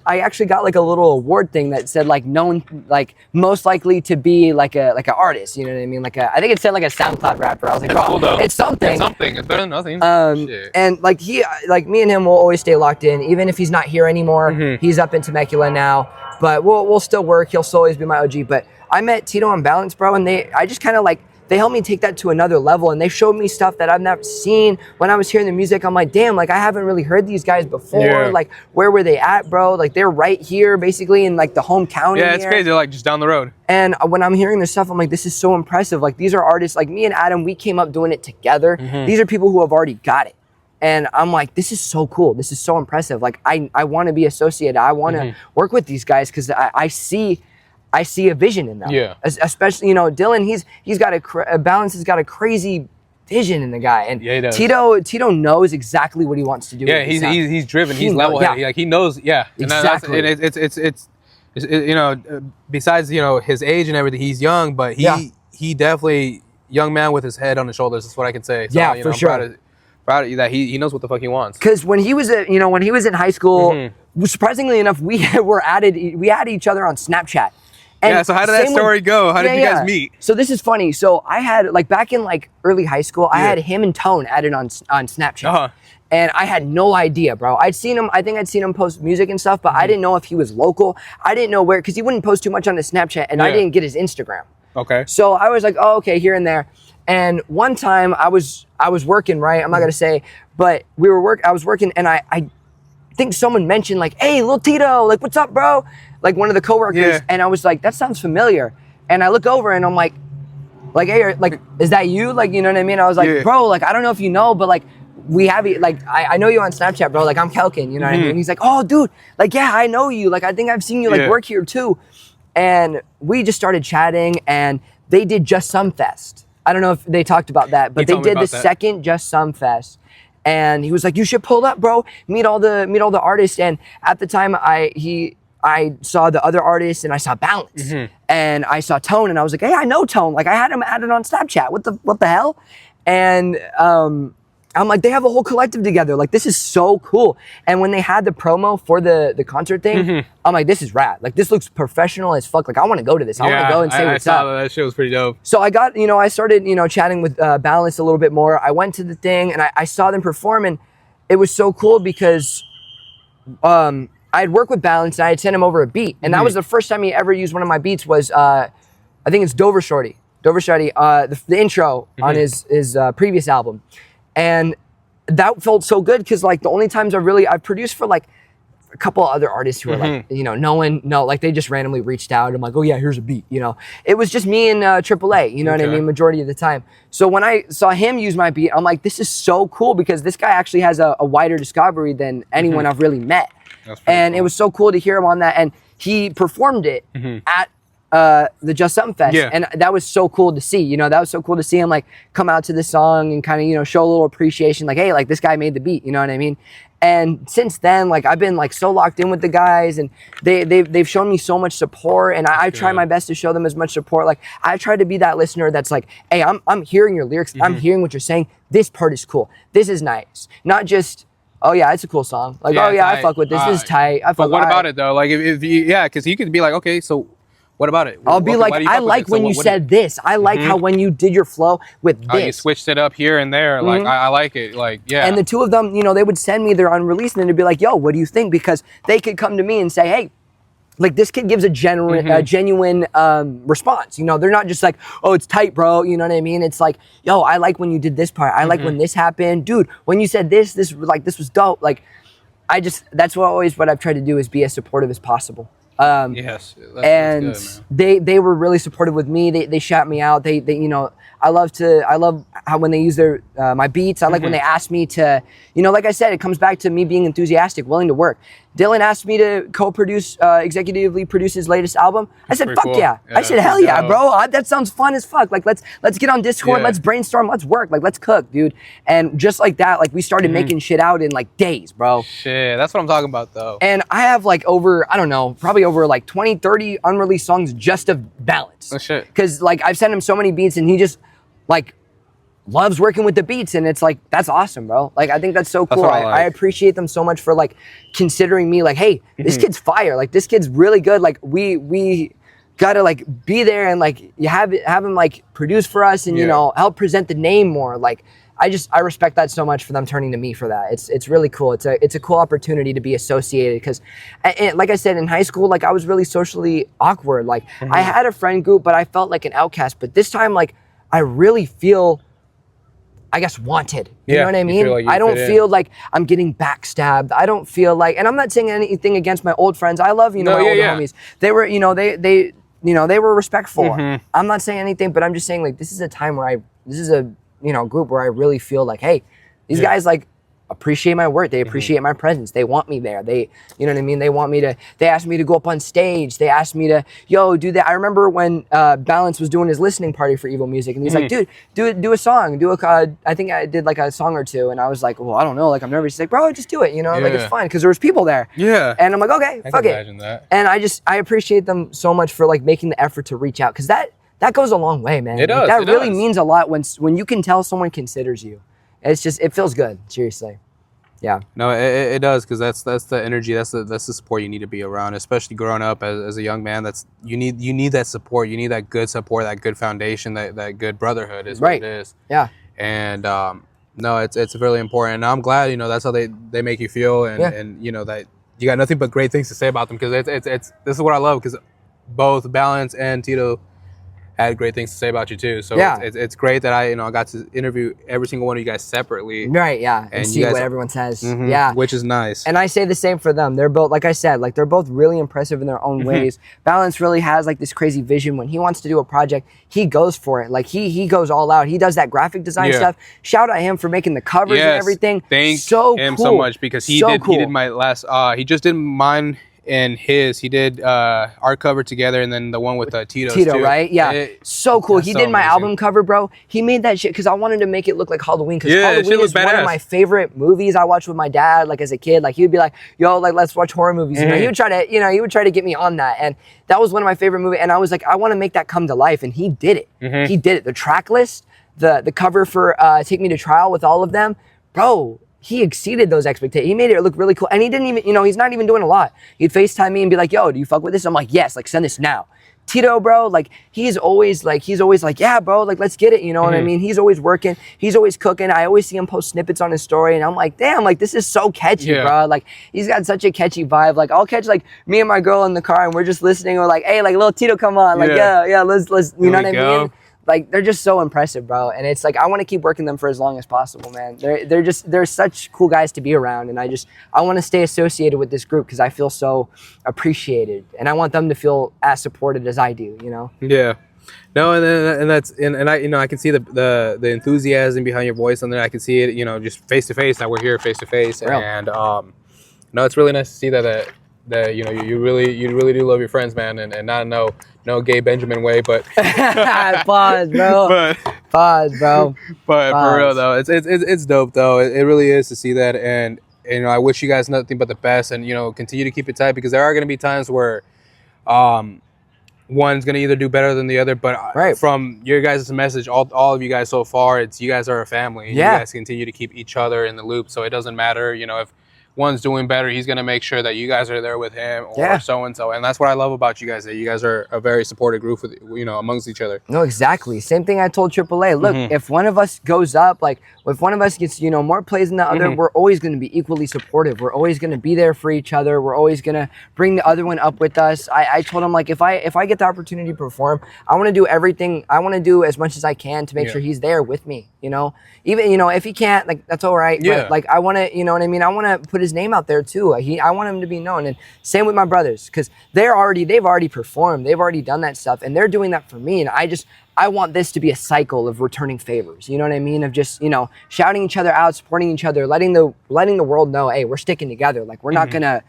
actually got like a little award thing that said like known, like most likely to be like an artist, you know what I mean? I think it said like a SoundCloud rapper. I was like, bro, it's something. It's something. It's better than nothing. And like me and him will always stay locked in, even if he's not here anymore. He's up in Temecula now, but we'll still work. He'll still always be my OG. But I met Tito on Balance, bro, and I just kind of like, they helped me take that to another level, and they showed me stuff that I've never seen. When I was hearing the music, I'm like, damn, like I haven't really heard these guys before. Yeah. Like, where were they at, bro? Like they're right here, basically in like the home county. Yeah, it's crazy. They're like just down the road. And when I'm hearing this stuff, I'm like, this is so impressive. Like these are artists, like me and Adam, we came up doing it together. These are people who have already got it. And I'm like, this is so cool. This is so impressive. Like I want to be associated. I want to work with these guys because I see a vision in them. Yeah. Especially, you know, Dylan, he's got Balance has got a crazy vision in the guy. And he does. Tito knows exactly what he wants to do. Yeah, he's driven. He's level-headed. Yeah. Like he knows. Yeah. Exactly. And it's you know, besides, you know, his age and everything, he's young, but he definitely, young man with his head on his shoulders. That's what I can say. So, Yeah, you for know, I'm sure. proud of that he knows what the fuck he wants. Because when he was in high school, surprisingly enough, we had each other on Snapchat. And yeah, so how did that story go? How did you guys meet? So this is funny. So I had, like, back in like early high school, I had him and Tone added on Snapchat. And I had no idea, bro. I think I'd seen him post music and stuff, but I didn't know if he was local. I didn't know where, because he wouldn't post too much on his Snapchat, and I didn't get his Instagram. Okay. So I was like, oh, okay, here and there. And one time I was working, right? I'm not gonna say, but I was working, and I think someone mentioned, like, hey, Lil Tito, like, what's up, bro? Like, one of the coworkers, and I was like, that sounds familiar. And I look over and I'm like, hey, like, is that you? Like, you know what I mean? I was like, bro, like, I don't know if you know, but like, we have you, like, I know you on Snapchat, bro. Like, I'm Kelken, you know what I mean? And he's like, oh, dude, like, yeah, I know you. Like, I think I've seen you, like, work here too. And we just started chatting, and they did Just Some Fest. I don't know if they talked about that, but they did the second Just Some Fest. And he was like, you should pull up, bro. Meet all the artists. And at the time, I saw the other artists, and I saw Balance, and I saw Tone, and I was like, hey, I know Tone. Like, I had him added on Snapchat. What the hell? And I'm like, they have a whole collective together. Like, this is so cool. And when they had the promo for the concert thing, I'm like, this is rad. Like, this looks professional as fuck. Like, I want to go to this. I want to go and say what's up. That shit was pretty dope. So I started, chatting with Balance a little bit more. I went to the thing, and I saw them perform, and it was so cool because I had worked with Balance, and I had sent him over a beat. And that was the first time he ever used one of my beats was, I think it's Dover Shorty, the intro on his previous album. And that felt so good because, like, the only times I've produced for, like, a couple other artists who are like, like, they just randomly reached out. I'm like, oh yeah, here's a beat, It was just me and AAA, you know what I mean, majority of the time. So when I saw him use my beat, I'm like, this is so cool because this guy actually has a wider discovery than anyone I've really met. And it was so cool to hear him on that. And he performed it at the Just Something Fest. And that was so cool to see, that was so cool to see him, like, come out to the song and kind of, show a little appreciation, like, hey, like, this guy made the beat, you know what I mean? And since then, like, I've been, like, so locked in with the guys, and they've shown me so much support, and I try my best to show them as much support. Like, I try to be that listener that's like, hey, I'm hearing your lyrics, I'm hearing what you're saying, this part is cool, this is nice, not just, oh yeah, it's a cool song, like, oh yeah, I fuck with this, this is tight. But what about it though? Like, if you, because you could be like, okay, so what about it? I'll be like, I like when you said this. I like how when you did your flow with this. You switched it up here and there. Like, I like it. Like, yeah. And the two of them, they would send me their unreleased, and they'd be like, yo, what do you think? Because they could come to me and say, hey, like, this kid gives a genuine response. They're not just like, oh, it's tight, bro. You know what I mean? It's like, yo, I like when you did this part. I like when this happened. Dude, when you said this was dope. Like, that's what I've tried to do is be as supportive as possible. Yes, that's good, they were really supportive with me. They shout me out. They I love how when they use their my beats. I like when they ask me to, like I said, it comes back to me being enthusiastic, willing to work. Dylan asked me to co-produce, executively produce his latest album. I said, fuck yeah. I said, hell yeah, bro. That sounds fun as fuck. Like, let's get on Discord, let's brainstorm, let's work, like, let's cook, dude. And just like that, like, we started making shit out in, like, days, bro. Shit, that's what I'm talking about, though. And I have, like, probably over like 20, 30 unreleased songs just of Balance. Oh shit. Because, like, I've sent him so many beats, and he just, like, loves working with the beats, and it's like, that's awesome, bro. Like, I think that's so cool. I appreciate them so much for, like, considering me, like, hey, this kid's fire, like, this kid's really good, like, we gotta, like, be there and, like, you have him, like, produce for us and help present the name more. Like, I respect that so much for them turning to me for that. It's really cool. It's a cool opportunity to be associated, because, like I said, in high school, like, I was really socially awkward. Like, I had a friend group, but I felt like an outcast. But this time, like, I really feel, I guess, wanted. You know what I mean? Like, I don't feel like I'm getting backstabbed. I don't feel like, and I'm not saying anything against my old friends. I love, my older homies. They were, they were respectful. I'm not saying anything, but I'm just saying, like, this is a time where this is a, group where I really feel like, hey, these guys, like, appreciate my work. They appreciate my presence. They want me there. They, you know what I mean? They asked me to go up on stage. They asked me to, do that. I remember when Balance was doing his listening party for Evil Music, and he's like, dude, do a song. I think I did, like, a song or two, and I was like, well, I don't know. Like, I'm nervous. He's like, bro, just do it. Like, it's fine, because there was people there. Yeah. And I'm like, okay, fuck it. Imagine that. And I appreciate them so much for, like, making the effort to reach out, because that that goes a long way, man. It does. That it really does. means a lot when you can tell someone considers you. It's just, it feels good, seriously. Yeah. No, it does, because that's the energy, that's the support you need to be around, especially growing up as a young man. That's you need that support, you need that good support, that good foundation, that good brotherhood is what it is. Yeah. And no, it's really important, and I'm glad that's how they make you feel, and and that you got nothing but great things to say about them, because it's this is what I love, because both Balance and Tito had great things to say about you too. So it's great that I got to interview every single one of you guys separately. Right, yeah. And see what everyone says. Yeah. Which is nice. And I say the same for them. They're both, like I said, like they're both really impressive in their own ways. Balance really has like this crazy vision. When he wants to do a project, he goes for it. Like he goes all out. He does that graphic design stuff. Shout out him for making the covers and everything. Thank him so much, because he did my last he just did mine and he did our cover together, and then the one with Tito too. Right? Yeah, so cool. He did my album cover, bro. He made that shit because I wanted to make it look like Halloween, because Halloween is one of my favorite movies I watched with my dad, like as a kid. Like he would be like, yo, like let's watch horror movies. He would try to get me on that, and that was one of my favorite movies. And I was like, I want to make that come to life, and he did it. He did it. The track list, the cover for Take Me to Trial with all of them, bro. He exceeded those expectations. He made it look really cool. And he didn't even, he's not even doing a lot. He'd FaceTime me and be like, yo, do you fuck with this? I'm like, yes, like send this now. Tito, bro, like he's always like, yeah, bro, like let's get it. You know what I mean? He's always working. He's always cooking. I always see him post snippets on his story, and I'm like, damn, like this is so catchy, bro. Like he's got such a catchy vibe. Like I'll catch like me and my girl in the car, and we're just listening. We're like, hey, like little Tito, come on. Like, yeah, let's, you know what I mean? Like they're just so impressive, bro, and it's like I want to keep working them for as long as possible, man. They're such cool guys to be around, and I want to stay associated with this group because I feel so appreciated, and I want them to feel as supported as I do, Yeah, no, and I can see the enthusiasm behind your voice on there. I can see it, just face to face. Now we're here face to face, and no, it's really nice to see that you really do love your friends, man, and not no gay Benjamin way, but pause, bro. Pause, bro. But for real though, it's dope though. It really is to see that, and I wish you guys nothing but the best, and continue to keep it tight, because there are going to be times where one's going to either do better than the other, but from your guys' message, all of you guys so far, it's you guys are a family, and you guys continue to keep each other in the loop, so it doesn't matter if one's doing better, he's going to make sure that you guys are there with him, or so-and-so. And that's what I love about you guys, that you guys are a very supportive group with, amongst each other. No, exactly. Same thing I told AAA. Look, if one of us goes up, like if one of us gets, more plays than the other, we're always going to be equally supportive. We're always going to be there for each other. We're always going to bring the other one up with us. I told him, like, if I get the opportunity to perform, I want to do everything. I want to do as much as I can to make sure he's there with me, Even, if he can't, like, that's all right. Yeah. But, like, I want to, I mean? I want to put his name out there too. I want him to be known. And same with my brothers, because they've already performed. They've already done that stuff, and they're doing that for me. And I want this to be a cycle of returning favors. You know what I mean? Of just, shouting each other out, supporting each other, letting the world know, hey, we're sticking together. Like we're not gonna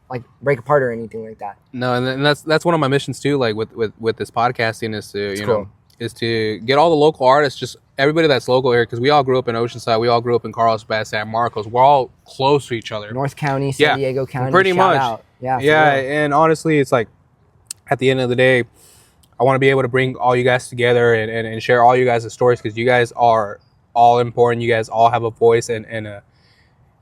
like break apart or anything like that. No, and that's one of my missions too. Like with this podcasting is to is to get all the local artists, just everybody that's local here, because we all grew up in Oceanside, we all grew up in Carlsbad, San Marcos. We're all close to each other. North County, San Diego County, pretty much. Out. Yeah, and honestly, it's like at the end of the day, I want to be able to bring all you guys together and share all you guys' stories, because you guys are all important. You guys all have a voice and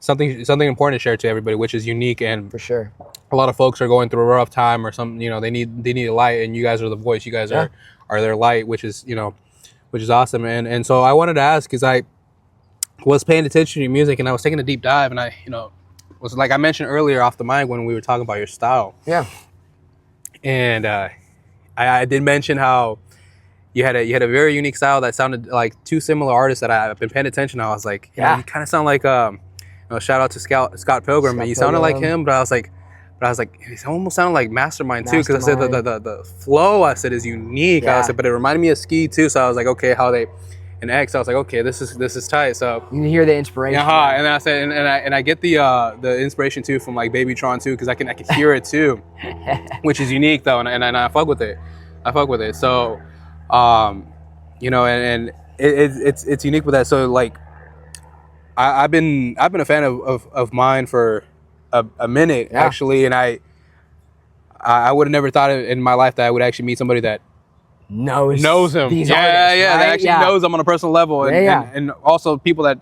something important to share to everybody, which is unique. And for sure, a lot of folks are going through a rough time or something. They need a light, and you guys are the voice. You guys are their light, which is awesome. And so I wanted to ask, because I was paying attention to your music, and I was taking a deep dive, and I was, like I mentioned earlier off the mic when we were talking about your style. Yeah. And I did mention how you had a very unique style that sounded like two similar artists that I've been paying attention to. I was like, you kind of sound like shout out to Scott Pilgrim. You sounded like him, but I was like, it almost sounded like Mastermind too, because I said the flow I said is unique. I said, but it reminded me of Ski too. So I was like, okay, how they and X. I was like, okay, this is tight. So you can hear the inspiration. And then I said, and I get the inspiration too from like Babytron too, because I can hear it too, which is unique though, and I fuck with it. So, and it's unique with that. So like, I've been a fan of mine for a minute actually, and I would have never thought in my life that I would actually meet somebody that knows him. These Yeah, artists, yeah. right? They actually knows them on a personal level, and, Yeah. and also people that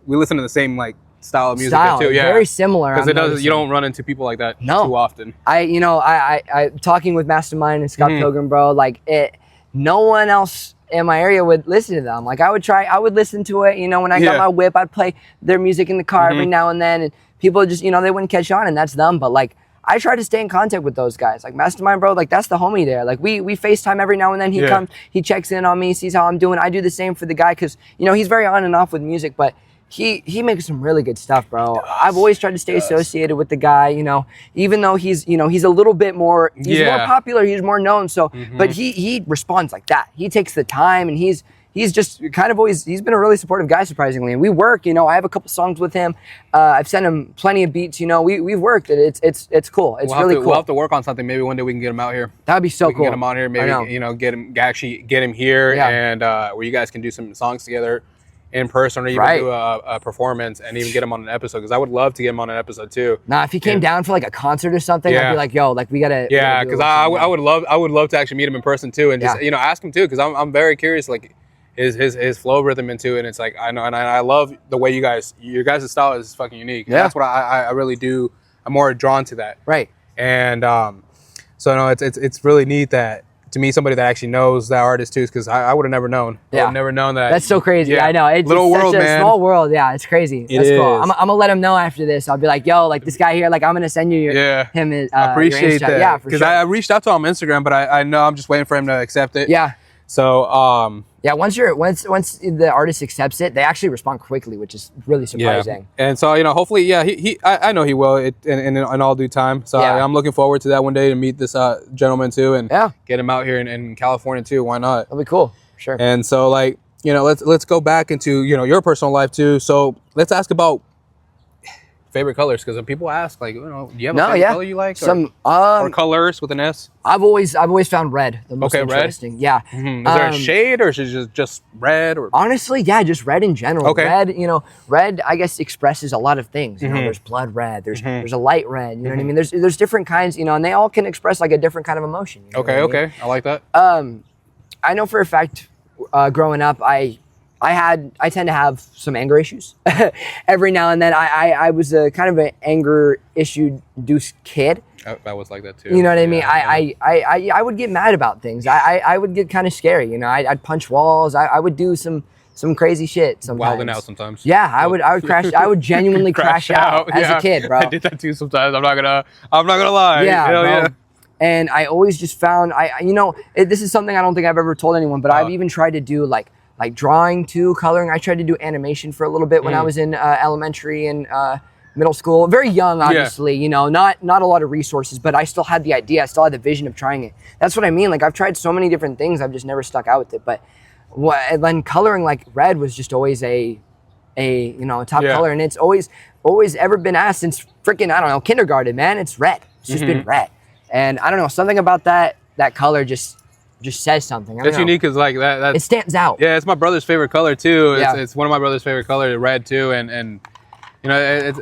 we listen to the same like style of music too. Yeah, very similar. Because it does. You don't run into people like that too often. I talking with Mastermind and Scott Pilgrim, bro. Like no one else in my area would listen to them. Like I would listen to it. You know, when I got my whip, I'd play their music in the car every now and then, and people just, you know, they wouldn't catch on, and that's them. But like, I try to stay in contact with those guys. Like Mastermind, bro, like that's the homie there. Like we FaceTime every now and then. He comes, he checks in on me, sees how I'm doing. I do the same for the guy because, you know, he's very on and off with music, but he makes some really good stuff, bro. I've always tried to stay associated with the guy, you know, even though he's a little bit more, he's more popular, he's more known. So, but he responds like that. He takes the time, and he's just kind of always, he's been a really supportive guy, surprisingly. And we work, you know, I have a couple songs with him. I've sent him plenty of beats, you know, we've worked. It's cool. It's really cool. We'll have to work on something. Maybe one day we can get him out here. That'd be so cool. Get him on here. Maybe, you know, get him here, and where you guys can do some songs together in person, or even do a performance, and even get him on an episode, because I would love to get him on an episode too. Nah, if he came down for like a concert or something, I'd be like, yo, like we gotta. Yeah, because I would love to actually meet him in person too, and just, you know, ask him too, because I'm very curious, like his flow rhythm into it, and it's like, I know, and I love the way your guys' style is fucking unique. Yeah, that's what I really do. I'm more drawn to that. Right. And so no, it's really neat that, to meet somebody that actually knows that artist too, because I would have never known. I would have never known that. That's so crazy. Yeah. I know. It's little world, such a man. Small world. Yeah, it's crazy. That's cool. I'm gonna let him know after this. I'll be like, yo, like this guy here, like I'm gonna send you him his. I appreciate that. Yeah, for sure. Because I reached out to him on Instagram, but I know I'm just waiting for him to accept it. Yeah. So yeah, once the artist accepts it, they actually respond quickly, which is really surprising. Yeah. And so, you know, hopefully, I know he will in all due time. So I'm looking forward to that one day, to meet this gentleman too, and get him out here in California too. Why not? That'll be cool. Sure. And so, like, you know, let's go back into, you know, your personal life too. So let's ask about favorite colors, because when people ask, like, you know, do you have a favorite color you like? Or colors with an S? I've always found red the most interesting. Red? Yeah. Is there a shade, or is it just red? Or honestly, yeah, just red in general. Red, you know, red I guess expresses a lot of things. You know, there's blood red, there's a light red, you know what I mean? There's different kinds, you know, and they all can express like a different kind of emotion. You know what I mean? I like that. I know for a fact, growing up, I tend to have some anger issues every now and then. I was a kind of an anger issue-induced kid. I was like that too. You know what I mean? I would get mad about things. I would get kind of scary. You know, I'd punch walls. I would do some crazy shit sometimes. Wilding out sometimes. Yeah, I would crash. I would genuinely crash out as a kid, bro. I did that too sometimes. I'm not gonna lie. Yeah, Hell bro. Yeah. And I always just found this is something I don't think I've ever told anyone, but I've even tried to do like drawing too, coloring. I tried to do animation for a little bit when I was in elementary and middle school. Very young, obviously, you know, not a lot of resources, but I still had the idea. I still had the vision of trying it. That's what I mean. Like I've tried so many different things. I've just never stuck out with it. But then coloring like red was just always a top color. And it's always ever been asked since freaking, I don't know, kindergarten, man. It's red. It's just been red. And I don't know, something about that color just says something. That's unique, because like that it stands out. Yeah, it's my brother's favorite color too. It's one of my brother's favorite color, red too, and you know,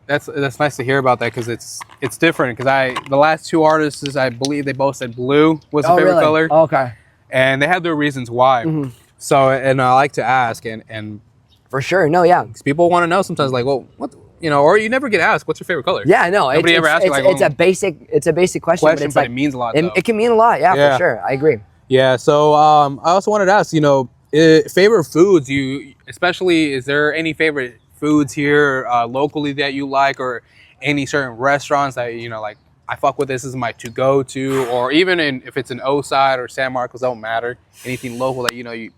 that's nice to hear about that, because it's different. Because the last two artists, I believe they both said blue was their favorite color. Oh, okay. And they have their reasons why. So, and I like to ask, and for sure, no, yeah, because people want to know sometimes, like, well, what. You know, or you never get asked, what's your favorite color? Yeah, no. Nobody ever asks you, like, it's a basic question, but it's but it means a lot. It can mean a lot, yeah, for sure. I agree. Yeah, so I also wanted to ask, you know, favorite foods, especially, is there any favorite foods here locally that you like, or any certain restaurants that, you know, like, I fuck with this is my to-go to, or even if it's in Oside or San Marcos, don't matter. Anything local that, you know,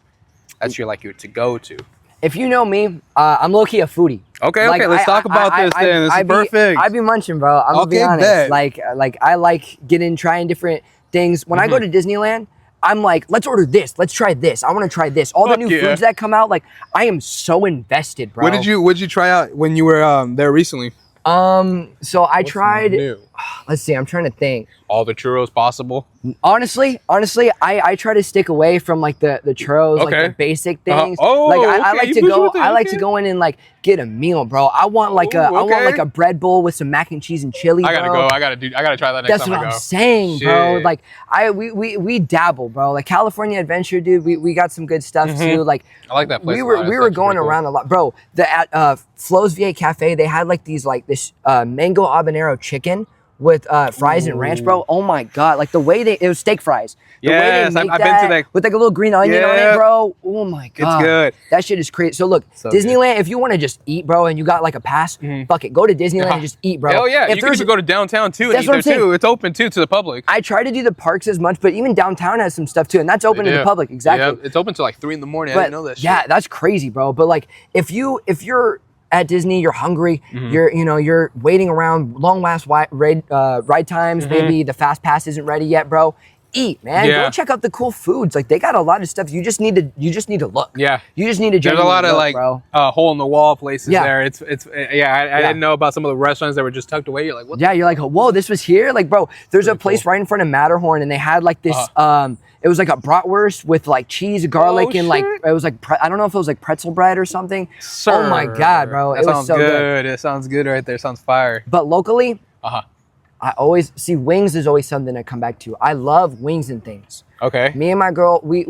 that's your to-go to. If you know me, I'm low-key a foodie. Okay, let's talk about this then. This is perfect. I be munching, bro. I'm gonna be honest. Like I like trying different things. When I go to Disneyland, I'm like, let's order this. Let's try this. I want to try this. All the new foods that come out, like I am so invested, bro. What did you try out when you were there recently? So I tried. Let's see. I'm trying to think. All the churros possible. Honestly, I try to stick away from like the churros, like the basic things. Oh, like I okay. like to go. I like to go in and like get a meal, bro. I want like I want like a bread bowl with some mac and cheese and chili. I gotta go. I gotta try that next time I go. That's what I'm saying, bro. Like we dabble, bro. Like California Adventure, dude. We got some good stuff too. Like I like that place. We were going around a lot, bro. At Flo's VA Cafe, they had like this mango habanero chicken with fries and ranch, bro. Oh my god, like the way it was steak fries. The way they make I've been to that with like a little green onion on it, bro. Oh my god, it's good. That shit is crazy. So look, Disneyland. If you want to just eat, bro, and you got like a pass, fuck it, go to Disneyland and just eat, bro. Hell yeah, you can even go to downtown too and eat there too. It's open too to the public. I try to do the parks as much, but even downtown has some stuff too, and that's open to the public. Exactly. Yeah, it's open till like 3 in the morning. I didn't know that shit. Yeah, that's crazy, bro. But like, if you're at Disney, you're hungry, you're waiting around long last ride times, maybe the fast pass isn't ready yet, bro. Eat, man. Go check out the cool foods. Like they got a lot of stuff. You just need to look. Yeah. You just need to. There's a lot of like hole in the wall places there. I didn't know about some of the restaurants that were just tucked away. You're like, what? Yeah, you're like, whoa, this was here. Like, bro, there's a place right in front of Matterhorn, and they had like this. It was like a bratwurst with like cheese, garlic, and like it was like I don't know if it was like pretzel bread or something. Oh my god, bro, it was so good. It sounds good right there. Sounds fire. But locally, I always see wings is always something I come back to. I love wings and things. Okay. Me and my girl, we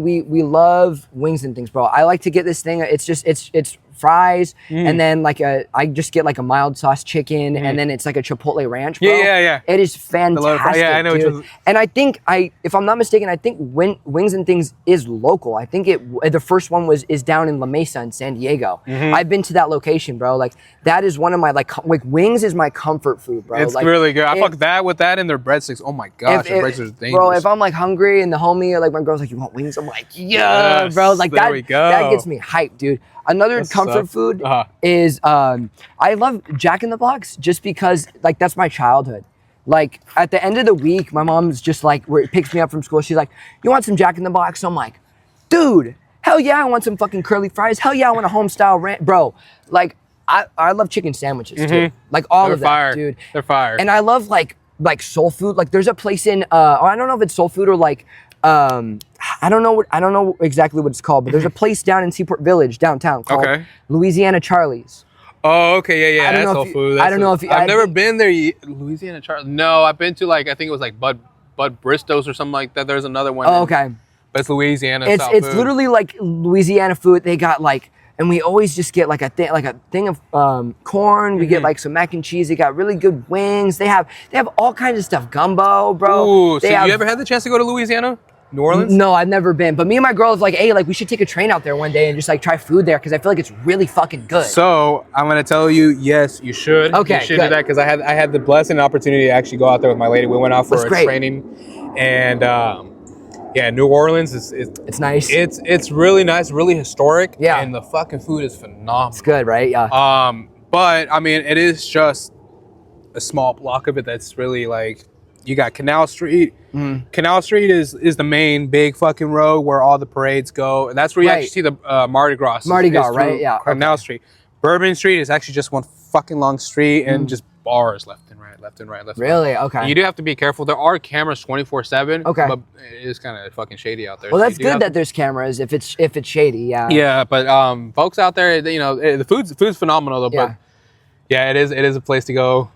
love wings and things, bro. I like to get this thing. It's fries, and then like I just get like a mild sauce chicken, and then it's like a chipotle ranch, bro. Yeah. It is fantastic, I know. Dude. And I think if I'm not mistaken, I think Wings and Things is local. I think the first one is down in La Mesa in San Diego. I've been to that location, bro. Like that is one of my like wings is my comfort food, bro. It's like, really good. I fuck that with that and their breadsticks. Oh my gosh, their breadsticks are dangerous. Bro, if I'm like hungry and the homie, like my girl's like, you want wings? I'm like, yeah, bro. Like that gets me hyped, dude. Another comfort food is I love Jack in the Box just because like that's my childhood. Like at the end of the week, my mom's just like where it picks me up from school. She's like, "You want some Jack in the Box?" So I'm like, "Dude, hell yeah, I want some fucking curly fries. Hell yeah, I want a home style bro." Like I love chicken sandwiches too. Like all of that, dude. They're fire. And I love like soul food. Like there's a place in I don't know if it's soul food or like I don't know exactly what it's called, but there's a place down in Seaport Village downtown called Louisiana Charlie's. Oh, okay, yeah, that's soul food. I don't know if I've never been there. Louisiana Charlie. No, I've been to like I think it was like Bud Bristow's or something like that. There's another one. Oh, okay. But it's Louisiana. It's literally like Louisiana food. They got like, and we always just get like a thing of corn. We get like some mac and cheese. They got really good wings. They have all kinds of stuff. Gumbo, bro. Ooh, so you ever had the chance to go to Louisiana? New Orleans? No, I've never been. But me and my girl is like, hey, like we should take a train out there one day and just like try food there because I feel like it's really fucking good. So I'm gonna tell you, yes, you should. Okay, you should do that because I had the blessing and opportunity to actually go out there with my lady. We went out for training, and yeah, New Orleans it's nice. It's really nice, really historic. Yeah, and the fucking food is phenomenal. It's good, right? Yeah. But I mean, it is just a small block of it that's really like. You got Canal Street. Canal Street is the main big fucking road where all the parades go. And that's where you actually see the Mardi Gras. Mardi Gras, right? Yeah. Canal Street. Bourbon Street is actually just one fucking long street and just bars left and right. Really? Okay. And you do have to be careful. There are cameras 24/7. Okay. But it is kind of fucking shady out there. Well, that's good that there's cameras if it's shady. Yeah. Yeah, but folks out there, you know, the food's phenomenal though. Yeah. But yeah, it is a place to go.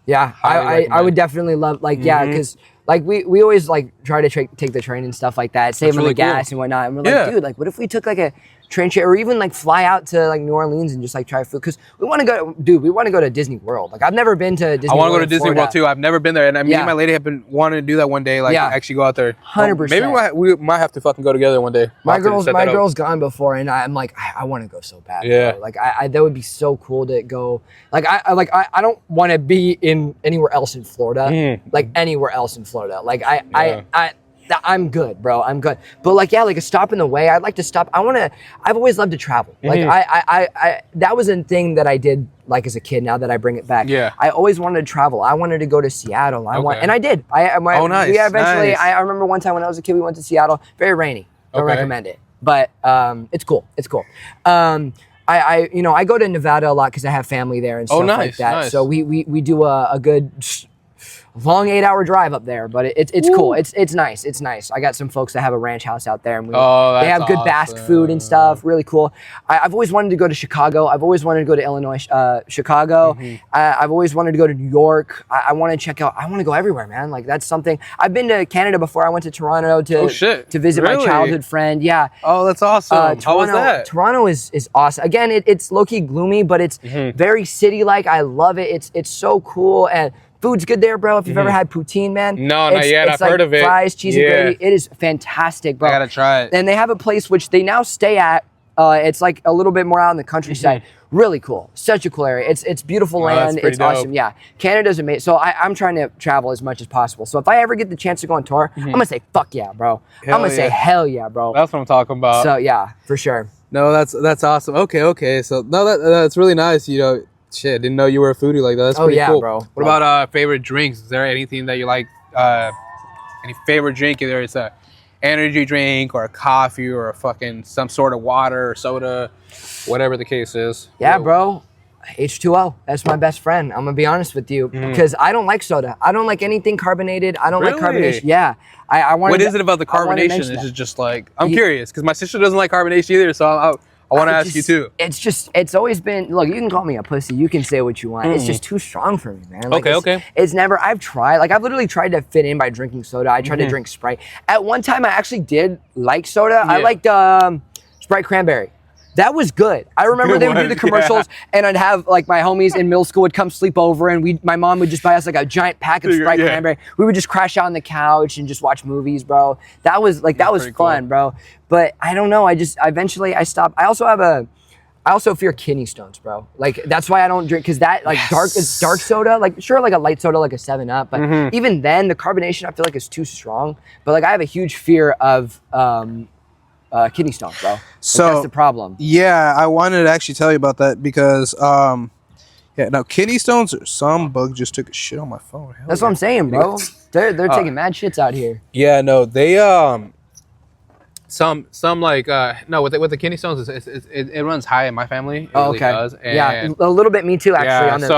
Yeah, I would definitely love like because like we always like try to take the train and stuff like that, save on the gas and whatnot. And we're like, dude, like what if we took like a train trip or even like fly out to like New Orleans and just like try food because we want to go, dude. We want to go to Disney World. Like I've never been to Disney. I want to go to Disney Disney World too. I've never been there, and me and my lady have been wanting to do that one day. Like actually go out there. 100%. Maybe we might have to fucking go together one day. My girl's gone before, and I'm like, I want to go so bad. Yeah. Bro. Like I that would be so cool to go. Like I don't want to be in anywhere else in Florida. Like anywhere else in Florida. Like I'm good, bro. I'm good. But like, yeah, like a stop in the way. I'd like to stop. I've always loved to travel. Like I that was a thing that I did like as a kid. Now that I bring it back. Yeah. I always wanted to travel. I wanted to go to Seattle. And I did. Nice. We eventually, nice. I remember one time when I was a kid, we went to Seattle. Very rainy. Don't recommend it. But it's cool. It's cool. I go to Nevada a lot because I have family there and stuff like that. Nice. So we do a good long 8-hour drive up there, but it's cool. It's nice. It's nice. I got some folks that have a ranch house out there, and they have good Basque food and stuff. Really cool. I've always wanted to go to Chicago. I've always wanted to go to Illinois, Chicago. I've always wanted to go to New York. I want to check out. I want to go everywhere, man. Like that's something. I've been to Canada before. I went to Toronto to visit my childhood friend. Yeah. Oh, that's awesome. How was that? Toronto is awesome. Again, it's low key gloomy, but it's very city like. I love it. It's so cool and. Food's good there, bro. If you've ever had poutine, man. No, not yet. I've heard of it. Fries, cheese, and gravy. It is fantastic, bro. I gotta try it. And they have a place which they now stay at. It's like a little bit more out in the countryside. Really cool. Such a cool area. It's beautiful land. It's awesome. Yeah. Canada's amazing. So I'm trying to travel as much as possible. So if I ever get the chance to go on tour, I'm gonna say fuck yeah, bro. I'm gonna say hell yeah, bro. That's what I'm talking about. So yeah, for sure. No, that's awesome. Okay. So no, that's really nice. You know. Shit, didn't know you were a foodie like that. That's pretty cool. Bro. What about favorite drinks? Is there anything that you like? Any favorite drink? Either it's a energy drink or a coffee or a fucking some sort of water or soda, whatever the case is. Yeah, bro. H2O. That's my best friend. I'm gonna be honest with you because I don't like soda. I don't like anything carbonated. I don't like carbonation. Yeah. I want. What is it about the carbonation? Is it just like I'm curious because my sister doesn't like carbonation either, so I want to ask you too. It's always been, look, you can call me a pussy. You can say what you want. It's just too strong for me, man. Like, okay. It's never, I've literally tried to fit in by drinking soda. I tried to drink Sprite. At one time, I actually did like soda. Yeah. I liked Sprite Cranberry. That was good. I remember they would do the commercials and I'd have like my homies in middle school would come sleep over and my mom would just buy us like a giant pack of Sprite Cranberry. We would just crash out on the couch and just watch movies, bro. That was fun, bro. But I don't know. Eventually I stopped. I also fear kidney stones, bro. Like that's why I don't drink because that like dark soda, like sure like a light soda like a 7-Up, but even then the carbonation I feel like is too strong. But like I have a huge fear of kidney stones, bro. Like, so that's the problem. Yeah, I wanted to actually tell you about that because now kidney stones. Some bug just took a shit on my phone. That's what I'm saying, bro. They're taking mad shits out here. Yeah, no, they some like no with the kidney stones it runs high in my family. It really does. And yeah, a little bit me too actually.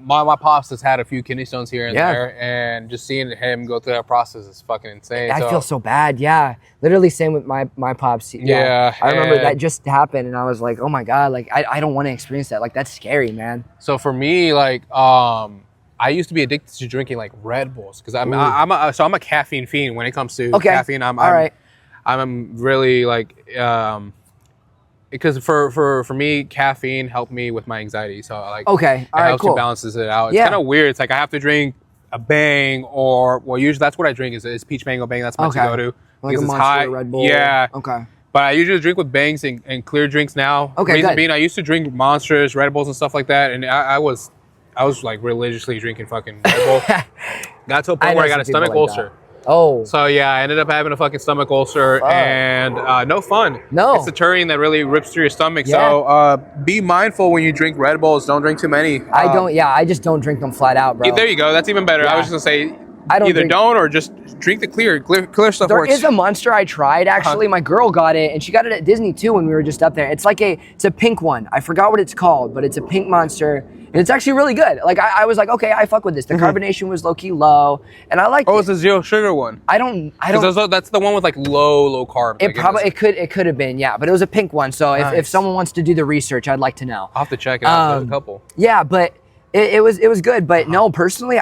My pops has had a few kidney stones here and there, and just seeing him go through that process is fucking insane. I feel so bad. Yeah, literally same with my pops. Yeah, I remember that just happened, and I was like, oh my god, like I don't want to experience that. Like that's scary, man. So for me, like I used to be addicted to drinking like Red Bulls because I'm a caffeine fiend when it comes to caffeine. I'm really like because for me caffeine helped me with my anxiety, so like it helps you balances it out. It's kind of weird. It's like I have to drink a Bang or usually that's what I drink is peach mango Bang. That's my to-go-to like a because it's Monster, high. Red Bull. Yeah. Okay. But I usually drink with Bangs and clear drinks now. Reason being I used to drink Monsters, Red Bulls and stuff like that, and I was like religiously drinking fucking Red Bull. Got to a point where I got a stomach ulcer. Oh. So yeah, I ended up having a fucking stomach ulcer and no fun. No. It's the taurine that really rips through your stomach. Yeah. So be mindful when you drink Red Bulls. Don't drink too many. I just don't drink them flat out, bro. There you go. That's even better. Yeah. I was just gonna say don't or just drink the clear stuff. There works. is a Monster I tried actually. My girl got it and she got it at Disney too when we were just up there. It's like it's a pink one. I forgot what it's called, but it's a pink Monster. And it's actually really good. Like I was like, okay, I fuck with this. The carbonation was low key low, and I liked it. Oh, it's a zero sugar one. I don't. That's the one with like low carbs. It could have been, yeah, but it was a pink one. So if someone wants to do the research, I'd like to know. I'll have to check it out. There's a couple. Yeah, but it was good. But no, personally,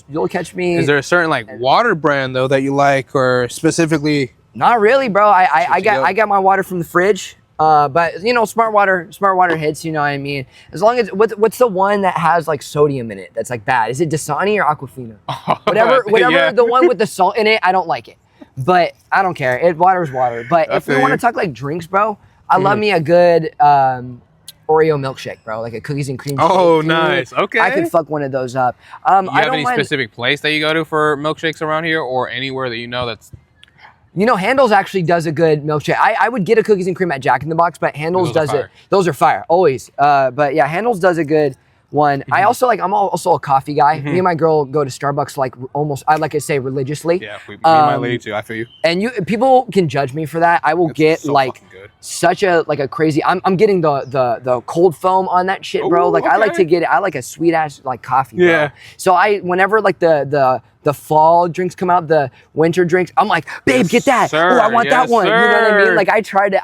you'll catch me. Is there a certain like water brand though that you like, or specifically? Not really, bro. I got my water from the fridge. But you know, smart water hits. You know what I mean? As long as what's the one that has like sodium in it that's like bad? Is it Dasani or Aquafina? Whatever. The one with the salt in it, I don't like it. But I don't care. Water's water. But if we want to talk like drinks, bro, I love me a good Oreo milkshake, bro, like a cookies and cream. Oh, nice. Okay. I could fuck one of those up. You have any specific place that you go to for milkshakes around here, or anywhere that you know that's? You know, Handel's actually does a good milkshake. I would get a cookies and cream at Jack in the Box, but Handel's does it. Those are fire, always. But yeah, Handel's does a good one. I also I'm also a coffee guy. Me and my girl go to Starbucks like almost, I like to say religiously. Yeah, me and my lady too. I feel you. And people can judge me for that. I will get so like such a crazy. I'm getting the cold foam on that shit, bro. Ooh, like I like to get it. I like a sweet ass like coffee. Bro. So whenever like the fall drinks come out, the winter drinks, I'm like, babe, get that. Oh, I want that one. Sir. You know what I mean? Like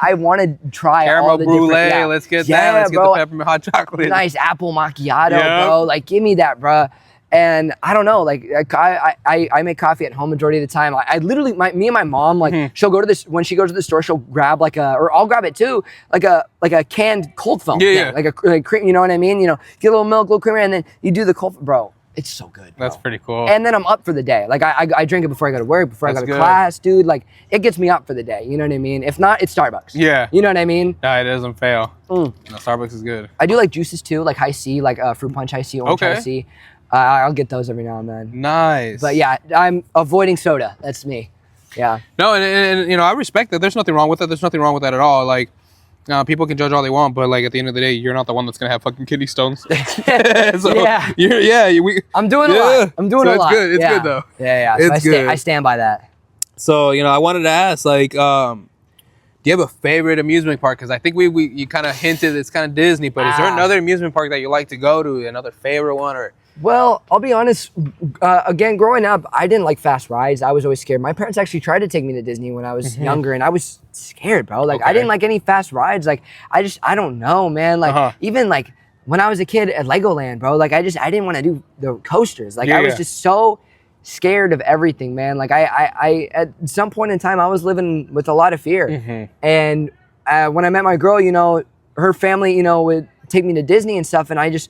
I want to try caramel all the brulee. different. Yeah. Let's get that. Let's get the peppermint hot chocolate. Nice apple macchiato, bro. Like give me that, bro. And I don't know, like I make coffee at home majority of the time. I literally, me and my mom, like she'll go to this, when she goes to the store, she'll grab or I'll grab it too, like a canned cold foam. Yeah. Like cream, you know what I mean? You know, get a little milk, a little creamer, and then you do the cold, bro. It's so good, bro. That's pretty cool. And then I'm up for the day. Like I drink it before I go to work, before I go to class, dude. Like it gets me up for the day. You know what I mean? If not, it's Starbucks. Yeah. You know what I mean? No, it doesn't fail. No, Starbucks is good. I do like juices too, like high C, like fruit punch high C, orange high C. I'll get those every now and then. Nice. But yeah, I'm avoiding soda. That's me. Yeah. No, and you know, I respect that. There's nothing wrong with it. There's nothing wrong with that at all. Like, people can judge all they want, but like at the end of the day, you're not the one that's gonna have fucking kidney stones. So, I'm doing a lot. I'm doing a lot. It's good. It's good though. Yeah. So It's good. I stand by that. So you know, I wanted to ask, like, do you have a favorite amusement park? Because I think you kind of hinted it's kind of Disney, but is there another amusement park that you like to go to? Another favorite one, or? Well, I'll be honest. Again, growing up, I didn't like fast rides. I was always scared. My parents actually tried to take me to Disney when I was younger, and I was scared, bro. Like I didn't like any fast rides. Like I don't know, man. Like even like when I was a kid at Legoland, bro. Like I didn't want to do the coasters. Like I was just so scared of everything, man. Like I at some point in time, I was living with a lot of fear. And when I met my girl, you know, her family, you know, would take me to Disney and stuff, and I just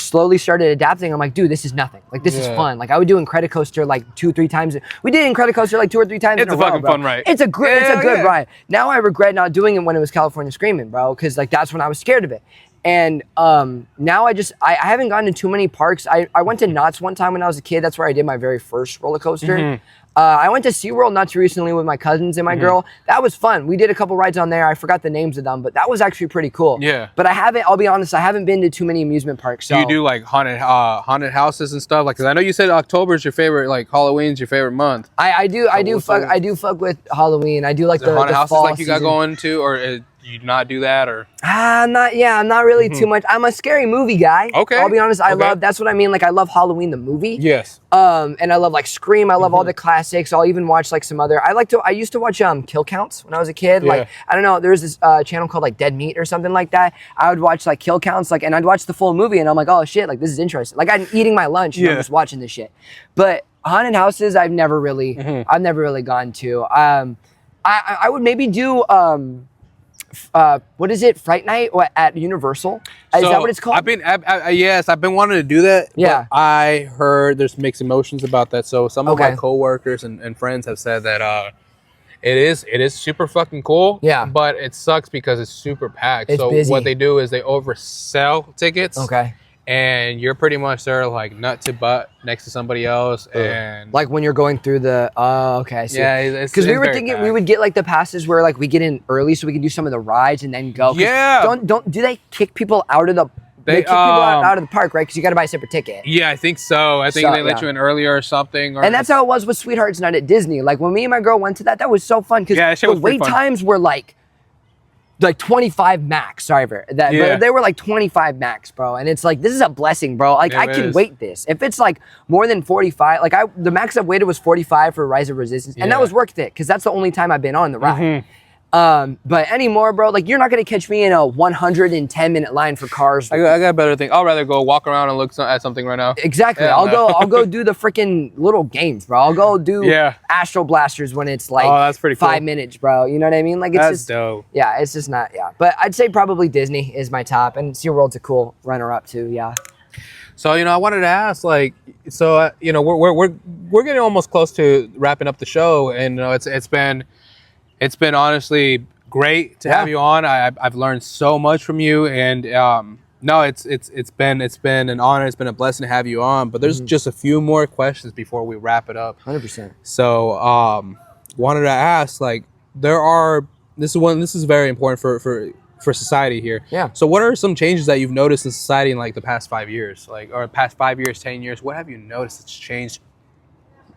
slowly started adapting. I'm like, dude, this is nothing. Like, this is fun. Like, I would do Incredicoaster like 2-3 times. We did Incredicoaster like 2 or 3 times in a row, fucking fun ride. It's a good ride. Now I regret not doing it when it was California Screaming, bro, because like that's when I was scared of it. And now I haven't gone to too many parks. I went to Knott's one time when I was a kid. That's where I did my very first roller coaster. I went to SeaWorld not too recently with my cousins and my girl. That was fun. We did a couple rides on there. I forgot the names of them, but that was actually pretty cool. Yeah. But I'll be honest, I haven't been to too many amusement parks. So. Do you do like haunted houses and stuff? Like, cause I know you said October is your favorite, like Halloween's your favorite month. I do fuck with Halloween. I do like the haunted houses fall like you got season. going to, or you not do that, or? I'm not really too much. I'm a scary movie guy. Okay. I'll be honest. That's what I mean. Like I love Halloween the movie. Yes. And I love like Scream. I love all the classics. I'll even watch like some other. I used to watch Kill Counts when I was a kid. Yeah. Like I don't know. There was this channel called like Dead Meat or something like that. I would watch like Kill Counts, like, and I'd watch the full movie, and I'm like, oh shit, like this is interesting. Like I'm eating my lunch and I'm just watching this shit. But haunted houses, I've never really gone to. I would maybe do. What is it? Fright Night at Universal? Is that what it's called? Yes, I've been wanting to do that. Yeah. But I heard there's mixed emotions about that. So some of my coworkers and friends have said that it is super fucking cool. Yeah. But it sucks because it's super packed. It's so busy. what they do is they oversell tickets. Okay. And you're pretty much there like nut to butt next to somebody else, and like when you're going through the okay, I see. Yeah, because we were thinking we would get like the passes where like we get in early so we can do some of the rides and then go. Yeah. Don't do they kick people out of the? They kick people out of the park, right? Because you got to buy a separate ticket. Yeah, I think so. I think they let you in earlier or something. And that's how it was with Sweethearts Night at Disney. Like when me and my girl went to that was so fun because the wait times were like 25 max. Sorry for that. But they were like 25 max, bro. And it's like, this is a blessing, bro. Like I can wait this. If it's like more than 45, like the max I've waited was 45 for Rise of Resistance. And that was worth it because that's the only time I've been on the ride. But anymore, bro, like you're not gonna catch me in a 110-minute line for cars. I got a better thing. I'll rather go walk around and look at something right now. Exactly. Yeah, I'll go do the freaking little games, bro. I'll go do Astro Blasters when it's like that's pretty cool. 5 minutes, bro. You know what I mean? Like it's that's just dope. Yeah, it's just not But I'd say probably Disney is my top, and SeaWorld's a cool runner-up too. Yeah. So I wanted to ask, like, so we're getting almost close to wrapping up the show, and it's been honestly great to have you on. I've learned so much from you, and it's been an honor. It's been a blessing to have you on. But there's just a few more questions before we wrap it up. 100%. So wanted to ask, like, this is very important for for society here. Yeah. So what are some changes that you've noticed in society in like the past 5 years, like, or past 5 years, 10 years? What have you noticed that's changed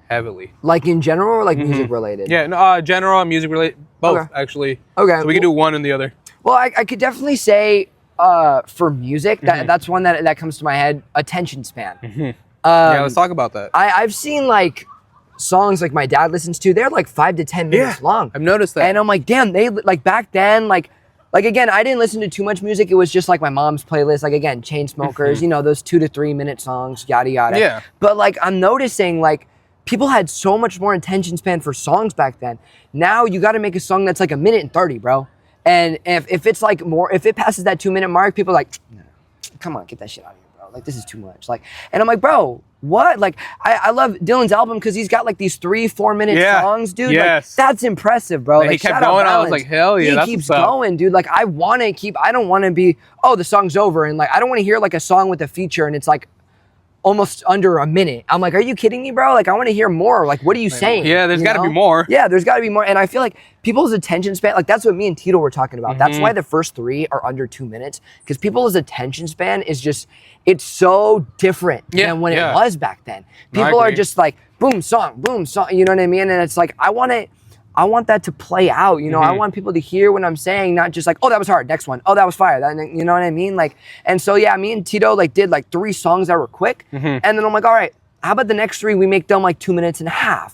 heavily? Like in general or like music related? Yeah, no, general and music related, both actually. Okay. So we can do one and the other. Well, I could definitely say for music, that's one that comes to my head, attention span. Yeah, let's talk about that. I've seen like songs like my dad listens to, they're like 5 to 10 minutes long. I've noticed that. And I'm like, damn, they like back then, like again, I didn't listen to too much music. It was just like my mom's playlist, like again, Chainsmokers, you know, those 2 to 3 minute songs, yada yada. Yeah. But like I'm noticing like people had so much more attention span for songs back then. Now you got to make a song that's like 1:30, bro. And if it's like more, if it passes that 2 minute mark, people are like, no, come on, get that shit out of here, bro. Like this is too much. Like, and I'm like, bro, what? Like, I love Dylan's album because he's got like these 3-4 minute songs, dude. Yes. Like, that's impressive, bro. Like, he kept going. I was like, hell yeah. He keeps going, dude. Like, I don't want to be, oh, the song's over. And like, I don't want to hear like a song with a feature and it's like almost under a minute. I'm like, are you kidding me, bro? Like, I want to hear more. Like, what are you saying? Yeah, there's got to be more. Yeah, there's got to be more. And I feel like people's attention span, like that's what me and Tito were talking about. That's why the first 3 are under 2 minutes, because people's attention span is just, it's so different than when it was back then. People are just like, boom, song, you know what I mean? And it's like, I want that to play out, you know. I want people to hear what I'm saying, not just like, oh, that was hard, next one, oh, that was fire, that, you know what I mean? Like, and so yeah, me and Tito like did like 3 songs that were quick, and then I'm like, all right, how about the next 3 we make them like 2.5 minutes?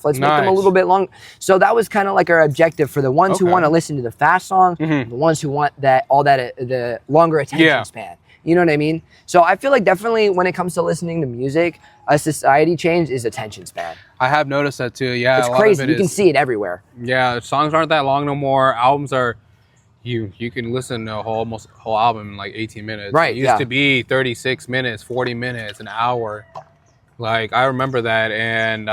Let's make them a little bit long. So that was kind of like our objective for the ones who want to listen to the fast songs, the ones who want that the longer attention span. You know what I mean? So I feel like definitely when it comes to listening to music, a society change is attention span. I have noticed that too. Yeah, it's crazy. You can see it everywhere. Yeah, songs aren't that long no more. Albums are, you can listen to almost a whole album in like 18 minutes. Right. It used to be 36 minutes, 40 minutes, an hour. Like I remember that, and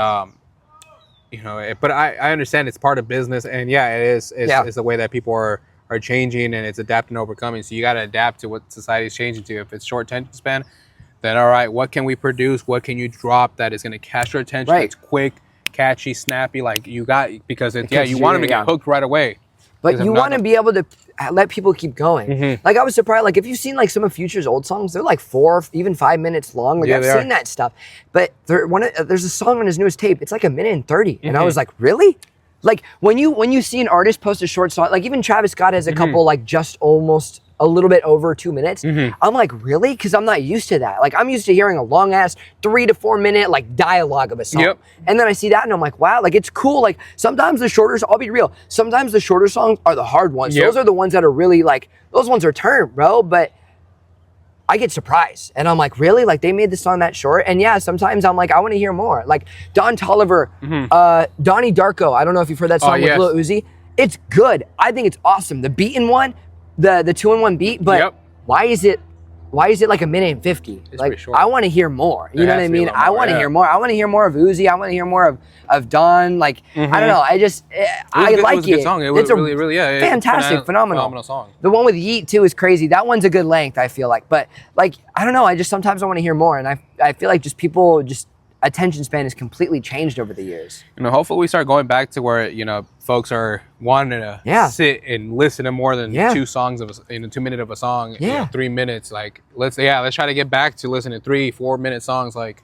you know, but I understand it's part of business, and yeah, it is. It's the way that people are changing, and it's adapting and overcoming. So you got to adapt to what society is changing to. If it's short attention span, then all right, what can we produce? What can you drop that is going to catch your attention? Right. It's quick, catchy, snappy. Like you got, because you want them to get hooked right away. But you want to be able to let people keep going. Like I was surprised. Like if you've seen like some of Future's old songs, they're like 4, even 5 minutes long. Like I've seen that stuff. But there's a song on his newest tape. It's like 1:30, and I was like, really? Like when you see an artist post a short song, like even Travis Scott has a couple like just almost a little bit over 2 minutes. I'm like, really? Because I'm not used to that. Like I'm used to hearing a long ass 3 to 4 minute like dialogue of a song. And then I see that and I'm like, wow, like it's cool. Like sometimes the shorter, I'll be real, sometimes the shorter songs are the hard ones. Those are the ones that are really like, those ones are turned, bro. But I get surprised and I'm like, really? Like they made the song that short? And yeah, sometimes I'm like, I want to hear more. Like Don Toliver, Donnie Darko. I don't know if you've heard that song with Lil Uzi. It's good. I think it's awesome. The beaten one, the 2-in-1 beat, but why is it like 1:50? It's like pretty short. I want to hear more. You know what I mean? I want to hear more. I want to hear more of Uzi. I want to hear more of Don. Like I don't know. I just I like it. It was a good song. It was really fantastic, phenomenal song. The one with Yeet too is crazy. That one's a good length, I feel like. But like I don't know. I just sometimes I want to hear more, and I feel like just people just attention span has completely changed over the years. You know, hopefully we start going back to where, you know, folks are wanting to sit and listen to more than 2 songs of 2 minutes of a song, 3 minutes. Like let's try to get back to listening to 3-4 minute songs, like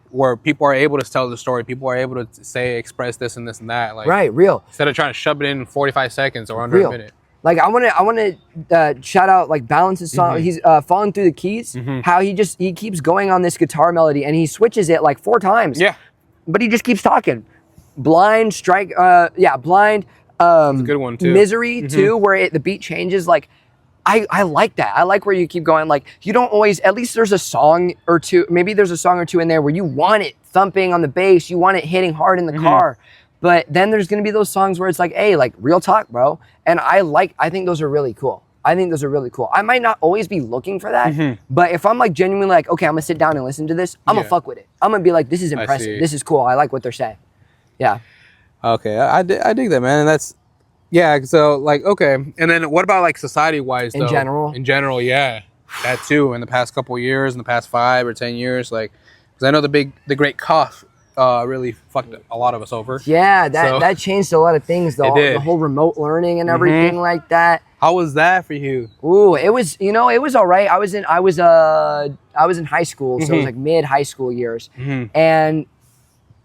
where people are able to tell the story, people are able to express this and this and that, like real, instead of trying to shove it in 45 seconds or under a minute. Like I want to shout out like Balance's song. He's Falling Through the Keys. How he keeps going on this guitar melody and he switches it like 4 times. Yeah, but he just keeps talking. Blind Strike. Blind. That's a good one too. Misery too, where the beat changes. Like I like that. I like where you keep going. Like you don't always. At least there's a song or two. Maybe there's a song or two in there where you want it thumping on the bass. You want it hitting hard in the car. But then there's going to be those songs where it's like, hey, like real talk, bro. And I think those are really cool. I might not always be looking for that, but if I'm like genuinely like, okay, I'm going to sit down and listen to this, I'm going to fuck with it. I'm going to be like, this is impressive. This is cool. I like what they're saying. Yeah. Okay. I dig that, man. And that's, so like, okay. And then what about like society-wise though? In general, yeah. That too, in the past couple of years, in the past 5 or 10 years, like, because I know the great cough really fucked a lot of us over. Yeah, that changed a lot of things. The whole remote learning and everything like that. How was that for you? Ooh, it was, you know, it was all right. I was in high school, so it was like mid high school years. And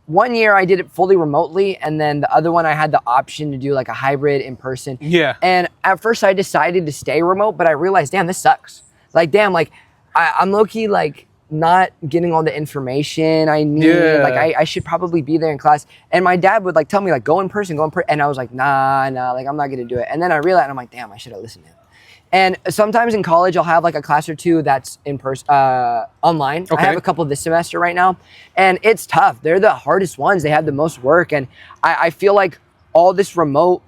one year I did it fully remotely, and then the other one I had the option to do like a hybrid in person. Yeah. And at first I decided to stay remote, but I realized, damn, this sucks. Like, damn, like I'm low-key like not getting all the information I need. Yeah. Like I should probably be there in class. And my dad would like tell me like go in person. And I was like, nah, like I'm not gonna do it. And then I realized, and I'm like, damn, I should have listened to him. And sometimes in college, I'll have like a class or two that's in person, online. Okay. I have a couple this semester right now, and it's tough. They're the hardest ones. They have the most work, and I feel like all this remote.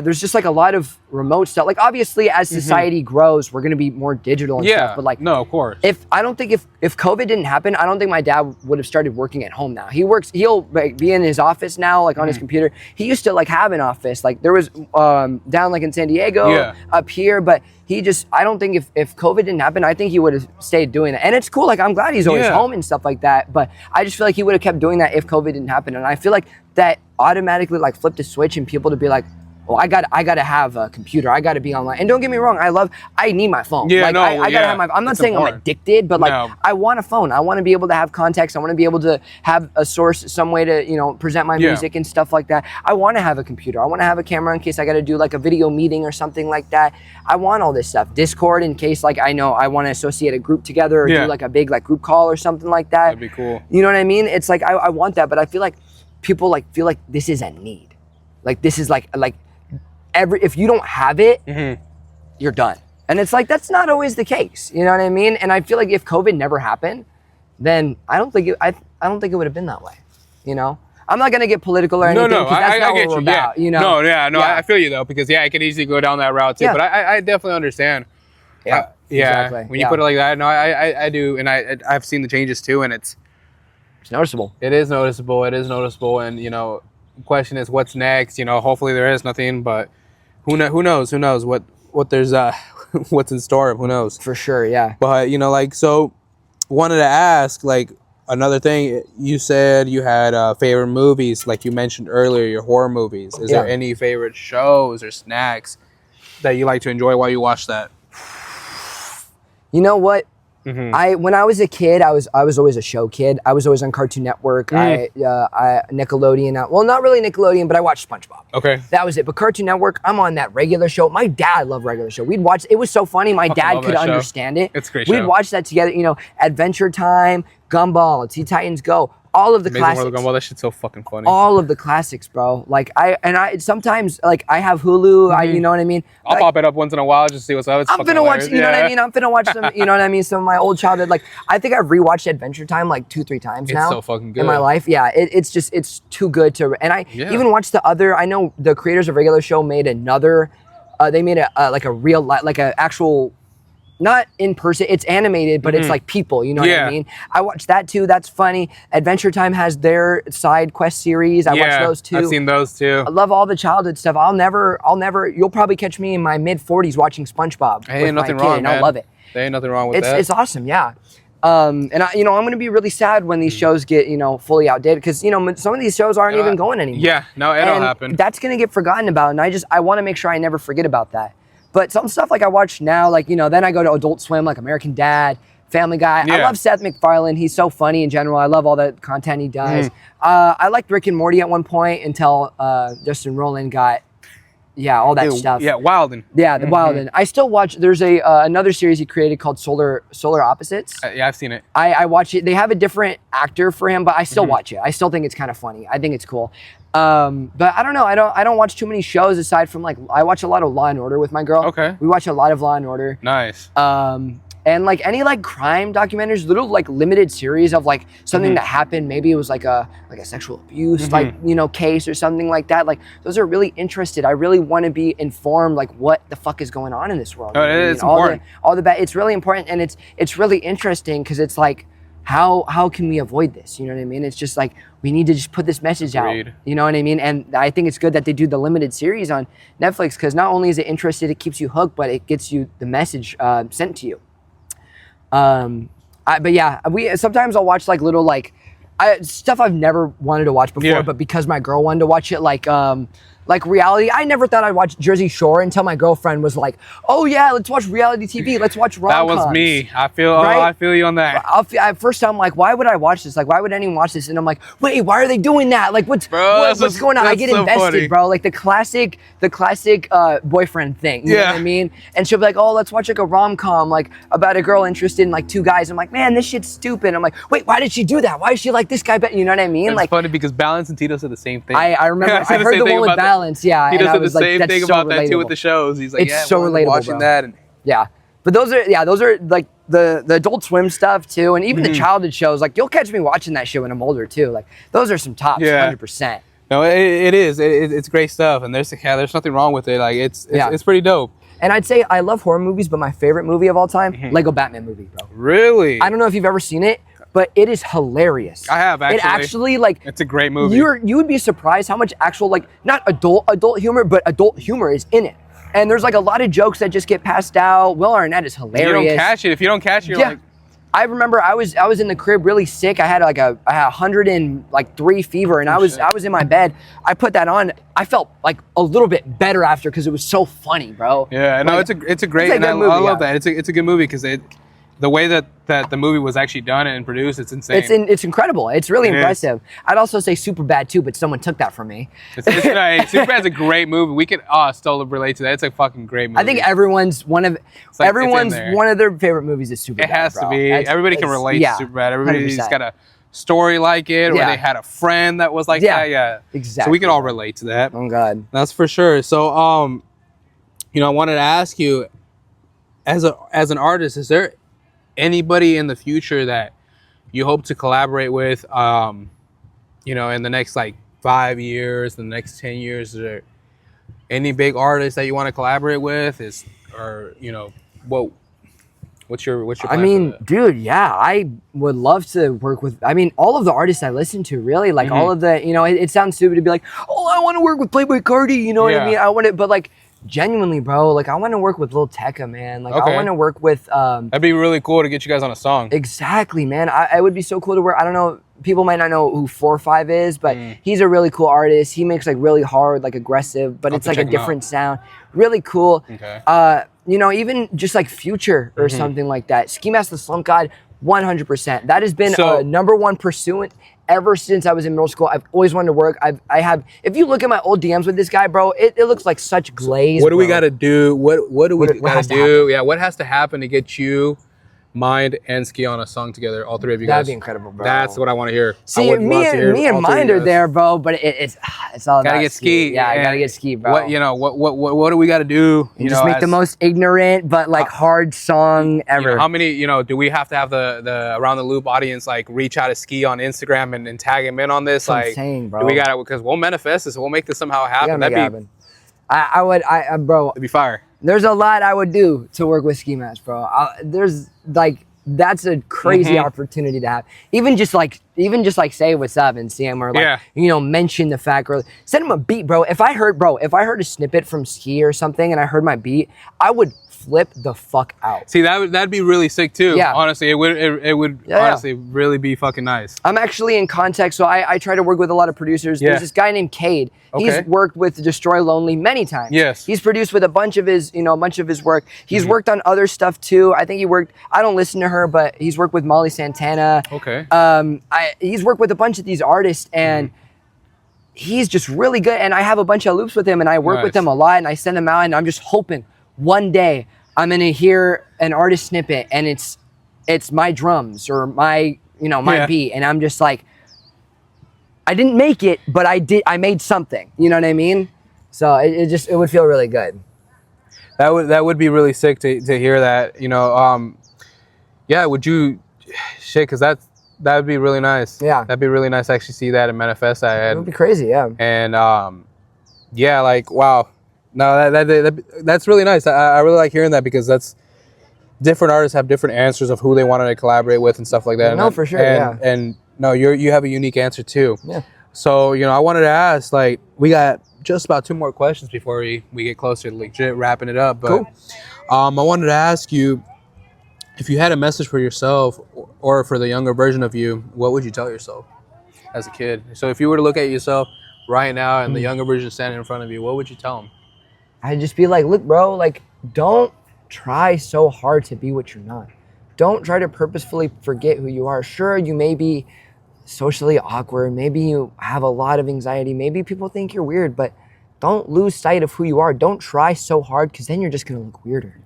There's just like a lot of remote stuff. Like obviously, as society grows, we're gonna be more digital and stuff. But like, no, of course. If COVID didn't happen, I don't think my dad would have started working at home now. He'll like, be in his office now, like on his computer. He used to like have an office. Like there was down like in San Diego, up here, but I don't think if COVID didn't happen, I think he would have stayed doing that. And it's cool. Like I'm glad he's always home and stuff like that. But I just feel like he would have kept doing that if COVID didn't happen. And I feel like that automatically like flipped a switch in people to be like, well, I gotta have a computer. I gotta be online. And don't get me wrong, I need my phone. Yeah, like, no, I gotta have my. I'm not it's saying important. I'm addicted, but like No. I want a phone. I want to be able to have context. I want to be able to have a source, some way to present my music and stuff like that. I want to have a computer. I want to have a camera in case I gotta do like a video meeting or something like that. I want all this stuff. Discord in case like I know I want to associate a group together or do like a big like group call or something like that. That'd be cool. You know what I mean? It's like I want that, but I feel like people like feel like this is a need. Like this is like. If you don't have it, you're done. And it's like, that's not always the case. You know what I mean? And I feel like if COVID never happened, then I don't think it would have been that way. You know? I'm not gonna get political or anything. No, that's not I get what we're you. about, you know? I feel you though, because I could easily go down that route too. Yeah. But I definitely understand. Yeah. Exactly. When you put it like that, no, I do, and I've seen the changes too, and it's noticeable. It is noticeable. And the question is, what's next? Hopefully there is nothing, but who knows? Who knows what there's what's in store? Who knows? For sure, yeah. But so wanted to ask another thing. You said you had favorite movies, like you mentioned earlier, your horror movies. Is there any favorite shows or snacks that you like to enjoy while you watch that? You know what? When I was a kid, I was always a show kid. I was always on Cartoon Network. Nickelodeon. Well, not really Nickelodeon, but I watched SpongeBob. Okay. That was it. But Cartoon Network, I'm on that regular show. My dad loved regular show. We'd watch. It was so funny. My dad could understand it. It's a great We'd show. watch that together. Adventure Time, Gumball, Teen Titans Go. All of the Amazing classics. World of Gumball, that shit's so fucking funny. All of the classics, bro. I sometimes I have Hulu. You know what I mean. I'll pop it up once in a while just to see what's up. I'm finna watch. You know what I mean. I'm finna watch some. You know what I mean. Some of my old childhood. I think I've rewatched Adventure Time 2-3 times now. It's so fucking good in my life. Yeah, it's too good to. And I even watched the other. I know the creators of regular show made another. They made a real actual. Not in person, it's animated, but it's like people, you know what I mean? I watched that too, that's funny. Adventure Time has their side quest series. I watched those too. I've seen those too. I love all the childhood stuff. You'll probably catch me in my mid-40s watching SpongeBob. Hey, ain't nothing wrong, man. I love it. There ain't nothing wrong with that. It's awesome, yeah. And I'm gonna be really sad when these shows get, fully outdated, because, some of these shows aren't even going anymore. Yeah, no, it'll happen. That's gonna get forgotten about, and I wanna make sure I never forget about that. But some stuff I watch now, then I go to Adult Swim, like American Dad, Family Guy. I love Seth MacFarlane. He's so funny in general. I love all the content he does. I liked Rick and Morty at one point until Justin Roiland got, all that stuff. Yeah, Wilden. Yeah, the Wilden. I still watch. There's another series he created called Solar Opposites. Yeah, I've seen it. I watch it. They have a different actor for him, but I still watch it. I still think it's kind of funny. I think it's cool. But I don't know. I don't watch too many shows aside from I watch a lot of Law and Order with my girl. Okay. We watch a lot of Law and Order. Nice. And any crime documentaries, little limited series of something that happened. Maybe it was a sexual abuse case or something like that. Those are really interested. I really want to be informed what the fuck is going on in this world. It's important. All the bad. It's really important, and it's really interesting because it's how can we avoid this? You know what I mean? It's just we need to just put this message out. You know what I mean? And I think it's good that they do the limited series on Netflix, because not only is it interested, it keeps you hooked, but it gets you the message sent to you. Sometimes I'll watch little stuff I've never wanted to watch before, but because my girl wanted to watch it, like reality. I never thought I'd watch Jersey Shore until my girlfriend was like, "Oh yeah, let's watch reality TV. Let's watch rom-coms." That was me. I feel Right? I feel you on that. At first I'm like, why would I watch this? Like, why would anyone watch this? And I'm like, wait, why are they doing that? Like, what's going on? I get so invested, funny. bro. Like the classic boyfriend thing. You know what I mean? And she'll be like, oh, let's watch like a rom-com, like about a girl interested in like two guys. I'm like, man, this shit's stupid. I'm like, wait, why did she do that? Why is she like this guy? You know what I mean? It's like funny because Balance and Tito said the same thing. I remember I heard the one with Balance, yeah. Tito and I said the was like, same that's thing so about that too relatable. with the shows. He's like, It's yeah, so we're relatable, watching bro. that. And Yeah. But those are like the Adult Swim stuff too, and even the childhood shows. Like you'll catch me watching that shit when I'm older too. Like those are some tops, 100%. No, it is. It's great stuff, and there's nothing wrong with it. Like it's pretty dope. And I'd say I love horror movies, but my favorite movie of all time, Lego Batman movie, bro. Really? I don't know if you've ever seen it, but it is hilarious. I have, actually. It actually like It's a great movie. You would be surprised how much actual like not adult humor, but adult humor is in it. And there's like a lot of jokes that just get passed out. Will Arnett is hilarious. You don't catch it. If you don't catch it, you're like. I remember I was in the crib really sick. I had I had 103 fever, and I was in my bed. I put that on. I felt like a little bit better after because it was so funny, bro. Yeah, no, like, it's a great, and I love that. It's a good movie because the way that the movie was actually done and produced, it's insane. It's incredible. It's really impressive. I'd also say Superbad too, but someone took that from me. Superbad's a great movie. We could still relate to that. It's a fucking great movie. I think everyone's one of their favorite movies is Superbad. It has to be. Everybody can relate to Superbad. Everybody's 100%. got a story like it, or they had a friend that was like that. Yeah, exactly. So we can all relate to that. Oh God, that's for sure. So I wanted to ask you, as an artist, is there anybody in the future that you hope to collaborate with, in the next like 5 years, the next 10 years? Is there any big artists that you want to collaborate with? What's your plan? I mean, dude, yeah, I would love to work with, all of the artists I listen to, really, like all of the, it sounds stupid to be like, oh, I want to work with Playboy Cardi, you know what I mean? I want to, but like, genuinely, bro, like I want to work with Lil Tecca, man. Like I want to work with that'd be really cool to get you guys on a song. Exactly, man. It would be so cool to work. I don't know, people might not know who 4-5 is, but he's a really cool artist. He makes like really hard, like aggressive, but it's like a different sound. Really cool. Okay. Even just like Future or something like that. Ski Mask the Slump God, 100%. That has been a #1 pursuant ever since I was in middle school. I've always wanted to work. I have. If you look at my old DMs with this guy, bro, it looks like such glaze. What do we got to do? What do we got to do? Yeah, what has to happen to get you, Mind, and Ski on a song together? All three of you guys. That'd be incredible, bro. That's what I want to hear. See, me and Mind are there, bro. But it's all about gotta get Ski. Yeah, I gotta get Ski, bro. What do we got to do? Just make the most ignorant but like hard song ever. How many? Do we have to have the Around the Loop audience like reach out to Ski on Instagram and tag him in on this? That's what I'm saying, bro. Do we got to, because we'll manifest this. We'll make this somehow happen. I would, bro. It'd be fire. There's a lot I would do to work with Ski Mask, bro. That's a crazy opportunity to have. Even just like say what's up and see him, or like mention the fact, or send him a beat, bro. If I heard a snippet from Ski or something and I heard my beat, I would flip the fuck out. See, that'd be really sick too. Yeah. Honestly, it would honestly really be fucking nice. I'm actually in contact, so I try to work with a lot of producers. There's this guy named Cade. He's worked with Destroy Lonely many times. Yes. He's produced with a bunch of his work. He's worked on other stuff too. I think I don't listen to her, but he's worked with Molly Santana. Okay. He's worked with a bunch of these artists, and he's just really good. And I have a bunch of loops with him, and I work with him a lot, and I send them out, and I'm just hoping one day I'm gonna hear an artist snippet and it's my drums or my beat, and I'm just like, I didn't make it, but I made something. You know what I mean? So it would feel really good. That would be really sick to hear that. Would you because that would be really nice. Yeah. That'd be really nice to actually see that and manifest that. It would be crazy, yeah. And like, wow. No, that's really nice. I really like hearing that, because that's different artists have different answers of who they wanted to collaborate with and stuff like that. No, for sure. And no, you have a unique answer too. Yeah. So I wanted to ask, like, we got just about 2 more questions before we get closer to legit wrapping it up. But cool. I wanted to ask you, if you had a message for yourself or for the younger version of you, what would you tell yourself as a kid? So if you were to look at yourself right now and the younger version standing in front of you, what would you tell them? I'd just be like, look, bro, like, don't try so hard to be what you're not. Don't try to purposefully forget who you are. Sure, you may be socially awkward. Maybe you have a lot of anxiety. Maybe people think you're weird, but don't lose sight of who you are. Don't try so hard, because then you're just going to look weirder.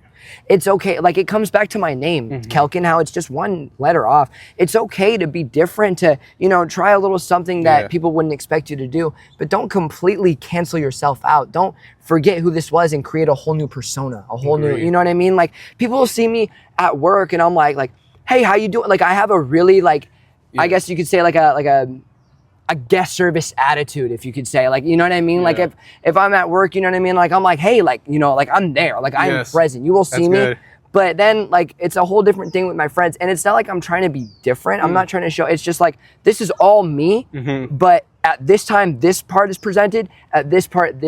It's okay. Like, it comes back to my name, Kelken, how it's just one letter off. It's okay to be different, to, you know, try a little something that people wouldn't expect you to do, but don't completely cancel yourself out. Don't forget who this was and create a whole new persona, a whole new, you know what I mean? Like, people will see me at work and I'm like, hey, how you doing? Like, I have a really, like, I guess you could say like a guest service attitude, if you could say, like, you know what I mean? Like, if I'm at work, you know what I mean? Like, I'm like, hey, like, you know, like, I'm there, like, I'm present. You will see me. Good. But then, like, it's a whole different thing with my friends. And it's not like I'm trying to be different. I'm not trying to show. It's just like, this is all me. But at this time, this part is presented. At this time,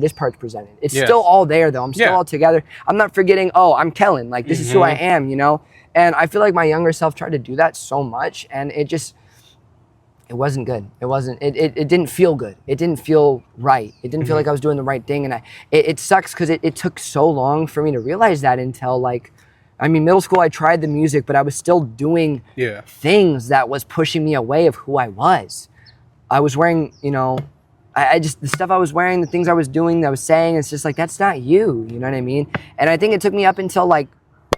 this part's presented. It's still all there, though. I'm still all together. I'm not forgetting, oh, I'm Kellen. Like, this is who I am, you know? And I feel like my younger self tried to do that so much. And it wasn't good. It didn't feel good. It didn't feel right. It didn't feel like I was doing the right thing. And it sucks because it took so long for me to realize that until, like, I mean, middle school, I tried the music, but I was still doing things that was pushing me away of who I was. I was wearing, you know, I just, the stuff I was wearing, the things I was doing, I was saying, it's just like, that's not you. You know what I mean? And I think it took me up until, like,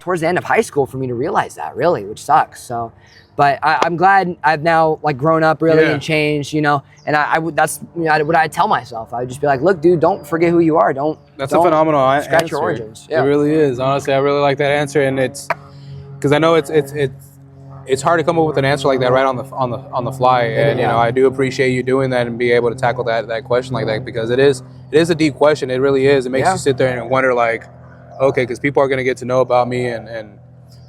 towards the end of high school for me to realize that, really, which sucks. So, but I'm glad I've now, like, grown up really and changed, you know. And that's what I tell myself. I would just be like, look, dude, don't forget who you are. That's a phenomenal answer. Scratch your origins. It really is. Honestly, I really like that answer, and it's because I know it's hard to come up with an answer like that right on the fly. And you know, I do appreciate you doing that and be able to tackle that question like that, because it is a deep question. It really is. It makes you sit there and wonder, like, okay, because people are going to get to know about me, and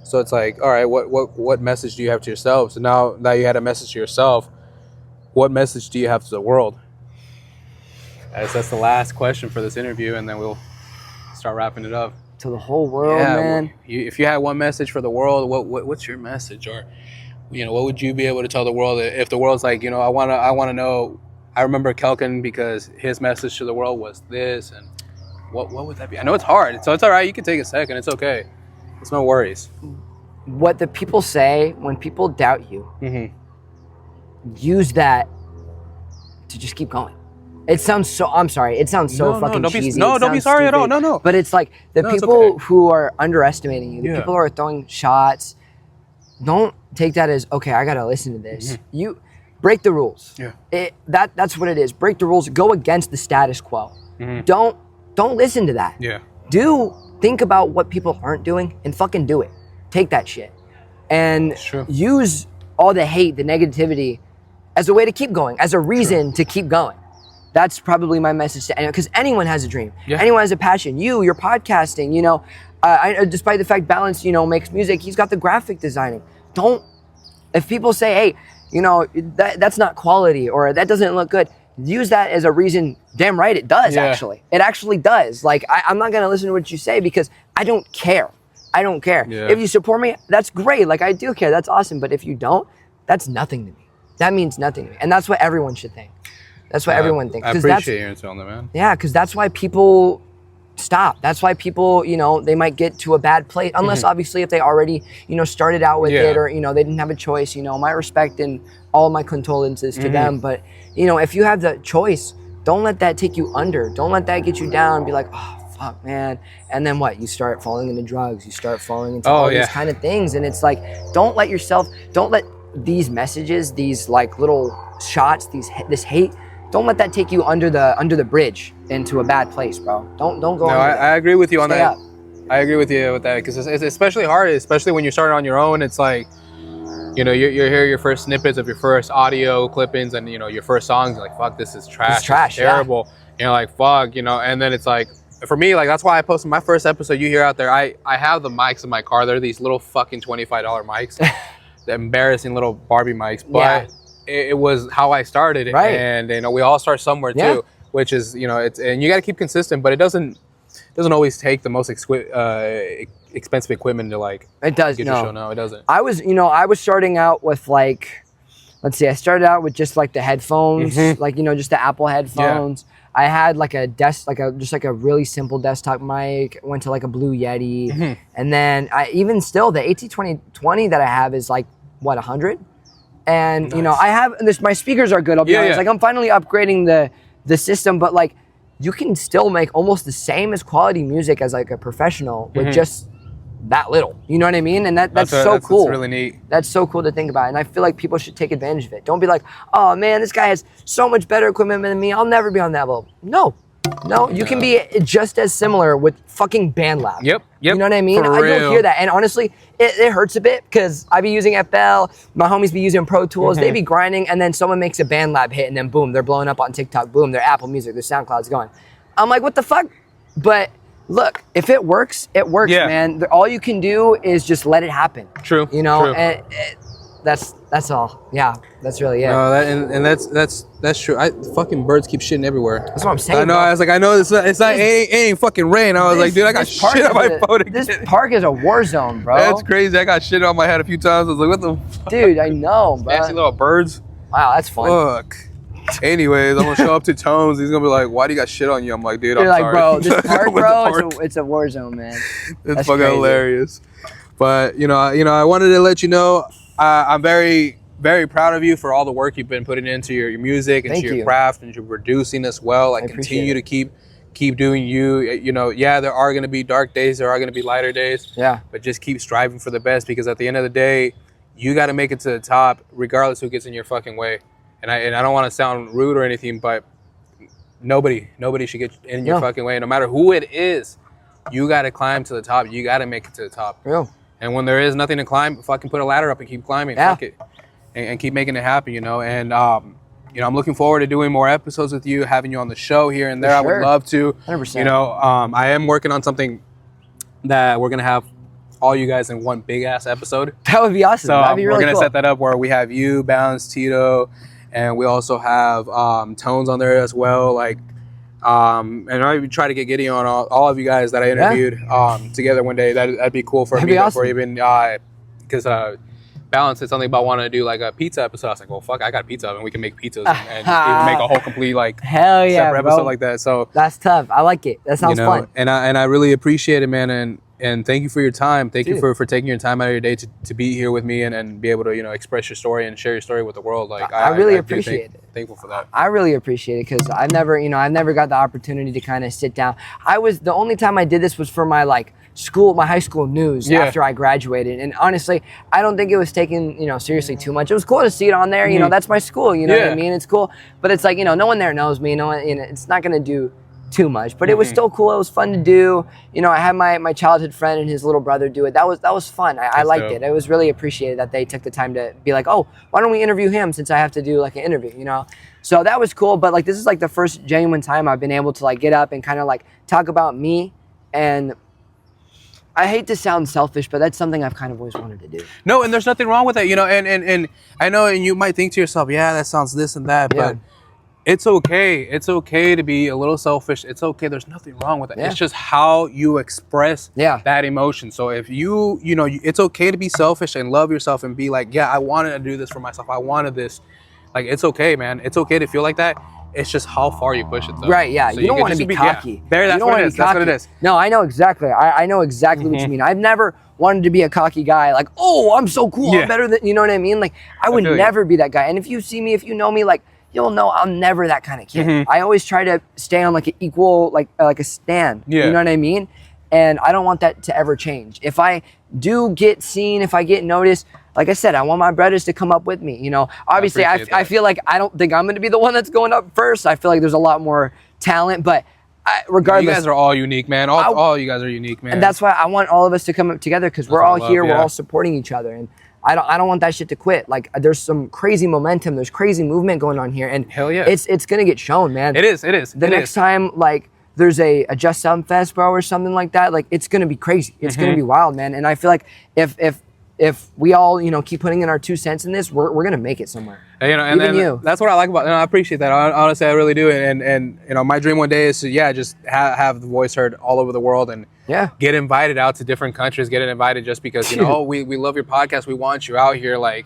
so it's like, all right, what message do you have to yourself? So now that you had a message to yourself, what message do you have to the world? That's the last question for this interview, and then we'll start wrapping it up. To the whole world, man. If you had one message for the world, what's your message? Or, you know, what would you be able to tell the world if the world's like, you know, I want to know. I remember Kelken because his message to the world was this, and what would that be? I know it's hard, so it's all right. You can take a second. It's okay. It's no worries. What the people say when people doubt you, use that to just keep going. It sounds so, I'm sorry, it sounds so fucking cheesy. Don't be sorry at all. No. But it's like the people who are underestimating you, the people who are throwing shots, don't take that as, okay, I gotta listen to this. You break the rules. That's what it is. Break the rules. Go against the status quo. Don't listen to that. Think about what people aren't doing and fucking do it. Take that shit. And use all the hate, the negativity as a way to keep going, as a reason to keep going. That's probably my message to anyone, because anyone has a dream. Anyone has a passion. You're podcasting, you know. Despite the fact Balance, you know, makes music, he's got the graphic designing. If people say, hey, you know, that's not quality or that doesn't look good, use that as a reason. Damn right it does, actually. It actually does. Like, I'm not going to listen to what you say because I don't care. I don't care. If you support me, that's great. Like, I do care. That's awesome. But if you don't, that's nothing to me. That means nothing to me. And that's what everyone should think. That's what everyone thinks. I appreciate your answer on that, man. Yeah, because that's why people stop. That's why people, you know, they might get to a bad place. Unless, obviously, if they already, you know, started out with it or, you know, they didn't have a choice. You know, my respect and all my condolences to them. But, you know, if you have the choice, don't let that take you under. Don't let that get you down and be like, oh, fuck, man. And then what? You start falling into drugs. You start falling into all these kind of things. And it's like, don't let these messages, these like little shots, this hate, don't let that take you under the bridge into a bad place, bro. Don't go. No, I agree with you on that. I agree with you with that, because it's especially hard, especially when you're starting on your own. It's like, you know, you hear your first snippets of your first audio clippings, and you know your first songs. You're like, fuck, this is trash. It's trash. It's terrible. You know, like, fuck, you know. And then it's like, for me, like, that's why I posted my first episode. You hear out there, I have the mics in my car. They're these little fucking $25 mics, the embarrassing little Barbie mics, but. It was how I started, and you know, we all start somewhere too, which is, you know, and you got to keep consistent, but it doesn't always take the most expensive equipment to like it does get your show. No, it doesn't. I was starting out with like let's see, I started out with just like the headphones, like, you know, just the Apple headphones. I had like a just like a really simple desktop mic. Went to like a Blue Yeti, and then even still the AT2020 that I have is like what, 100. And you know, I have this. My speakers are good. I'll be honest. Like I'm finally upgrading the system, but like you can still make almost the same as quality music as like a professional with just that little. You know what I mean? And that's so cool. That's really neat. That's so cool to think about. And I feel like people should take advantage of it. Don't be like, oh man, this guy has so much better equipment than me. I'll never be on that level. No, you can be just as similar with fucking BandLab. Yep. You know what I mean? I don't hear that. And honestly, it hurts a bit because I be using FL, my homies be using Pro Tools, they be grinding, and then someone makes a BandLab hit and then boom, they're blowing up on TikTok, boom, their Apple Music, their SoundCloud's going. I'm like, what the fuck? But look, if it works, man. All you can do is just let it happen. True. You know, true. And that's all. Yeah, that's really it. No, and that's true. Fucking birds keep shitting everywhere. That's what I'm saying. I know. Bro. I was like, I know it ain't fucking rain. I was like, dude, I got shit on my phone again. This park is a war zone, bro. That's crazy. I got shit on my head a few times. I was like, what the fuck? Dude, I know, bro. Fancy little birds. Wow, that's fun. Fuck. Anyways, I'm gonna show up to Tones. He's gonna be like, "Why do you got shit on you?" I'm like, "Dude, You're I'm like, sorry." bro, this park, bro, park. it's a war zone, man. It's fucking hilarious. But you know, I wanted to let you know, I'm very, very proud of you for all the work you've been putting into your music, into your craft, and your producing as well. Like, continue to keep doing you. You know, yeah, there are gonna be dark days, there are gonna be lighter days. Yeah. But just keep striving for the best, because at the end of the day, you got to make it to the top, regardless who gets in your fucking way. And I don't want to sound rude or anything, but nobody should get in your fucking way. No matter who it is, you got to climb to the top. You got to make it to the top. Real. And when there is nothing to climb, fucking put a ladder up and keep climbing. Yeah. Fuck it. And keep making it happen, you know. And, you know, I'm looking forward to doing more episodes with you, having you on the show here and there. For sure. I would love to. 100%. You know, I am working on something that we're going to have all you guys in one big ass episode. That would be awesome. So that'd be really we're going to cool. set that up where we have you, Balance, Tito, and we also have Tones on there as well. Like, and I try to get Giddy on all of you guys that I interviewed together one day. That'd be cool for that'd me. Be awesome. For even because Balance said something about wanting to do like a pizza episode. I was like, well, fuck, I got pizza oven. We can make pizzas and even make a whole complete like hell yeah, separate bro. episode like that. So that's tough. I like it. That sounds fun. And I really appreciate it, man. And thank you for your time. Thank you for taking your time out of your day to be here with me and be able to, you know, express your story and share your story with the world. Like I really appreciate it. Thankful for that. I really appreciate it because I've never got the opportunity to kind of sit down. The only time I did this was for my like my high school news after I graduated. And honestly, I don't think it was taken, you know, seriously too much. It was cool to see it on there. You know, that's my school. You know what I mean? It's cool, but it's like, you know, no one there knows me. No one, you know, it's not gonna do too much, but it was still cool. It was fun to do. You know, I had my childhood friend and his little brother do it. That was fun. I liked it. It was really appreciated that they took the time to be like, oh, why don't we interview him since I have to do like an interview, you know? So that was cool. But like, this is like the first genuine time I've been able to like get up and kind of like talk about me. And I hate to sound selfish, but that's something I've kind of always wanted to do. No, and there's nothing wrong with that, you know, and I know, and you might think to yourself, yeah, that sounds this and that, but it's okay. It's okay to be a little selfish. It's okay. There's nothing wrong with that. It's just how you express that emotion. So if you know, it's okay to be selfish and love yourself and be like, yeah, I wanted to do this for myself. I wanted this. Like, it's okay, man. It's okay to feel like that. It's just how far you push it, though. Right, yeah. So you don't want to be cocky. That's what it is. That's what it is. No, I know exactly. I know exactly what you mean. I've never wanted to be a cocky guy. Like, oh, I'm so cool. I'm better than, you know what I mean? Like, I would never be that guy. And if you see me, if you know me, like, you'll know I'm never that kind of kid. I always try to stay on like an equal, like a stand. You know what I mean? And I don't want that to ever change. If I do get seen, if I get noticed, like I said, I want my brothers to come up with me. You know, obviously I feel like I don't think I'm going to be the one that's going up first. I feel like there's a lot more talent, but regardless. You guys are all unique, man. All you guys are unique, man. And that's why I want all of us to come up together because we're all here. We're all supporting each other. And I don't want that shit to quit. Like, there's some crazy momentum. There's crazy movement going on here. And hell yeah. It's going to get shown, man. It is. The next time, like, there's a Just Sound Fest, bro, or something like that, like, it's going to be crazy. It's going to be wild, man. And I feel like if we all, you know, keep putting in our 2 cents in this, we're going to make it somewhere. You know, and even then that's what I like about it. And I appreciate that. Honestly, I really do. And you know, my dream one day is to, just have the voice heard all over the world and get invited out to different countries, get invited just because, you know, we love your podcast. We want you out here. Like,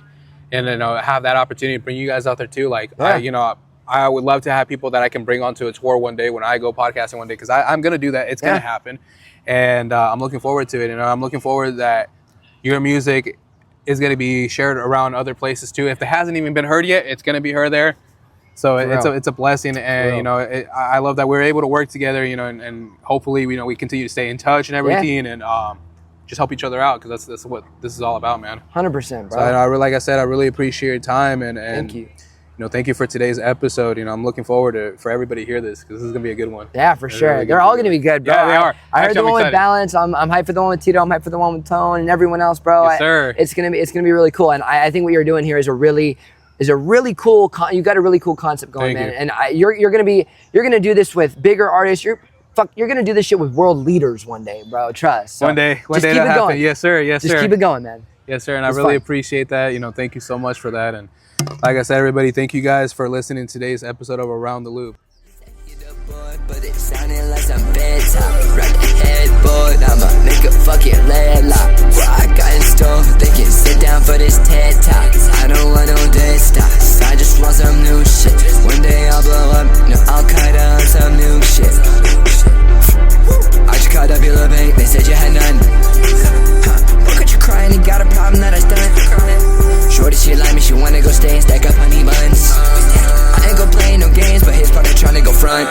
and have that opportunity to bring you guys out there too. Like, Yeah. I would love to have people that I can bring onto a tour one day when I go podcasting one day, because I'm gonna do that. It's gonna happen, and I'm looking forward to it. And I'm looking forward that your music is gonna be shared around other places too. If it hasn't even been heard yet, it's gonna be heard there. So it's a blessing, and I love that we're able to work together, and hopefully we continue to stay in touch and everything, and just help each other out, because that's what this is all about, man. 100%, bro. So like I said, I really appreciate your time, and thank you. Thank you for today's episode. I'm looking forward for everybody to hear this, because this is gonna be a good one. Yeah, for sure. They're all gonna be good, bro. Yeah, they are. I heard Actually, the I'm one excited. with Balance. I'm hyped for the one with Tito. I'm hyped for the one with Tone and everyone else, bro. Yes, sir. It's gonna be really cool. And I think what you're doing here is a really cool. You got a really cool concept going, Thank man. you. And you're gonna do this with bigger artists. You're gonna do this shit with world leaders one day, bro. Trust. So One day just that'll keep it happen. going. Yes, sir. Yes, Just sir. keep it going, man. Yes, sir. And I It's really fun. appreciate that. Thank you so much for that. And like I said, everybody, thank you guys for listening to today's episode of Around the Loop. But it sounded like some bedtime. Wrap the headboard, I'ma make a fucking landlock. What I got in store, they can sit down for this TED Talk. I don't want no dead stocks, I just want some new shit. One day I'll blow up, no Al-Qaeda on some new shit. I just called up your little bank, they said you had none. What could you crying, you got a problem that I done? Shorty, she like me, she wanna go stay and stack up honey buns. I ain't gon' play no games, but his partner tryna go front.